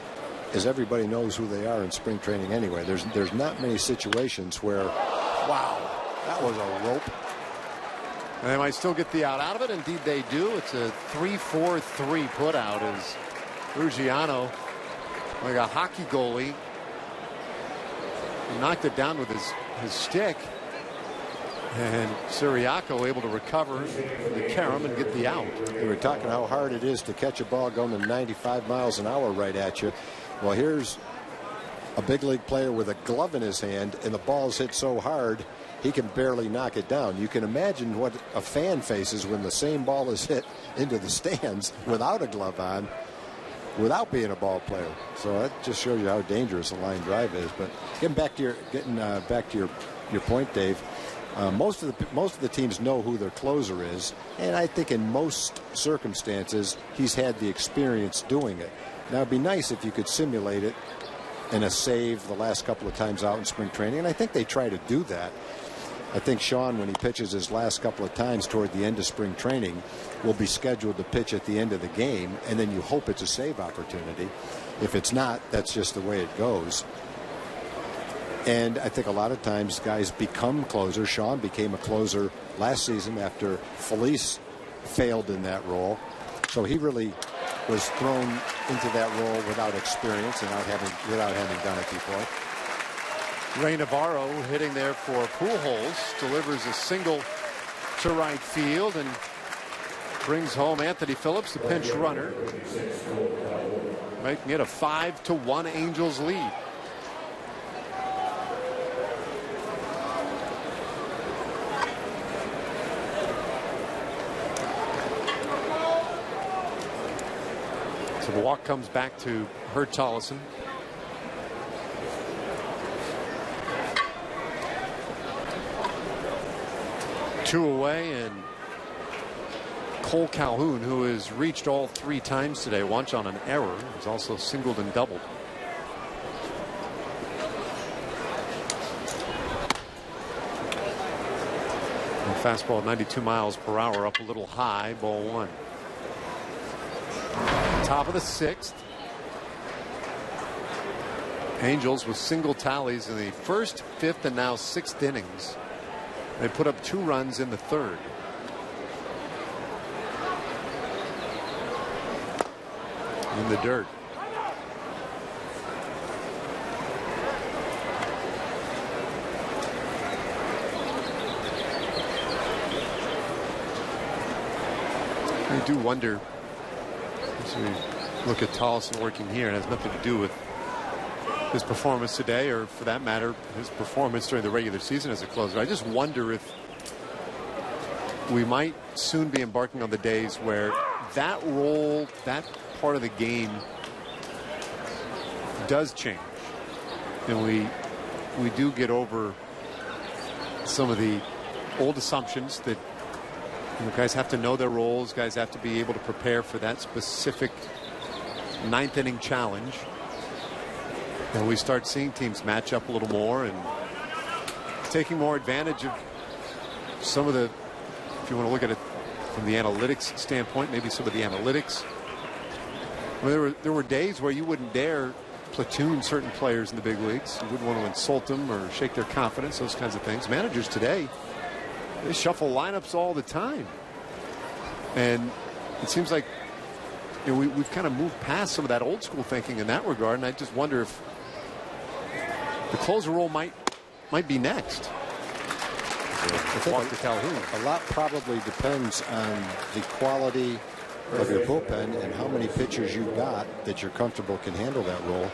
is everybody knows who they are in spring training anyway. There's not many situations where, wow, that was a rope. And they might still get the out of it. Indeed, they do. It's a 3-4-3 put out as Ruggiano, like a hockey goalie, knocked it down with his stick. And Siriaco able to recover the carom and get the out. We were talking how hard it is to catch a ball going 95 miles an hour right at you. Well, here's a big league player with a glove in his hand, and the ball's hit so hard he can barely knock it down. You can imagine what a fan faces when the same ball is hit into the stands without a glove on, without being a ball player. So that just shows you how dangerous a line drive is. But getting back to your point, Dave. Most of the teams know who their closer is, and I think in most circumstances he's had the experience doing it. Now it'd be nice if you could simulate it in a save the last couple of times out in spring training, and I think they try to do that. I think Sean, when he pitches his last couple of times toward the end of spring training, will be scheduled to pitch at the end of the game, and then you hope it's a save opportunity. If it's not, that's just the way it goes. And I think a lot of times guys become closers. Sean became a closer last season after Felice failed in that role. So he really was thrown into that role without experience and without having done it before. Ray Navarro hitting there for Pujols, delivers a single to right field and brings home Anthony Phillips, the pinch runner, making it a 5-1 Angels lead. So the walk comes back to Herb Tollison. Two away, and Cole Calhoun, who has reached all 3 times today, once on an error, has also singled and doubled. And fastball 92 miles per hour, up a little high, ball 1. Top of the 6th. Angels with single tallies in the 1st, 5th, and now 6th innings. They put up 2 runs in the 3rd. In the dirt. I do wonder As we look at Tolleson working here, it has nothing to do with his performance today, or for that matter, his performance during the regular season as a closer. I just wonder if we might soon be embarking on the days where that role, that part of the game does change. And we do get over some of the old assumptions that guys have to know their roles, guys have to be able to prepare for that specific ninth inning challenge. And we start seeing teams match up a little more and taking more advantage of some of the, if you want to look at it from the analytics standpoint, maybe some of the analytics. Well, there were days where you wouldn't dare platoon certain players in the big leagues. You wouldn't want to insult them or shake their confidence, those kinds of things. Managers today, they shuffle lineups all the time. And it seems like we've kind of moved past some of that old school thinking in that regard. And I just wonder if the closer role might be next. I think a lot probably depends on the quality of your bullpen and how many pitchers you've got that you're comfortable can handle that role.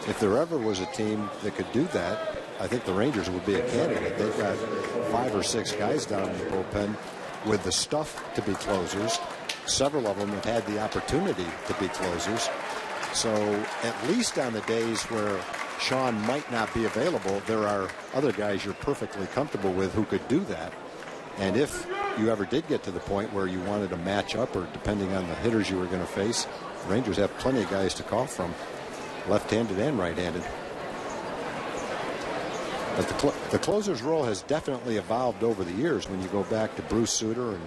If there ever was a team that could do that, I think the Rangers would be a candidate. They've got 5 or 6 guys down in the bullpen with the stuff to be closers. Several of them have had the opportunity to be closers. So at least on the days where Sean might not be available, there are other guys you're perfectly comfortable with who could do that. And if you ever did get to the point where you wanted to match up, or depending on the hitters you were going to face, the Rangers have plenty of guys to call from, left-handed and right-handed. But the closer's role has definitely evolved over the years. When you go back to Bruce Sutter and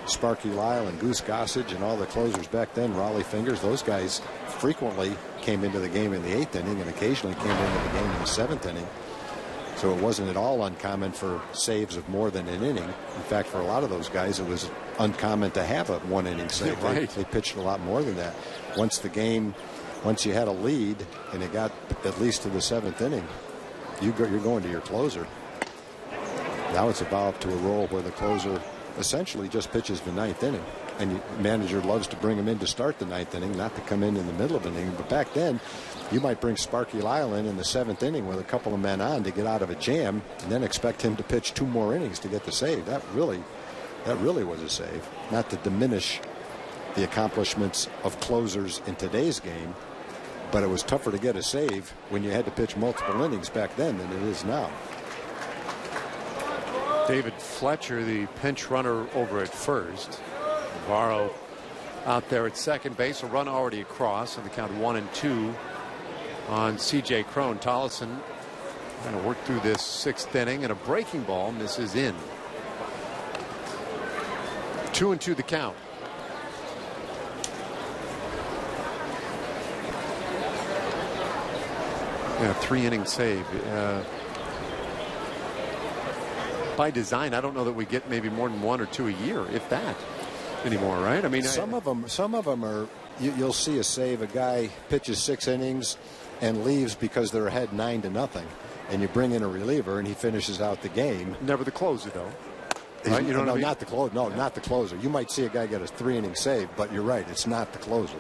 Sparky Lyle and Goose Gossage and all the closers back then, Raleigh Fingers, those guys frequently came into the game in the 8th inning and occasionally came into the game in the 7th inning. So it wasn't at all uncommon for saves of more than an inning. In fact, for a lot of those guys, it was uncommon to have a 1-inning save. Yeah, right. They pitched a lot more than that. Once you had a lead and it got at least to the 7th inning, you're going to your closer. Now it's evolved to a role where the closer essentially just pitches the 9th inning. And the manager loves to bring him in to start the 9th inning, not to come in the middle of an inning. But back then, you might bring Sparky Lyle in the 7th inning with a couple of men on to get out of a jam, and then expect him to pitch 2 more innings to get the save. That really was a save. Not to diminish the accomplishments of closers in today's game, but it was tougher to get a save when you had to pitch multiple innings back then than it is now. David Fletcher, the pinch runner over at first. Navarro out there at second base, a run already across, and the count 1-2 on C.J. Cron. Tolleson trying to work through this 6th inning, and a breaking ball misses in. 2-2 the count. Yeah, 3-inning save. By design, I don't know that we get maybe more than 1 or 2 a year, if that, anymore, right? I mean, some of them are. You'll see a save. A guy pitches 6 innings and leaves because they're ahead 9-0, and you bring in a reliever and he finishes out the game. Never the closer, though. Right? You know what I mean? Not the closer. No, not the closer. You might see a guy get a 3-inning save, but you're right. It's not the closer.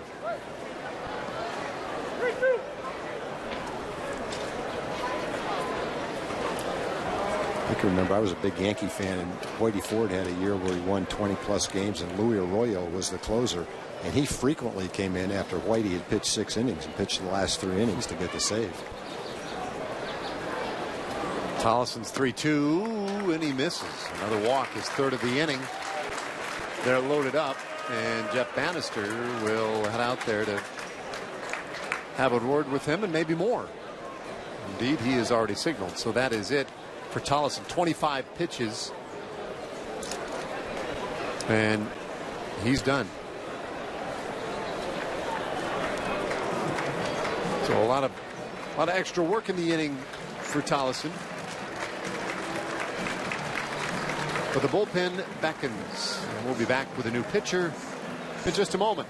I can remember I was a big Yankee fan, and Whitey Ford had a year where he won 20-plus games, and Louis Arroyo was the closer. And he frequently came in after Whitey had pitched 6 innings and pitched the last 3 innings to get the save. Tolleson's 3-2, and he misses. Another walk, his 3rd of the inning. They're loaded up, and Jeff Bannister will head out there to have a word with him and maybe more. Indeed, he has already signaled. So that is it for Tolleson. 25 pitches, and he's done. So a lot of extra work in the inning for Tolleson. But the bullpen beckons, and we'll be back with a new pitcher in just a moment.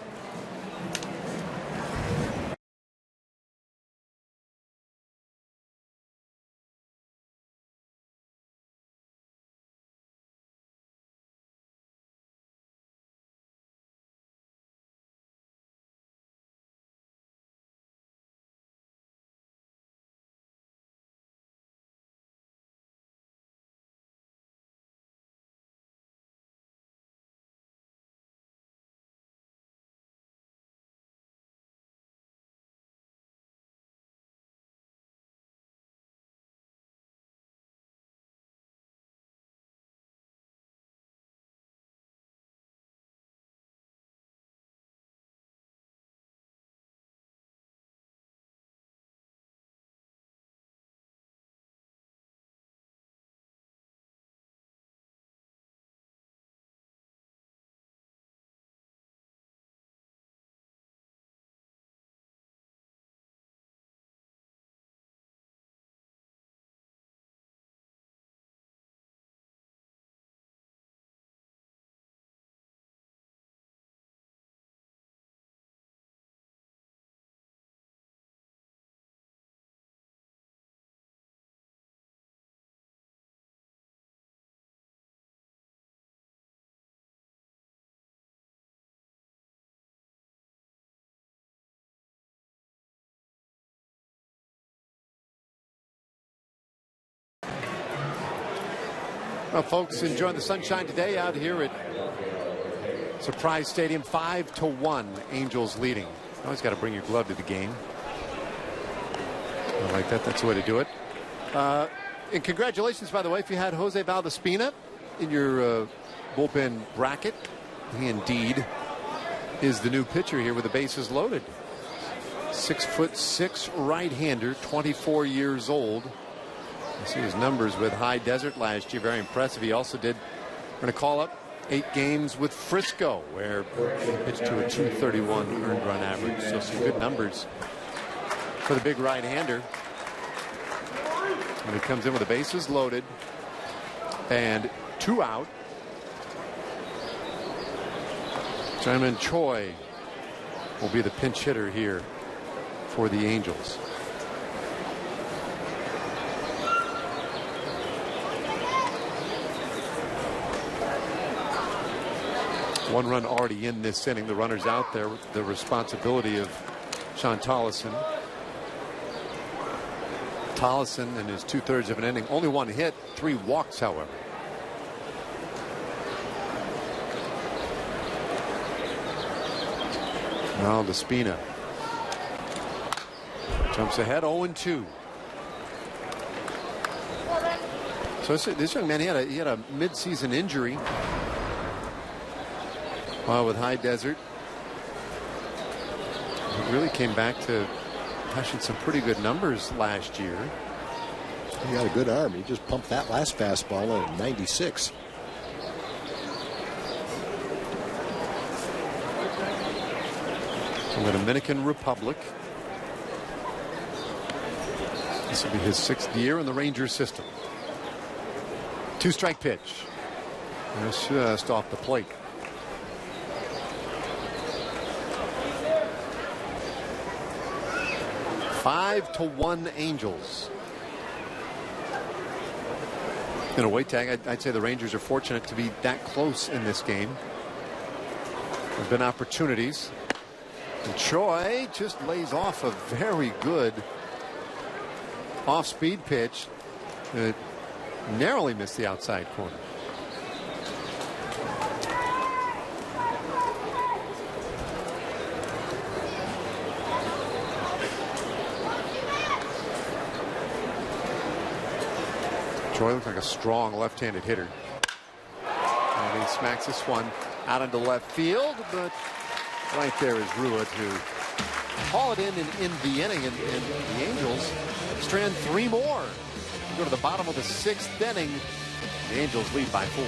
Well, folks, enjoying the sunshine today out here at Surprise Stadium. 5-1, Angels leading. Always got to bring your glove to the game. I like that. That's the way to do it. And congratulations, by the way, if you had Jose Valdespina in your bullpen bracket. He indeed is the new pitcher here with the bases loaded. 6'6" right-hander, 24 years old. You see his numbers with High Desert last year, very impressive. He also did, we're going to call up 8 games with Frisco, where he pitched to a 231 earned run average. So some good numbers for the big right-hander. And he comes in with the bases loaded and 2 out. Simon Choi will be the pinch hitter here for the Angels. One run already in this inning. The runner's out there with the responsibility of Sean Tollison. Tollison in his 2/3 of an inning. Only 1 hit, 3 walks, however. Now Despina jumps ahead, 0-2. So this young man, he had a mid-season injury. With High Desert, he really came back to having some pretty good numbers last year. He got a good arm. He just pumped that last fastball at 96. From the Dominican Republic. This will be his 6th year in the Rangers system. 2-strike pitch. Just off the plate. 5-1 Angels. In a weight tag, I'd say the Rangers are fortunate to be that close in this game. There have been opportunities. And Choi just lays off a very good off-speed pitch that narrowly missed the outside corner. Choi looks like a strong left-handed hitter. And he smacks this one out into left field, but right there is Rua to haul it in the inning, and the Angels strand 3 more. Go to the bottom of the 6th inning. The Angels lead by 4.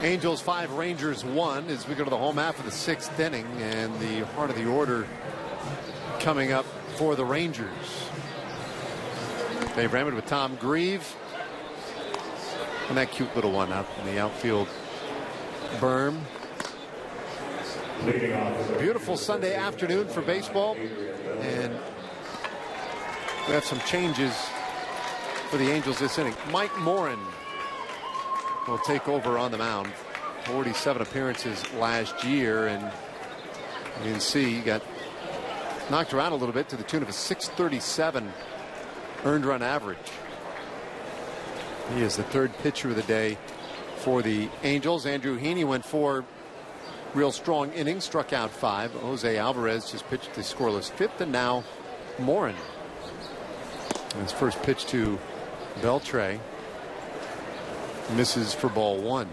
Angels 5, Rangers 1 as we go to the home half of the 6th inning, and the heart of the order coming up for the Rangers. Dave Raymond with Tom Grieve, and that cute little one out in the outfield berm. Beautiful Sunday afternoon for baseball, and we have some changes for the Angels this inning. Mike Morin will take over on the mound. 47 appearances last year, and you can see he got knocked around a little bit to the tune of a 637 earned run average. He is the third pitcher of the day for the Angels. Andrew Heaney went 4 real strong innings, struck out 5. Jose Alvarez just pitched the scoreless 5th, and now Morin. And his first pitch to Beltre misses for ball 1.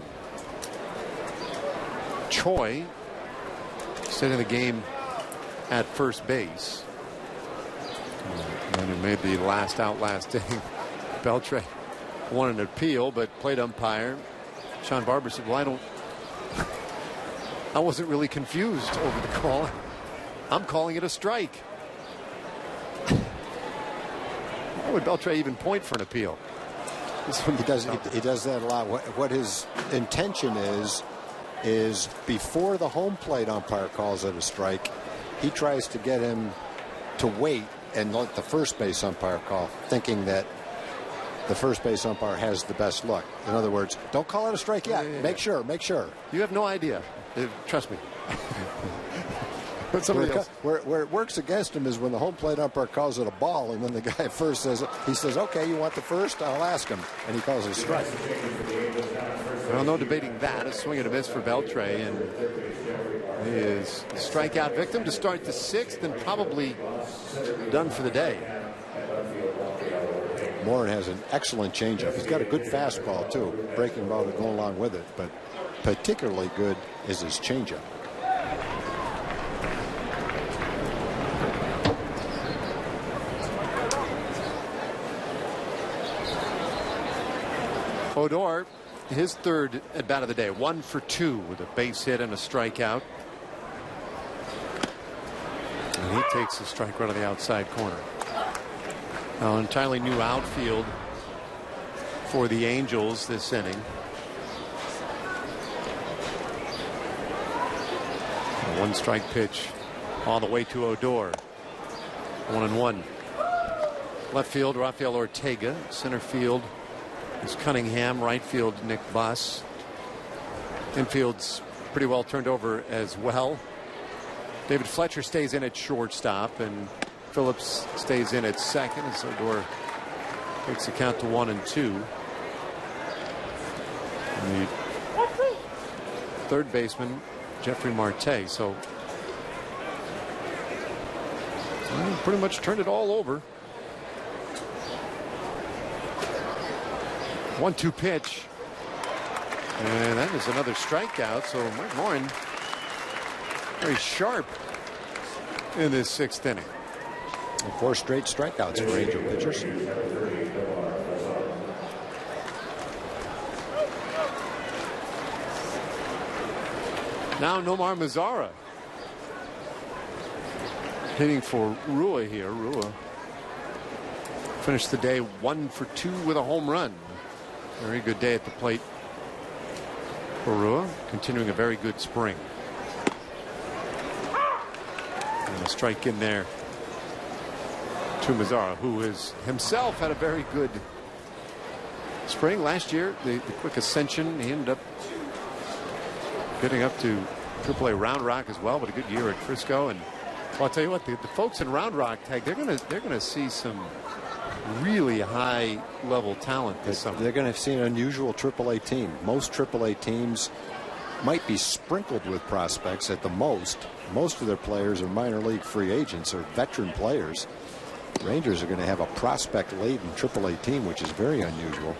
Choi stayed in the game at first base. And he made the last out last inning. Beltre won an appeal, but plate umpire Sean Barber said, well, I wasn't really confused over the call. I'm calling it a strike. Why would Beltre even point for an appeal? He does that a lot. What his intention is before the home plate umpire calls it a strike, he tries to get him to wait and let the first base umpire call, thinking that the first base umpire has the best look. In other words, don't call it a strike yet. Yeah. Make sure. You have no idea. Trust me. Where it works against him is when the home plate umpire calls it a ball, and then the guy at first says, okay, you want the first? I'll ask him. And he calls it a strike. Well, no debating that. A swing and a miss for Beltre, and he is a strikeout victim to start the 6th and probably done for the day. Morin has an excellent changeup. He's got a good fastball, too. Breaking ball to go along with it, but particularly good is his changeup. Odor, his third at bat of the day, 1 for 2 with a base hit and a strikeout. And he takes the strike right on the outside corner. Now, an entirely new outfield for the Angels this inning. A 1-strike pitch all the way to Odor. 1-1. Left field, Rafael Ortega. Center field is Cunningham. Right field, Nick Buss. Infield's pretty well turned over as well. David Fletcher stays in at shortstop, and Phillips stays in at second, and so Odor takes the count to 1-2. And the third baseman, Jeffrey Marte. So pretty much turned it all over. 1-2 pitch. And that is another strikeout. So Mike Morin very sharp in this 6th inning. And 4 straight strikeouts for Angel pitchers. Now Nomar Mazara hitting for Rua here. Rua finished the day 1 for 2 with a home run. Very good day at the plate for Rua, continuing a very good spring. And a strike in there to Mazara, who has himself had a very good spring last year. The quick ascension, he ended up getting up to AAA Round Rock as well, but a good year at Frisco. And well, I'll tell you what, the folks in Round Rock, Tag, they're gonna see some really high level talent this summer. They're going to see an unusual AAA team. Most AAA teams might be sprinkled with prospects at the most. Most of their players are minor league free agents or veteran players. Rangers are going to have a prospect laden AAA team, which is very unusual.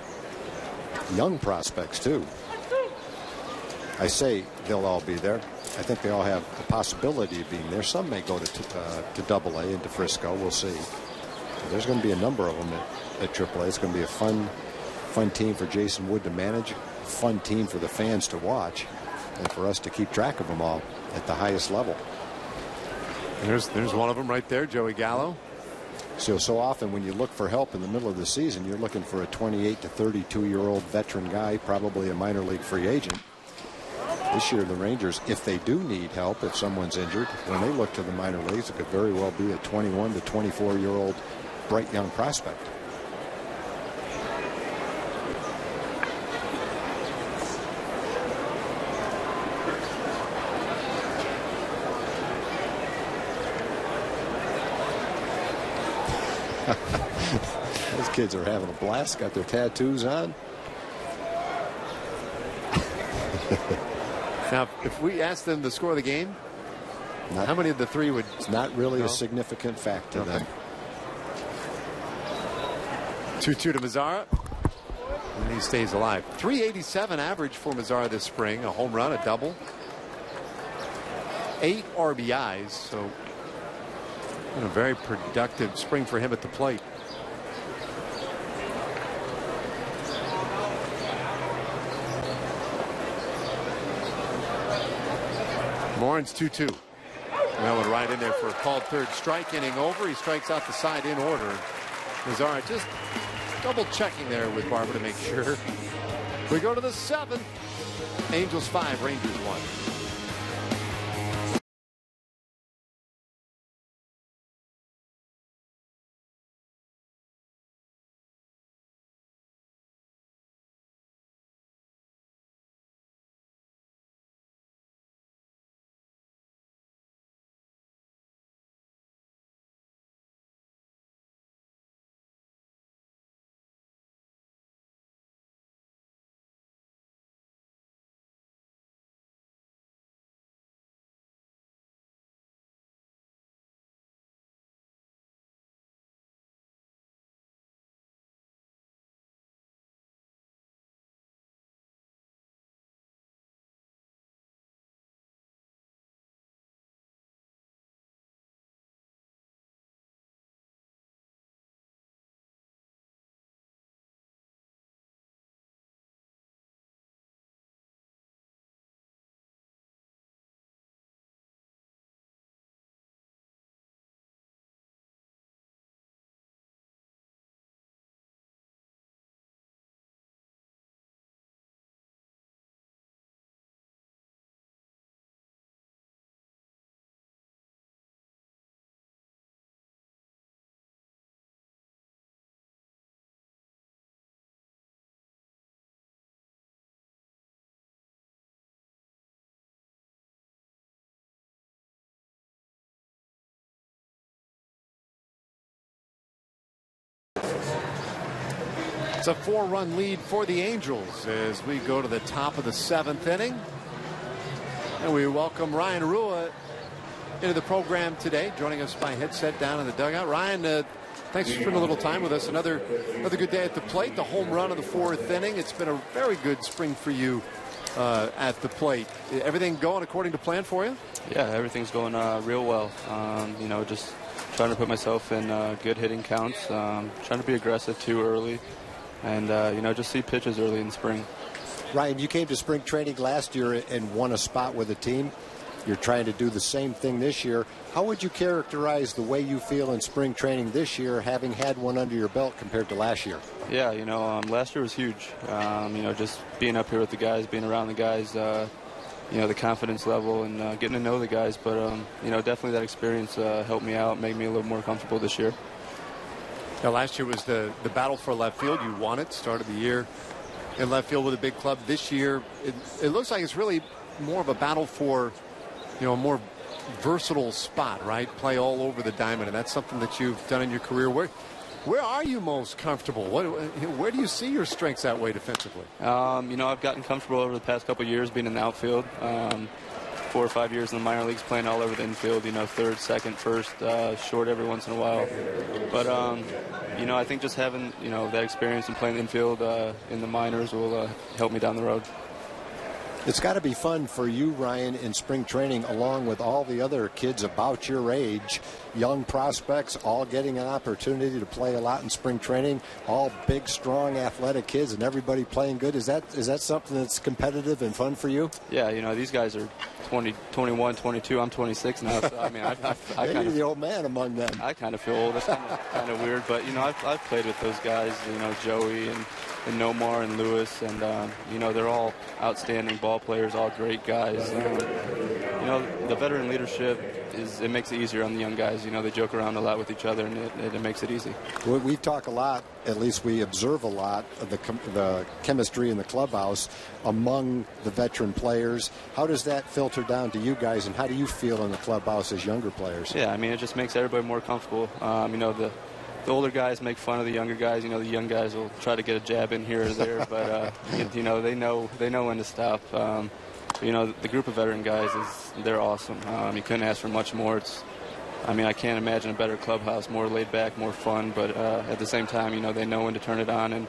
Young prospects too. I say they'll all be there. I think they all have the possibility of being there. Some may go to AA into Frisco. We'll see. There's going to be a number of them at AAA. It's going to be a fun team for Jason Wood to manage, fun team for the fans to watch, and for us to keep track of them all at the highest level. There's one of them right there, Joey Gallo. So often when you look for help in the middle of the season, you're looking for a 28 to 32-year-old veteran guy, probably a minor league free agent. This year, the Rangers, if they do need help, if someone's injured, when they look to the minor leagues, it could very well be a 21 to 24-year-old bright young prospect. Those kids are having a blast, got their tattoos on. Now, if we asked them the score of the game, how many of the three would... It's not really a significant fact to them. 2-2 to Mazzara. And he stays alive. 387 average for Mazzara this spring. A home run, a double. 8 RBIs. So, a very productive spring for him at the plate. Morin's 2-2. That one right in there for a called third strike. Inning over. He strikes out the side in order. Mazzara just double checking there with Barber to make sure. We go to the 7th. Angels 5, Rangers 1. It's a 4-run lead for the Angels as we go to the top of the 7th inning. And we welcome Ryan Rua into the program today, joining us by headset down in the dugout. Ryan, thanks for spending a little time with us. Another good day at the plate. The home run of the 4th inning. It's been a very good spring for you at the plate. Everything going according to plan for you? Yeah, everything's going real well. Just trying to put myself in good hitting counts. Trying to be aggressive too early. And, just see pitches early in spring. Ryan, you came to spring training last year and won a spot with a team. You're trying to do the same thing this year. How would you characterize the way you feel in spring training this year, having had one under your belt compared to last year? Yeah, last year was huge. Just being up here with the guys, being around the guys, the confidence level and getting to know the guys. But, definitely that experience helped me out, made me a little more comfortable this year. Now, last year was the battle for left field. You won it, started the year in left field with a big club. This year, it looks like it's really more of a battle for, a more versatile spot, right? Play all over the diamond, and that's something that you've done in your career. Where are you most comfortable? Where do you see your strengths that way defensively? I've gotten comfortable over the past couple of years being in the outfield. 4 or 5 years in the minor leagues playing all over the infield, third, second, first, short every once in a while. But, I think just having, that experience and playing the infield in the minors will help me down the road. It's got to be fun for you, Ryan, in spring training, along with all the other kids about your age, young prospects, all getting an opportunity to play a lot in spring training, all big, strong, athletic kids, and everybody playing good. Is that something that's competitive and fun for you? Yeah, these guys are 20, 21, 22. I'm 26 now, so I kind of the old man among them. I kind of feel old. That's kind of weird, but I've played with those guys, Joey and Nomar and Lewis, and you know, they're all outstanding ball players, all great guys. You know, the veteran leadership it makes it easier on the young guys. You know, they joke around a lot with each other, and it makes it easy. We talk a lot, at least we observe a lot of the chemistry in the clubhouse among the veteran players. How does that filter down to you guys, and how do you feel in the clubhouse as younger players? Yeah, I mean, it just makes everybody more comfortable. You know, the older guys make fun of the younger guys. You know, the young guys will try to get a jab in here or there, but you know, they know when to stop. You know, the group of veteran guys they're awesome. You couldn't ask for much more. I mean, I can't imagine a better clubhouse, more laid back, more fun, but at the same time, you know, they know when to turn it on and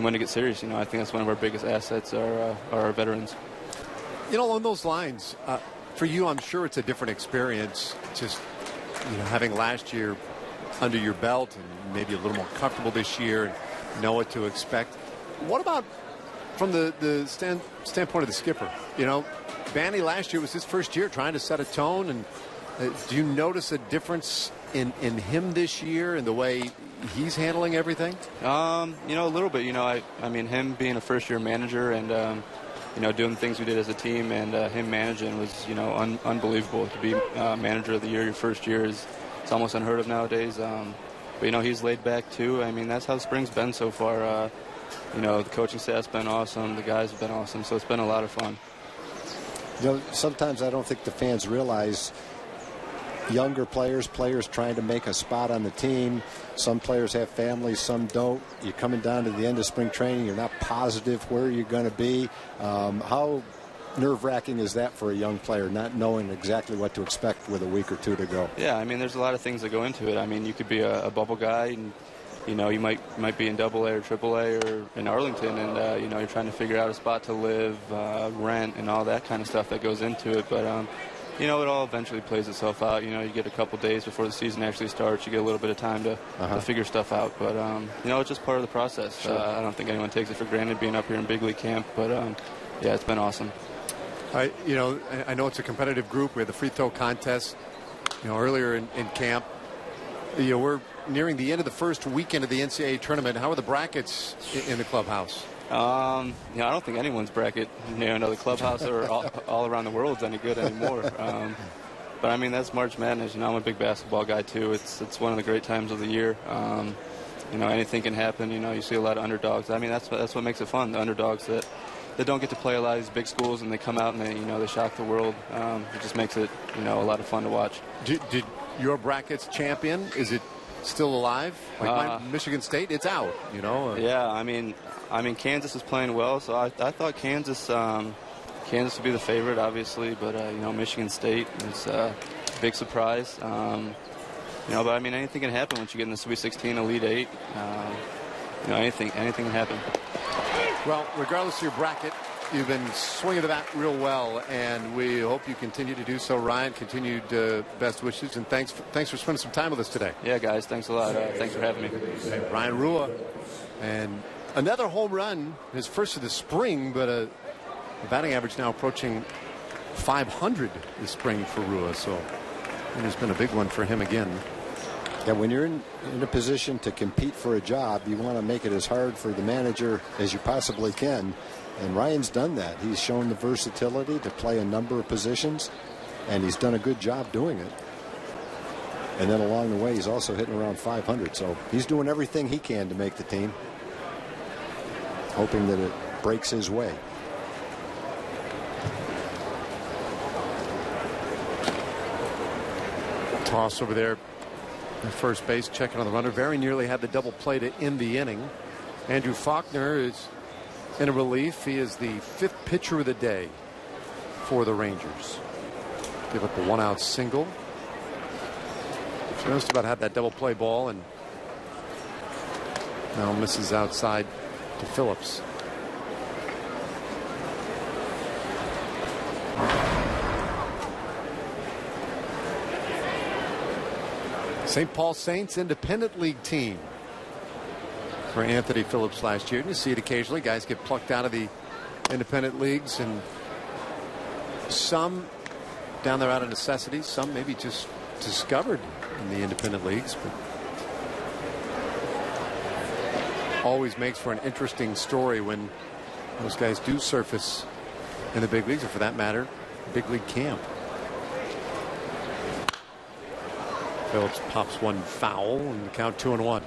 when to get serious. You know, I think that's one of our biggest assets are our veterans. You know, along those lines, for you, I'm sure it's a different experience, just, you know, having last year under your belt and maybe a little more comfortable this year and know what to expect. What about from the standpoint of the skipper? You know, Banny last year was his first year trying to set a tone, and do you notice a difference in him this year and the way he's handling everything? You know, a little bit. You know, I mean, him being a first-year manager and you know, doing the things we did as a team, and him managing was, you know, unbelievable. To be manager of the year your first year it's almost unheard of nowadays. But you know, he's laid back too. I mean, that's how spring's been so far. You know, the coaching staff's been awesome. The guys have been awesome. So it's been a lot of fun. You know, sometimes I don't think the fans realize younger players trying to make a spot on the team. Some players have families, some don't. You're coming down to the end of spring training. You're not positive where you're going to be. How nerve-wracking is that for a young player, not knowing exactly what to expect with a week or two to go? Yeah, I mean, there's a lot of things that go into it. I mean, you could be a bubble guy, and you know, you might be in Double-A or Triple-A or in Arlington, and you know, you're trying to figure out a spot to live, rent, and all that kind of stuff that goes into it. But you know, it all eventually plays itself out. You know, you get a couple days before the season actually starts. You get a little bit of time to figure stuff out. But you know, it's just part of the process. Sure. I don't think anyone takes it for granted being up here in big league camp. But yeah, it's been awesome. You know, I know it's a competitive group. We had the free throw contest, you know, earlier in camp. You know, we're nearing the end of the first weekend of the NCAA tournament. How are the brackets in the clubhouse? You know, I don't think anyone's bracket, you know, the clubhouse or all around the world is any good anymore. But I mean, that's March Madness. You know, I'm a big basketball guy too. It's one of the great times of the year. You know, anything can happen. You know, you see a lot of underdogs. I mean, that's what makes it fun. The underdogs that don't get to play a lot of these big schools, and they come out and they shock the world. It just makes it, you know, a lot of fun to watch. Did your bracket's champion, is it still alive? Like Michigan State, it's out, you know? Yeah, I mean, Kansas is playing well, so I thought Kansas would be the favorite, obviously, but you know, Michigan State is a big surprise. You know, but I mean, anything can happen once you get in the Sweet 16, Elite 8. You know, anything can happen. Well, regardless of your bracket, you've been swinging the bat real well, and we hope you continue to do so. Ryan, continued best wishes, and thanks for spending some time with us today. Yeah, guys, thanks a lot. Thanks for having me. Ryan Rua, and another home run, his first of the spring, but a batting average now approaching 500 this spring for Rua, so it's been a big one for him again. Yeah, when you're in a position to compete for a job, you want to make it as hard for the manager as you possibly can. And Ryan's done that. He's shown the versatility to play a number of positions, and he's done a good job doing it. And then along the way, he's also hitting around 500. So he's doing everything he can to make the team, hoping that it breaks his way. Toss over there at first base, checking on the runner. Very nearly had the double play to end the inning. Andrew Faulkner is in a relief. He is the 5th pitcher of the day for the Rangers. Give up a 1-out single. Just about had that double play ball, and now misses outside to Phillips. St. Paul Saints Independent League team for Anthony Phillips last year. And you see it occasionally. Guys get plucked out of the independent leagues, and some down there out of necessity, some maybe just discovered in the independent leagues. But always makes for an interesting story when those guys do surface in the big leagues, or for that matter, big league camp. Phillips pops one foul, and the count 2-1.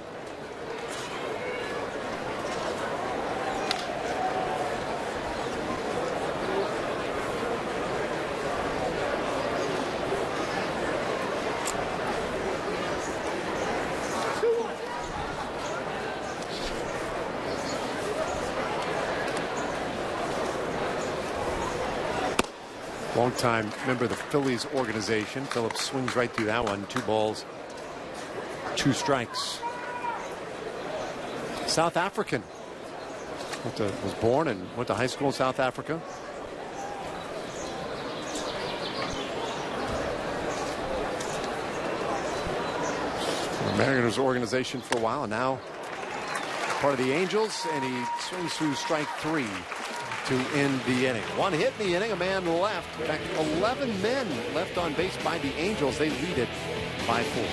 Longtime member of the Phillies organization. Phillips swings right through that one. 2 balls, 2 strikes. South African. Was born and went to high school in South Africa. Mariners organization for a while, and now part of the Angels, and he swings through strike 3 to end the inning. 1 hit in the inning, a man left. In fact, 11 men left on base by the Angels. They lead it by 4.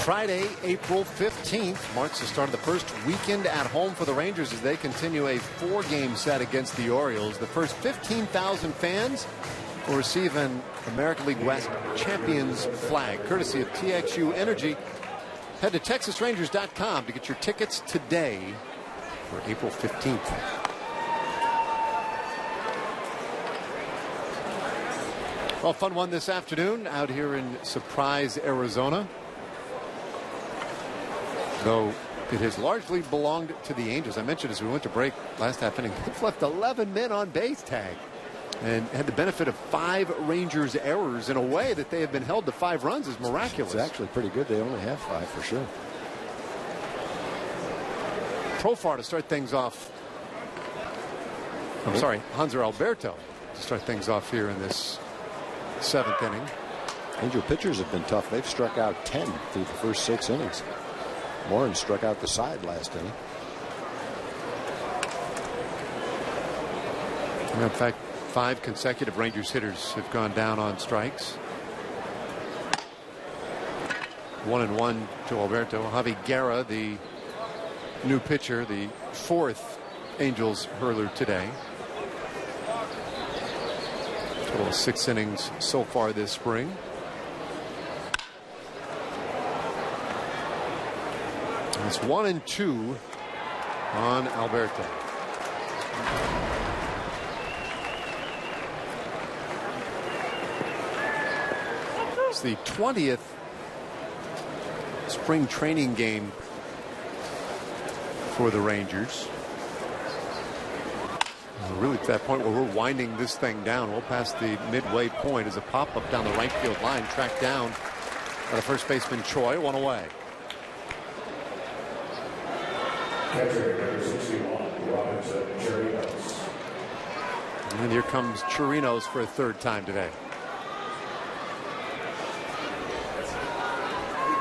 Friday, April 15th marks the start of the first weekend at home for the Rangers as they continue a 4-game set against the Orioles. The first 15,000 fans will receive an American League West Champions flag, courtesy of TXU Energy. Head to TexasRangers.com to get your tickets today for April 15th. Well, fun one this afternoon out here in Surprise, Arizona. Though it has largely belonged to the Angels. I mentioned as we went to break last half inning, they've left 11 men on base tag and had the benefit of 5 Rangers errors. In a way that they have been held to 5 runs is miraculous. It's actually pretty good. They only have 5 for sure. Profar to start things off. I'm sorry, Hanser Alberto to start things off here in this 7th inning. Angel pitchers have been tough. They've struck out 10 through the first 6 innings. Warren struck out the side last inning. In fact, 5 consecutive Rangers hitters have gone down on strikes. 1-1 to Alberto. Javi Guerra, the new pitcher, the 4th Angels hurler today. Total of 6 innings so far this spring. It's 1-2 on Alberto. It's the 20th spring training game for the Rangers. Really to that point where we're winding this thing down. We'll pass the midway point as a pop-up down the right field line, tracked down by the first baseman Choi, 1 away. And here comes Chirinos for a third time today.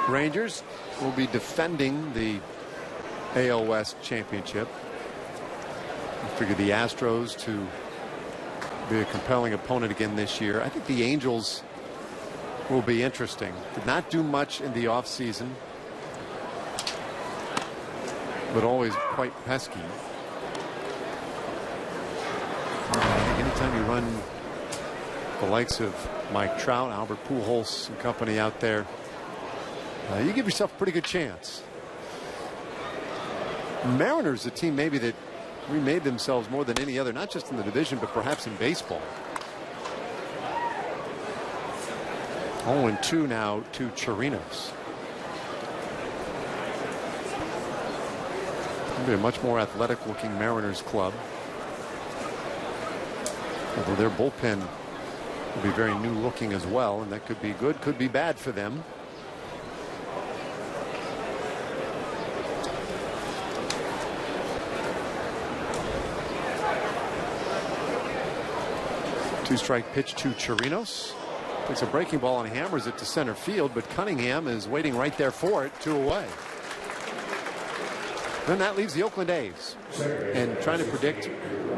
Rangers will be defending the AL West championship. I figure the Astros to be a compelling opponent again this year. I think the Angels will be interesting. Did not do much in the offseason, but always quite pesky. Anytime you run the likes of Mike Trout, Albert Pujols and company out there, you give yourself a pretty good chance. Mariners, a team maybe that remade themselves more than any other, not just in the division, but perhaps in baseball. 0-2 now to Chirinos. It'll be a much more athletic looking Mariners club. Although their bullpen will be very new looking as well, and that could be good, could be bad for them. Two-strike pitch to Chirinos. Takes a breaking ball and hammers it to center field, but Cunningham is waiting right there for it, 2 away. Then that leaves the Oakland A's. And trying to predict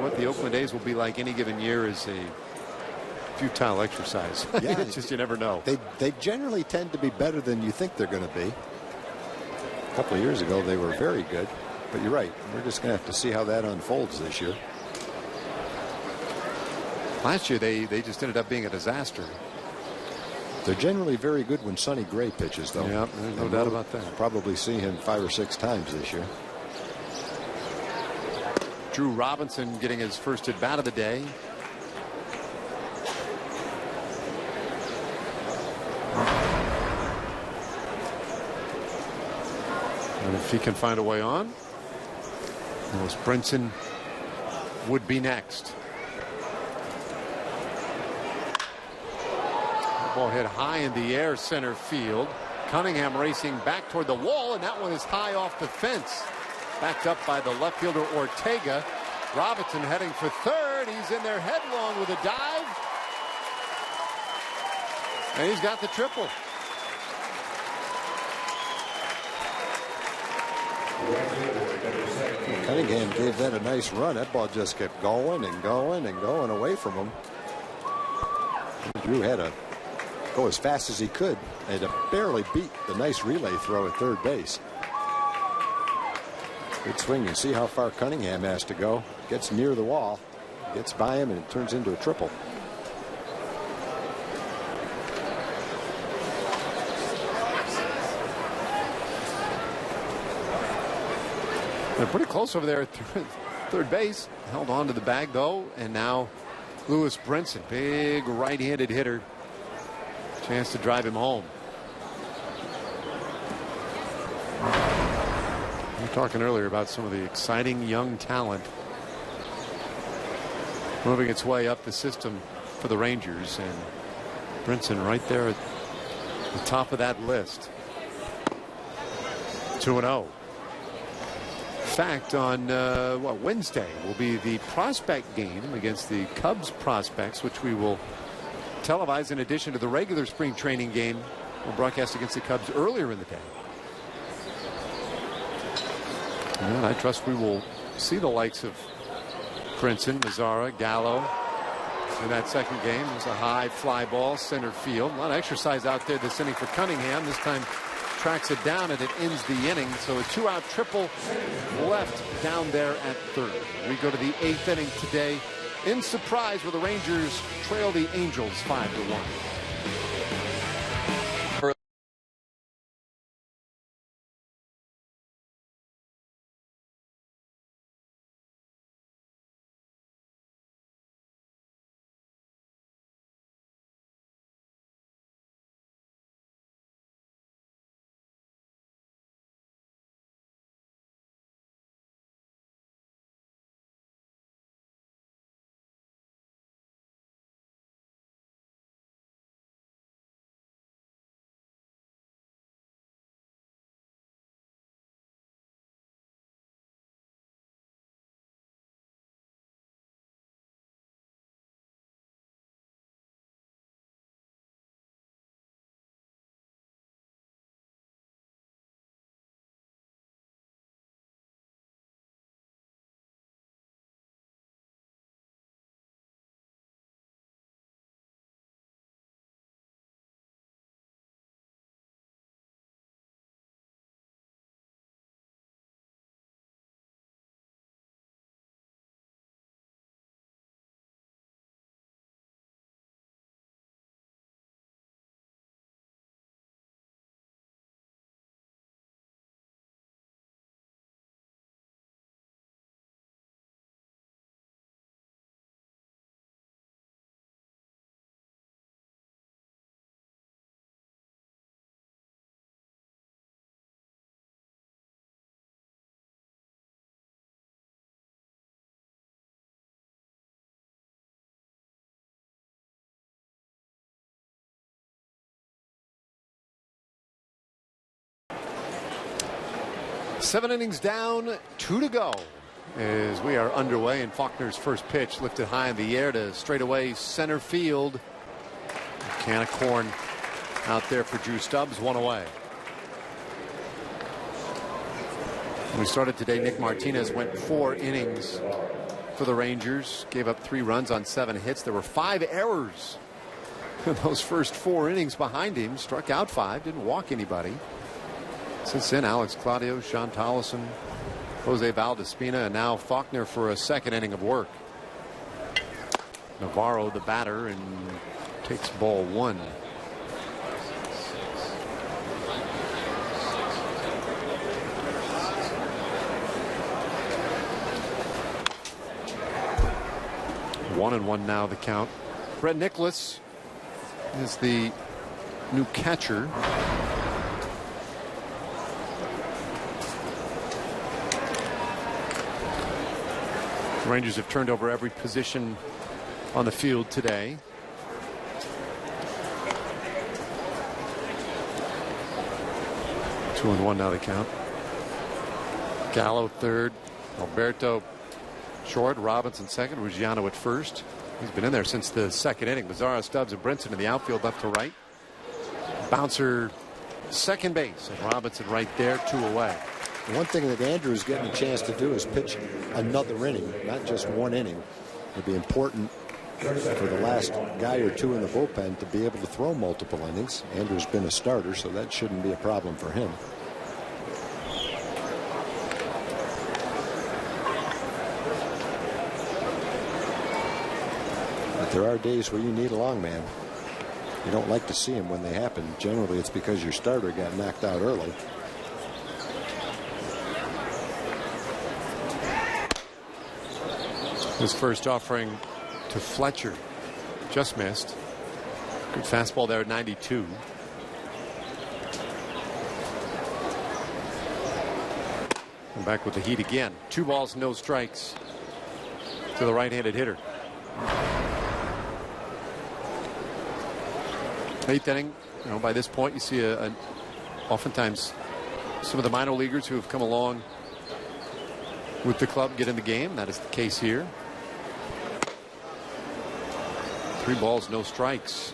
what the Oakland A's will be like any given year is a futile exercise. Yeah, it's just you never know. They generally tend to be better than you think they're going to be. A couple of years ago, they were very good. But you're right. We're just going to have to see how that unfolds this year. Last year, they just ended up being a disaster. They're generally very good when Sonny Gray pitches, though. Yeah, there's no doubt about that. We'll probably see him 5 or 6 times this year. Drew Robinson getting his first at bat of the day. And if he can find a way on, Brinson would be next. Ball hit high in the air, center field. Cunningham racing back toward the wall, and that one is high off the fence. Backed up by the left fielder Ortega. Robinson heading for third. He's in there headlong with a dive. And he's got the triple. Cunningham gave that a nice run. That ball just kept going and going and going away from him. Drew had to go as fast as he could and to barely beat the nice relay throw at third base. Good swing. You see how far Cunningham has to go. Gets near the wall, gets by him, and it turns into a triple. They're pretty close over there at third base. Held on to the bag, though, and now Lewis Brinson, big right-handed hitter. Chance to drive him home. We were talking earlier about some of the exciting young talent moving its way up the system for the Rangers, and Brinson right there at the top of that list. 2-0. In fact, on Wednesday will be the prospect game against the Cubs prospects, which we will televise in addition to the regular spring training game. We'll broadcast against the Cubs earlier in the day. And I trust we will see the likes of Brinson, Mazzara, Gallo in that second game. It was a high fly ball, center field. A lot of exercise out there this inning for Cunningham. This time tracks it down and it ends the inning. So a 2-out triple left down there at third. We go to the 8th inning today in Surprise, where the Rangers trail the Angels 5-1. 7 innings down, 2 to go as we are underway, and Faulkner's first pitch lifted high in the air to straightaway center field. A can of corn out there for Drew Stubbs, 1 away. When we started today, Nick Martinez went 4 innings for the Rangers, gave up 3 runs on 7 hits. There were 5 errors in those first 4 innings behind him. Struck out 5, didn't walk anybody. Since then, Alex Claudio, Sean Tollison, Jose Valdespina, and now Faulkner for a second inning of work. Navarro, the batter, and takes ball 1. One and 1 now, the count. Brett Nicholas is the new catcher. The Rangers have turned over every position on the field today. Two and 1 now, the count. Gallo third, Alberto short, Robinson second, Ruggiano at first. He's been in there since the second inning. Bizarro, Stubbs, and Brinson in the outfield, left to right. Bouncer second base, and Robinson right there, 2 away. One thing that Andrew is getting a chance to do is pitch another inning, not just 1 inning. It'd be important for the last guy or 2 in the bullpen to be able to throw multiple innings. Andrew's been a starter, so that shouldn't be a problem for him. But there are days where you need a long man. You don't like to see them when they happen. Generally, it's because your starter got knocked out early. His first offering to Fletcher just missed. Good fastball there at 92. And back with the heat again. 2 balls, no strikes to the right-handed hitter. 8th inning. You know, by this point, you see oftentimes some of the minor leaguers who have come along with the club get in the game. That is the case here. 3 balls, no strikes.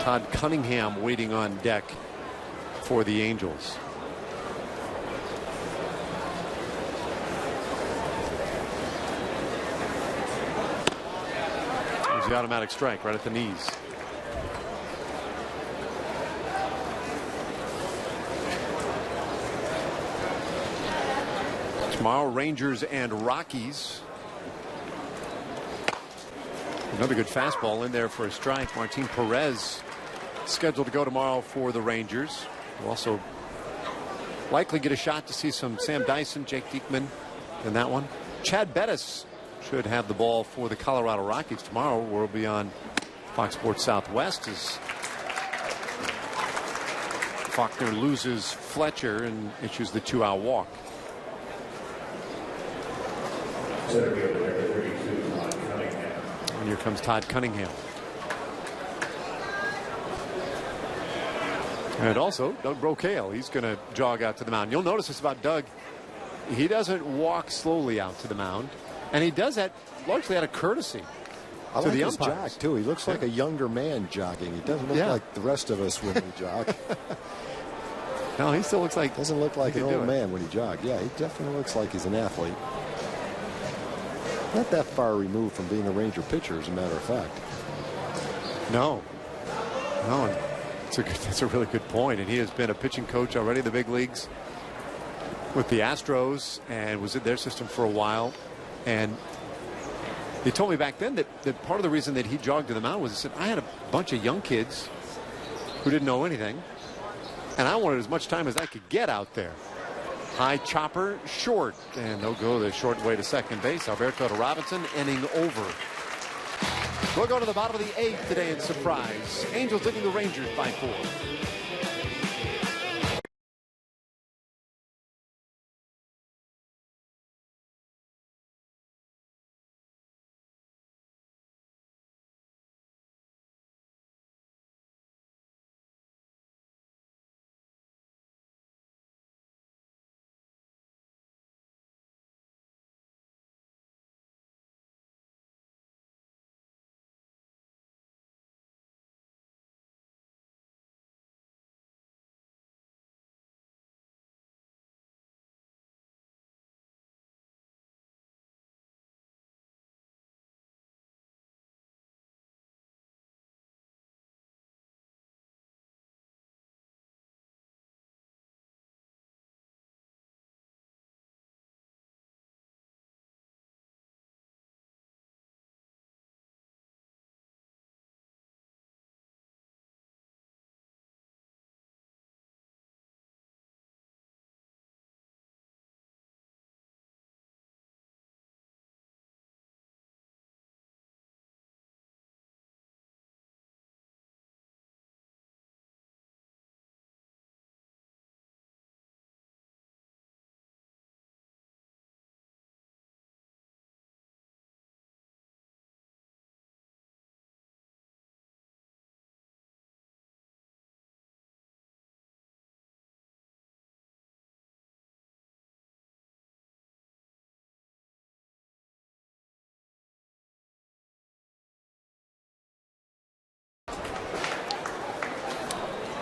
Todd Cunningham waiting on deck for the Angels. There's the automatic strike right at the knees. Tomorrow, Rangers and Rockies. Another good fastball in there for a strike. Martin Perez scheduled to go tomorrow for the Rangers. We'll also likely get a shot to see some Sam Dyson, Jake Diekman in that one. Chad Bettis should have the ball for the Colorado Rockies tomorrow. We'll be on Fox Sports Southwest as Faulkner loses Fletcher and issues the 2-out walk. And here comes Todd Cunningham. And also Doug Brocail. He's going to jog out to the mound. You'll notice this about Doug. He doesn't walk slowly out to the mound. And he does that largely out of courtesy I to like the his umpires. jog, too. He looks like a younger man jogging. He doesn't look like the rest of us when we jog. No, he still looks like... Doesn't look like an old man when he jogs. Yeah, he definitely looks like he's an athlete. Not that far removed from being a Ranger pitcher, as a matter of fact. No. That's a really good point. And he has been a pitching coach already in the big leagues with the Astros and was in their system for a while. And they told me back then that part of the reason that he jogged to the mound was he said, I had a bunch of young kids who didn't know anything, and I wanted as much time as I could get out there. High chopper, short, and they'll go the short way to second base. Alberto to Robinson, inning over. We'll go to the bottom of the 8th today in Surprise. Angels leading the Rangers by 4.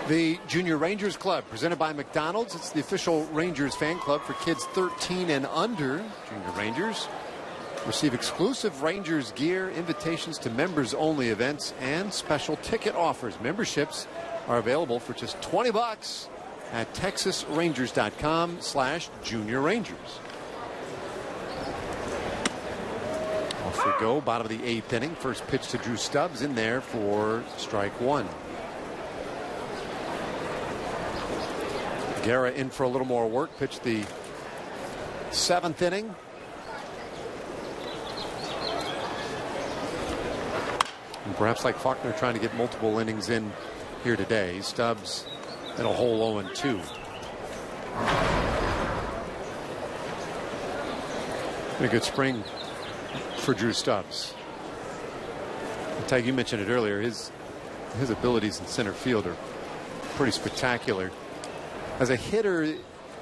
The Junior Rangers Club, presented by McDonald's. It's the official Rangers fan club for kids 13 and under. Junior Rangers receive exclusive Rangers gear, invitations to members-only events, and special ticket offers. Memberships are available for just $20 at texasrangers.com/Junior Rangers. Off we go, bottom of the 8th inning. First pitch to Drew Stubbs in there for strike one. Guerra in for a little more work. Pitched the 7th inning. And perhaps like Faulkner, trying to get multiple innings in here today. Stubbs at a whole 0-2. A good spring for Drew Stubbs. Tag, you mentioned it earlier. His abilities in center field are pretty spectacular. As a hitter,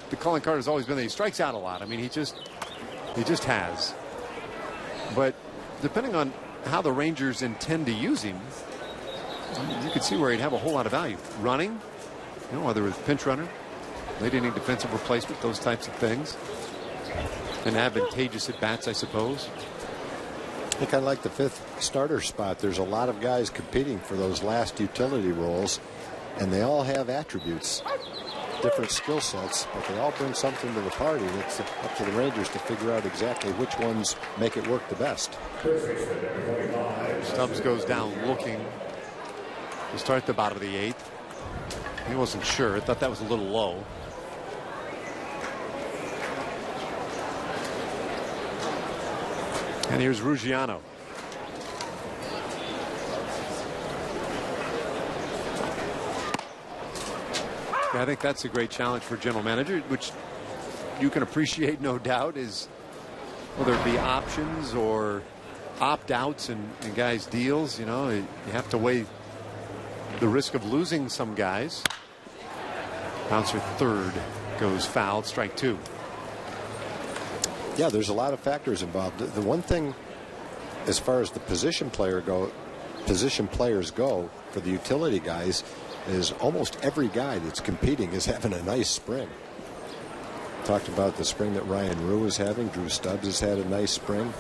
the calling card has always been that he strikes out a lot. I mean, he just has. But depending on how the Rangers intend to use him, you could see where he'd have a whole lot of value. Running, whether it was pinch runner, late inning defensive replacement, those types of things. And advantageous at bats, I suppose. I think I like the 5th starter spot. There's a lot of guys competing for those last utility roles, and they all have attributes, different skill sets, but they all bring something to the party. It's up to the Rangers to figure out exactly which ones make it work the best. Stubbs goes down looking to start the bottom of the 8th. He wasn't sure. I thought that was a little low. And here's Ruggiano. I think that's a great challenge for general manager, which you can appreciate, no doubt, is whether it be options or opt-outs and guys' deals. You have to weigh the risk of losing some guys. Bouncer 3rd goes foul, strike 2. Yeah, there's a lot of factors involved. The one thing, as far as the position players go for the utility guys, is almost every guy that's competing is having a nice spring. Talked about the spring that Ryan Rue is having. Drew Stubbs has had a nice spring.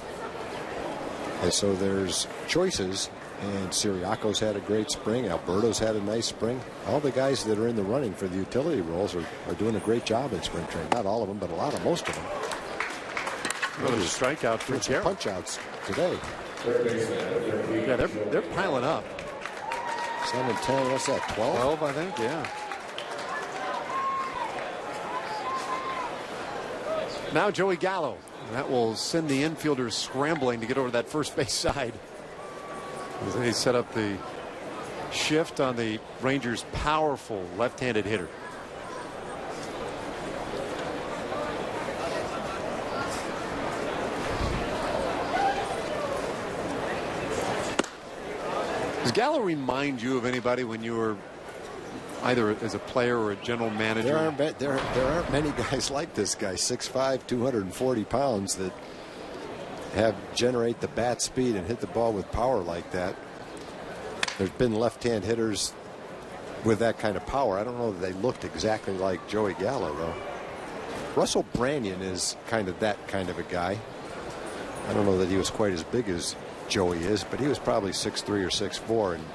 And so there's choices. And Siriaco's had a great spring. Alberto's had a nice spring. All the guys that are in the running for the utility roles are doing a great job in spring training. Not all of them, but most of them. Another strikeout for Guerra. Punch outs today. Yeah, they're piling up. 7, 10, what's that, 12? 12, I think, yeah. Now Joey Gallo. That will send the infielders scrambling to get over that first base side. As they set up the shift on the Rangers' powerful left-handed hitter. Does Gallo remind you of anybody when you were either as a player or a general manager? There aren't many guys like this guy, 6'5", 240 pounds, that generate the bat speed and hit the ball with power like that. There's been left-hand hitters with that kind of power. I don't know that they looked exactly like Joey Gallo, though. Russell Branyan is that kind of a guy. I don't know that he was quite as big as Joey is, but he was probably 6'3" or 6'4" and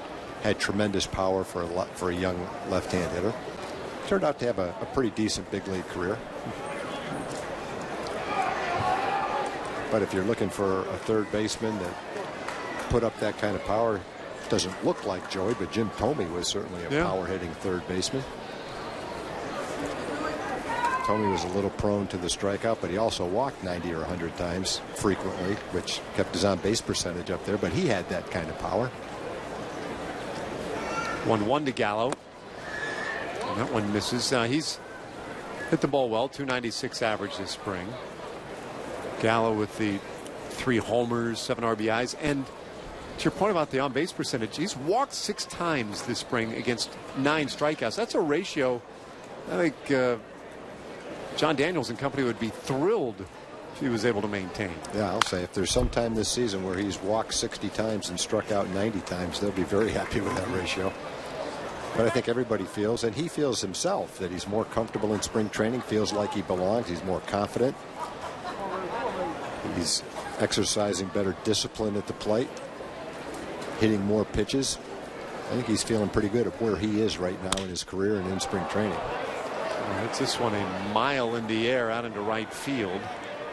had tremendous power for a young left-hand hitter. Turned out to have a pretty decent big league career. But if you're looking for a third baseman that put up that kind of power, doesn't look like Joey, but Jim Thome was certainly a power-hitting third baseman. Thome was a little prone to the strikeout, but he also walked 90 or 100 times frequently, which kept his on-base percentage up there, but he had that kind of power. 1-1 to Gallo. And that one misses. He's hit the ball well, 296 average this spring. Gallo with the 3 homers, 7 RBIs, and to your point about the on-base percentage, he's walked 6 times this spring against 9 strikeouts. That's a ratio I think John Daniels and company would be thrilled if he was able to maintain. Yeah, I'll say if there's some time this season where he's walked 60 times and struck out 90 times, they'll be very happy with that ratio. But I think everybody feels, and he feels himself, that he's more comfortable in spring training, feels like he belongs, he's more confident. He's exercising better discipline at the plate, hitting more pitches. I think he's feeling pretty good at where he is right now in his career and in spring training. Hits this one a mile in the air out into right field.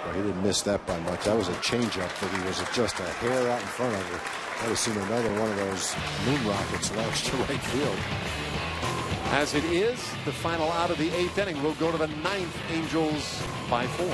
Well, he didn't miss that by much. That was a changeup that he was just a hair out in front of her. I'd have seen another one of those moon rockets launch to right field. As it is, the final out of the 8th inning. We'll go to the 9th. Angels by 4.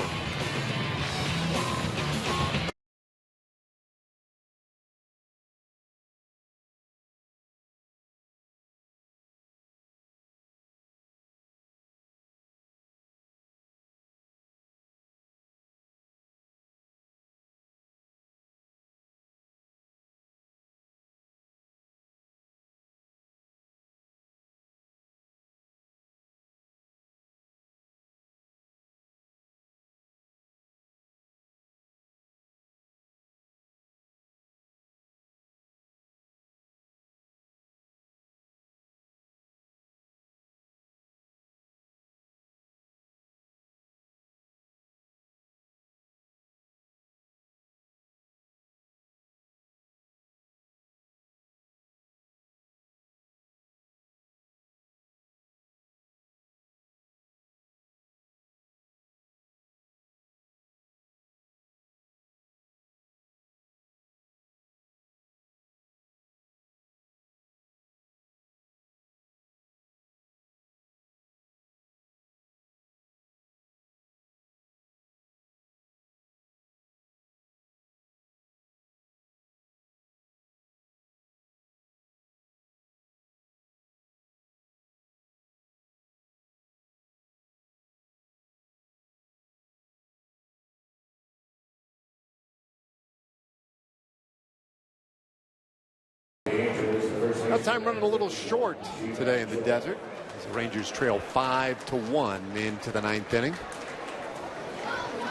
Now time running a little short today in the desert as the Rangers trail 5-1 into the 9th inning.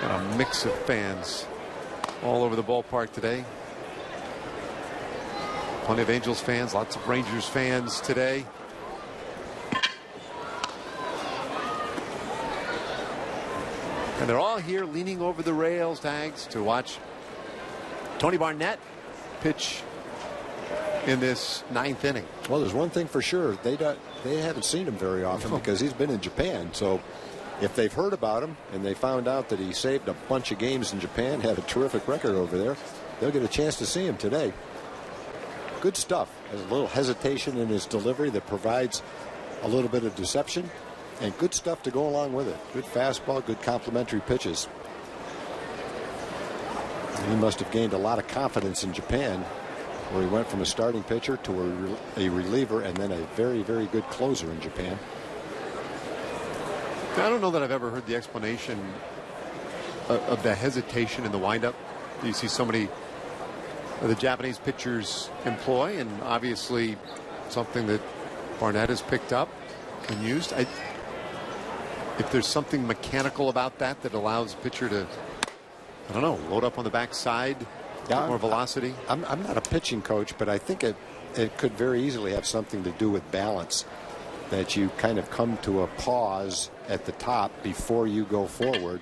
Got a mix of fans all over the ballpark today. Plenty of Angels fans, lots of Rangers fans today. And they're all here leaning over the rails, Tags, to watch Tony Barnett pitch in this 9th inning. Well, there's one thing for sure. They haven't seen him very often because he's been in Japan. So if they've heard about him and they found out that he saved a bunch of games in Japan, had a terrific record over there, they'll get a chance to see him today. Good stuff. Has a little hesitation in his delivery that provides a little bit of deception, and good stuff to go along with it. Good fastball, good complementary pitches. He must have gained a lot of confidence in Japan, where he went from a starting pitcher to a reliever and then a very, very good closer in Japan. I don't know that I've ever heard the explanation of the hesitation in the windup. You see so many of the Japanese pitchers employ, and obviously something that Barnett has picked up and used. If there's something mechanical about that that allows the pitcher to, I don't know, load up on the backside, more velocity. I'm not a pitching coach, but I think it could very easily have something to do with balance, that you kind of come to a pause at the top before you go forward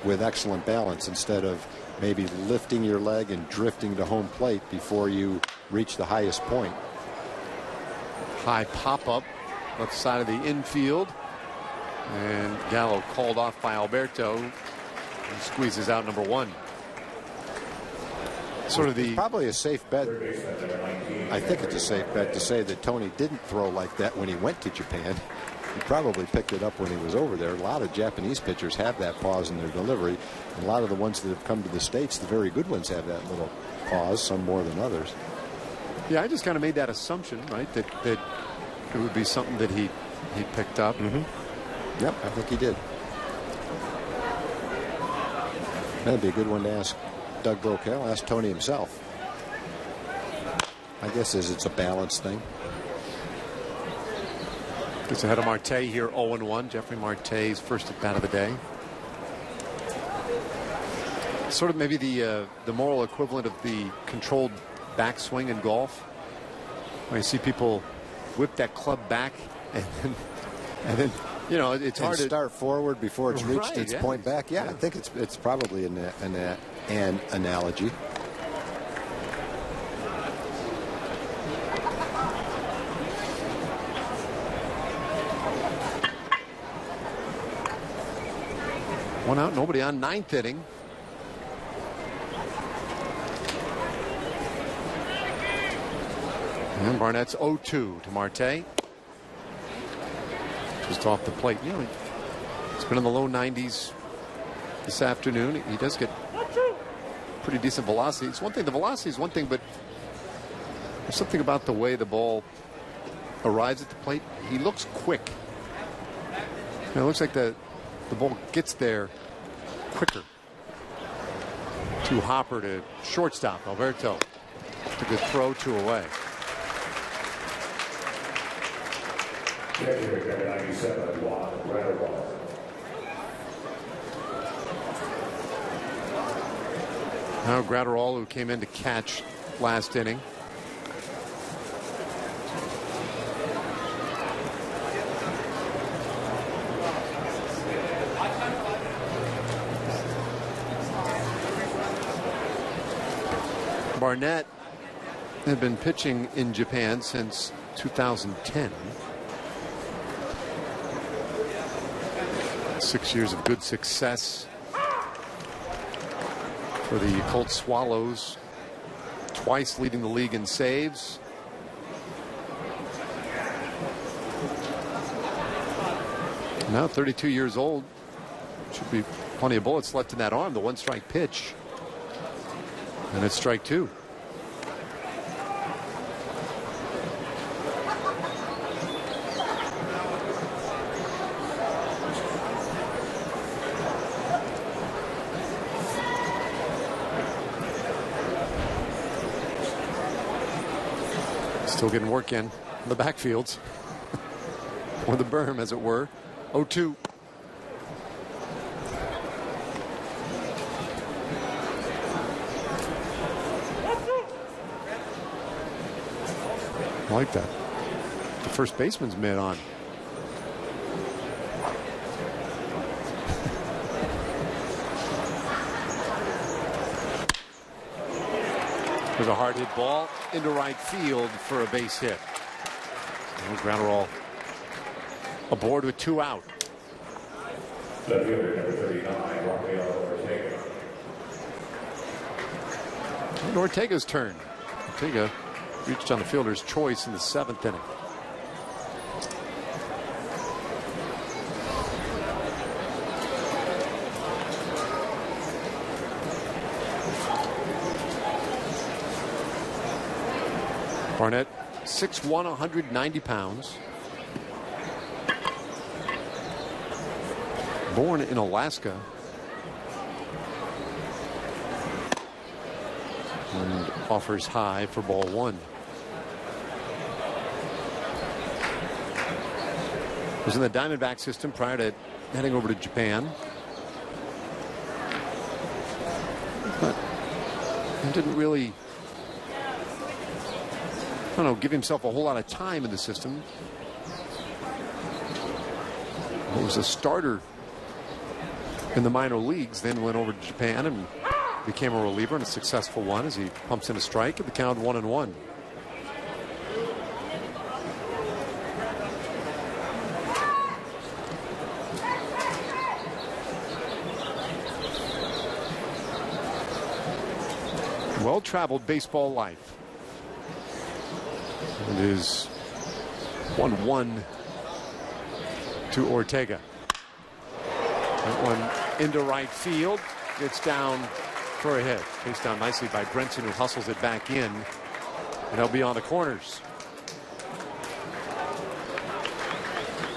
with excellent balance, instead of maybe lifting your leg and drifting to home plate before you reach the highest point. High pop-up left side of the infield, and Gallo called off by Alberto. He squeezes out number 1. Sort of the probably a safe bet. I think it's a safe bet to say that Tony didn't throw like that when he went to Japan. He probably picked it up when he was over there. A lot of Japanese pitchers have that pause in their delivery. And a lot of the ones that have come to the States, the very good ones, have that little pause, some more than others. Yeah, I just kind of made that assumption, right, that it would be something that he picked up. Yep, I think he did. That'd be a good one to ask Doug Brocail. Ask Tony himself. I guess it's a balance thing. Gets ahead of Marte here, 0-1. Jeffrey Marte's first at bat of the day. Sort of maybe the moral equivalent of the controlled backswing in golf. When you see people whip that club back, and then you know, it's hard to start forward before it's reached right, its yeah. point back. Yeah, Yeah. I think it's probably an analogy. One out, nobody on, ninth inning. And Barnett's 0-2 to Marte. Just off the plate. You know, it's been in the low 90s this afternoon. He does get pretty decent velocity. It's one thing, the velocity is one thing, but there's something about the way the ball arrives at the plate. He looks quick. You know, it looks like the ball gets there quicker. To Hopper to shortstop, Alberto. It's a good throw, 2 away. Now Gratterall, who came in to catch last inning. Barnett had been pitching in Japan since 2010. 6 years of good success for the Colt Swallows. Twice leading the league in saves. Now 32 years old. Should be plenty of bullets left in that arm. The 1-strike pitch. And it's strike 2. Still getting work in the backfields. Or the berm, as it were. 0-2. I like that. The first baseman's mitt on. There's a hard hit ball into right field for a base hit. Gratterall aboard with 2 out. And Ortega's turn. Ortega reached on the fielder's choice in the 7th inning. Barnett, 6'1", 190 pounds. Born in Alaska. And offers high for ball 1. Was in the Diamondback system prior to heading over to Japan. But he didn't really, I don't know, give himself a whole lot of time in the system. He was a starter in the minor leagues, then went over to Japan and became a reliever, and a successful one, as he pumps in a strike at the count 1-1. Well-traveled baseball life. It is 1-1 to Ortega. That one into right field. Gets down for a hit. Chased down nicely by Brenson, who hustles it back in. And he'll be on the corners.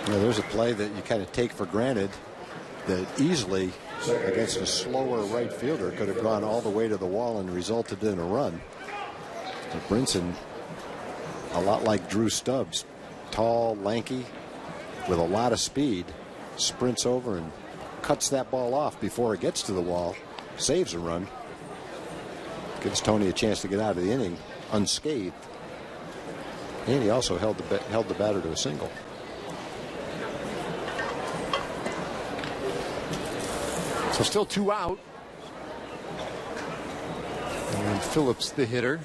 Now, there's a play that you kind of take for granted that easily, against a slower right fielder, could have gone all the way to the wall and resulted in a run. But Brinson, a lot like Drew Stubbs, tall, lanky, with a lot of speed, sprints over and cuts that ball off before it gets to the wall, saves a run, gives Tony a chance to get out of the inning unscathed. And he also held the batter to a single. So still 2 out. And Phillips the hitter.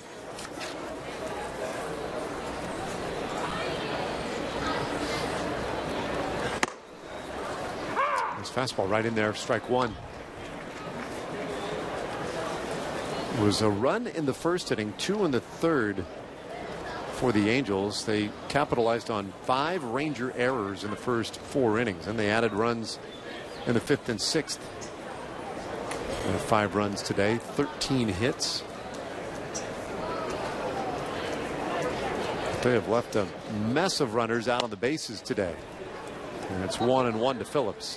His fastball right in there, strike one. It was a run in the first inning, 2 in the third for the Angels. They capitalized on 5 Ranger errors in the first 4 innings, and they added runs in the 5th and 6th. And 5 runs today, 13 hits. They have left a mess of runners out on the bases today. And it's 1-1 to Phillips.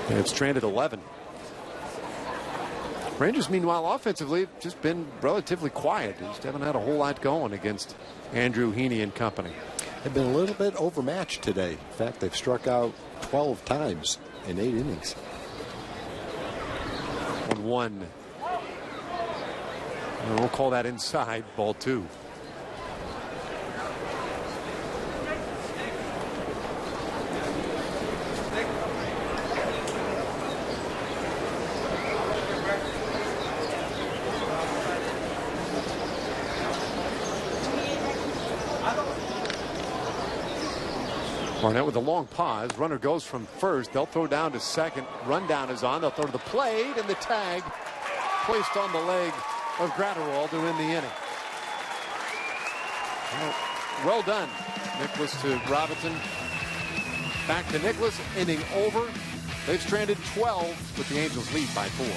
And it's stranded 11. Rangers, meanwhile, offensively, have just been relatively quiet. They just haven't had a whole lot going against Andrew Heaney and company. They've been a little bit overmatched today. In fact, they've struck out 12 times in 8 innings. 1-1. And we'll call that inside, ball 2. Barnett with a long pause. Runner goes from first. They'll throw down to second. Rundown is on. They'll throw to the plate, and the tag placed on the leg of Gratterall to end the inning. Well done, Nicholas to Robinson. Back to Nicholas. Inning over. They've stranded 12, but the Angels lead by 4.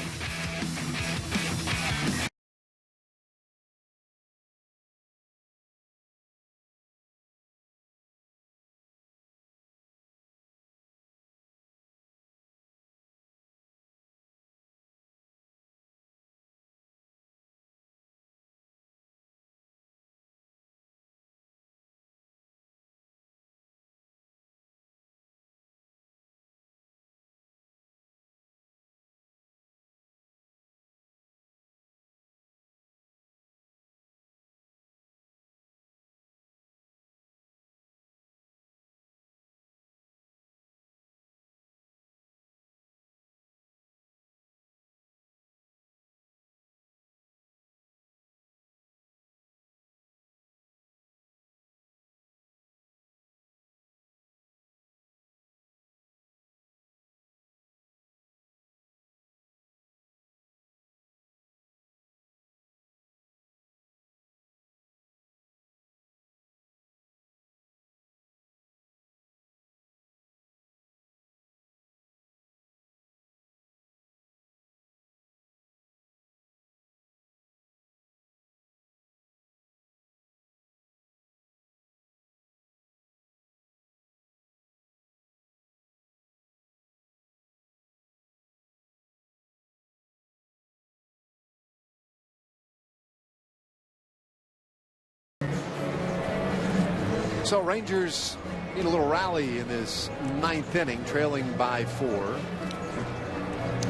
So Rangers need a little rally in this 9th inning, trailing by 4.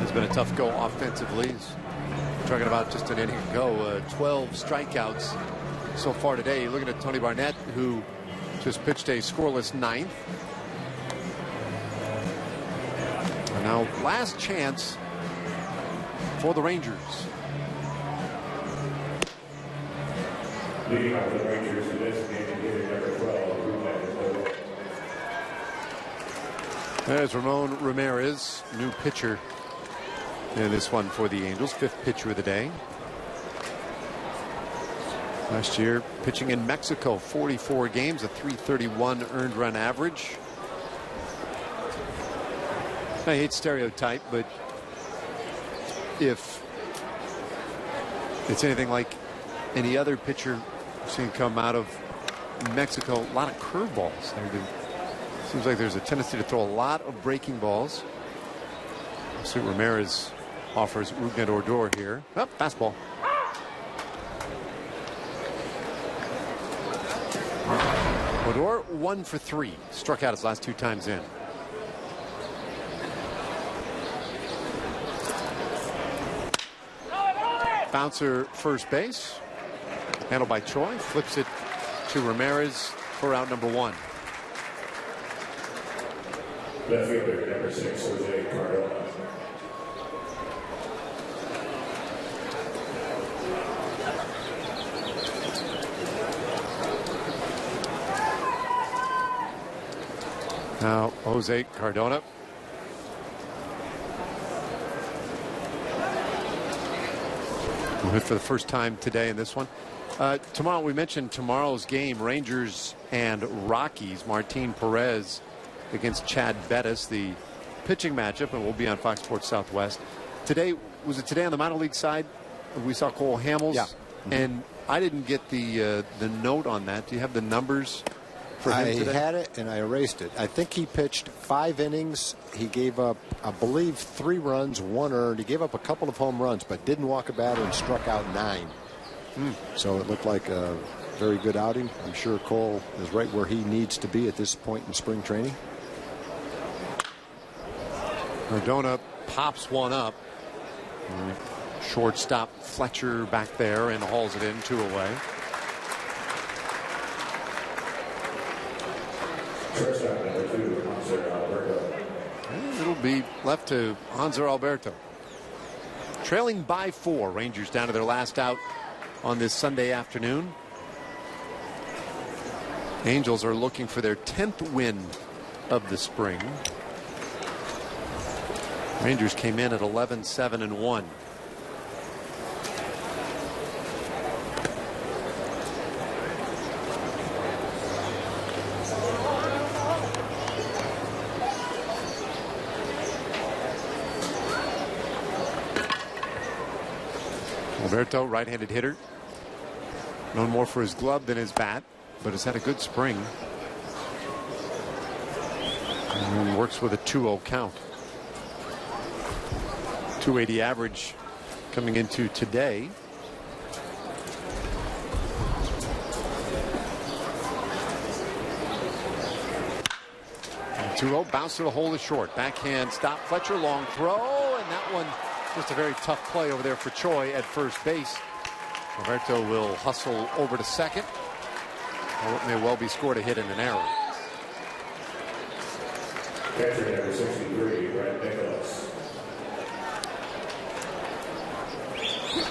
It's been a tough go offensively. We're talking about just an inning ago, 12 strikeouts so far today. You're looking at Tony Barnett, who just pitched a scoreless 9th. And now last chance for the Rangers. Leading off the Rangers in this game, hitting number 12. There's Ramon Ramirez, new pitcher in this one for the Angels, 5th pitcher of the day. Last year, pitching in Mexico, 44 games, a .331 earned run average. I hate stereotype, but if it's anything like any other pitcher I've seen come out of Mexico, a lot of curveballs. Seems like there's a tendency to throw a lot of breaking balls. See what Ramirez offers Rougned Odor here. Oh, fastball. Odor 1 for 3. Struck out his last 2 times in. Bouncer first base. Handled by Choi. Flips it to Ramirez for out number 1. Left fielder, number 6, Jose Cardinals. Now, Jose Cardona. We'll hit for the first time today in this one. Tomorrow, we mentioned tomorrow's game, Rangers and Rockies. Martin Perez against Chad Bettis, the pitching matchup, and we'll be on Fox Sports Southwest. Today, was it today on the minor league side? We saw Cole Hamels. Yeah. And I didn't get the note on that. Do you have the numbers? I had it and I erased it. I think he pitched 5 innings. He gave up, I believe, 3 runs, 1 earned. He gave up a couple of home runs, but didn't walk a batter and struck out 9. So it looked like a very good outing. I'm sure Cole is right where he needs to be at this point in spring training. Cardona pops one up. Shortstop Fletcher back there and hauls it in 2 away. Shortstop number 2, Hanser Alberto. And it'll be left to Hanser Alberto. Trailing by 4. Rangers down to their last out on this Sunday afternoon. Angels are looking for their 10th win of the spring. Rangers came in at 11-7-1. Alberto, right-handed hitter, known more for his glove than his bat, but has had a good spring. And works with a 2-0 count. 280 average coming into today. And 2-0, bounce to the hole is short. Backhand stop, Fletcher, long throw, and that one just a very tough play over there for Choi at first base. Alberto will hustle over to second. Or it may well be scored a hit and an error. Catcher number 63, Brett Nicholas.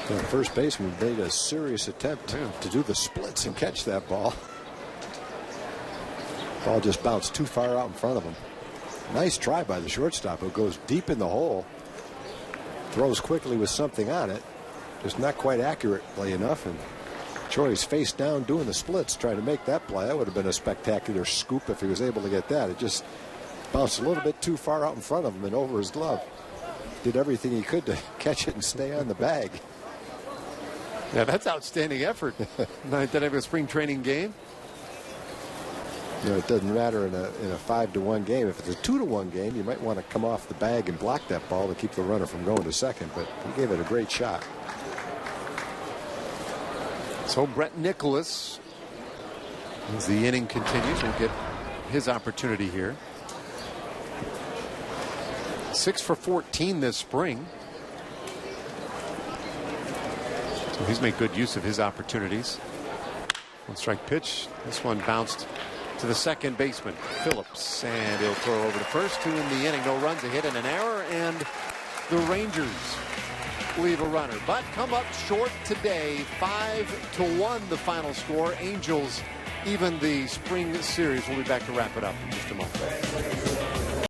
The first baseman made a serious attempt to do the splits and catch that ball. Ball just bounced too far out in front of him. Nice try by the shortstop, who goes deep in the hole. Throws quickly with something on it, just not quite accurately enough, and Choi's face down doing the splits trying to make that play. That would have been a spectacular scoop if he was able to get that. It just bounced a little bit too far out in front of him and over his glove. Did everything he could to catch it and stay on the bag. Yeah, that's outstanding effort. Ninth inning of a spring training game. You know, it doesn't matter in a 5-1 game. If it's a 2-1 game, you might want to come off the bag and block that ball to keep the runner from going to second. But he gave it a great shot. So Brett Nicholas, as the inning continues, will get his opportunity here. 6 for 14 this spring. So he's made good use of his opportunities. 1-strike pitch. This one bounced to the second baseman, Phillips, and he'll throw over to first. 2 in the inning. No runs, a hit and an error, and the Rangers leave a runner, but come up short today. 5-1 the final score. Angels even the spring series. We'll be back to wrap it up in just a moment.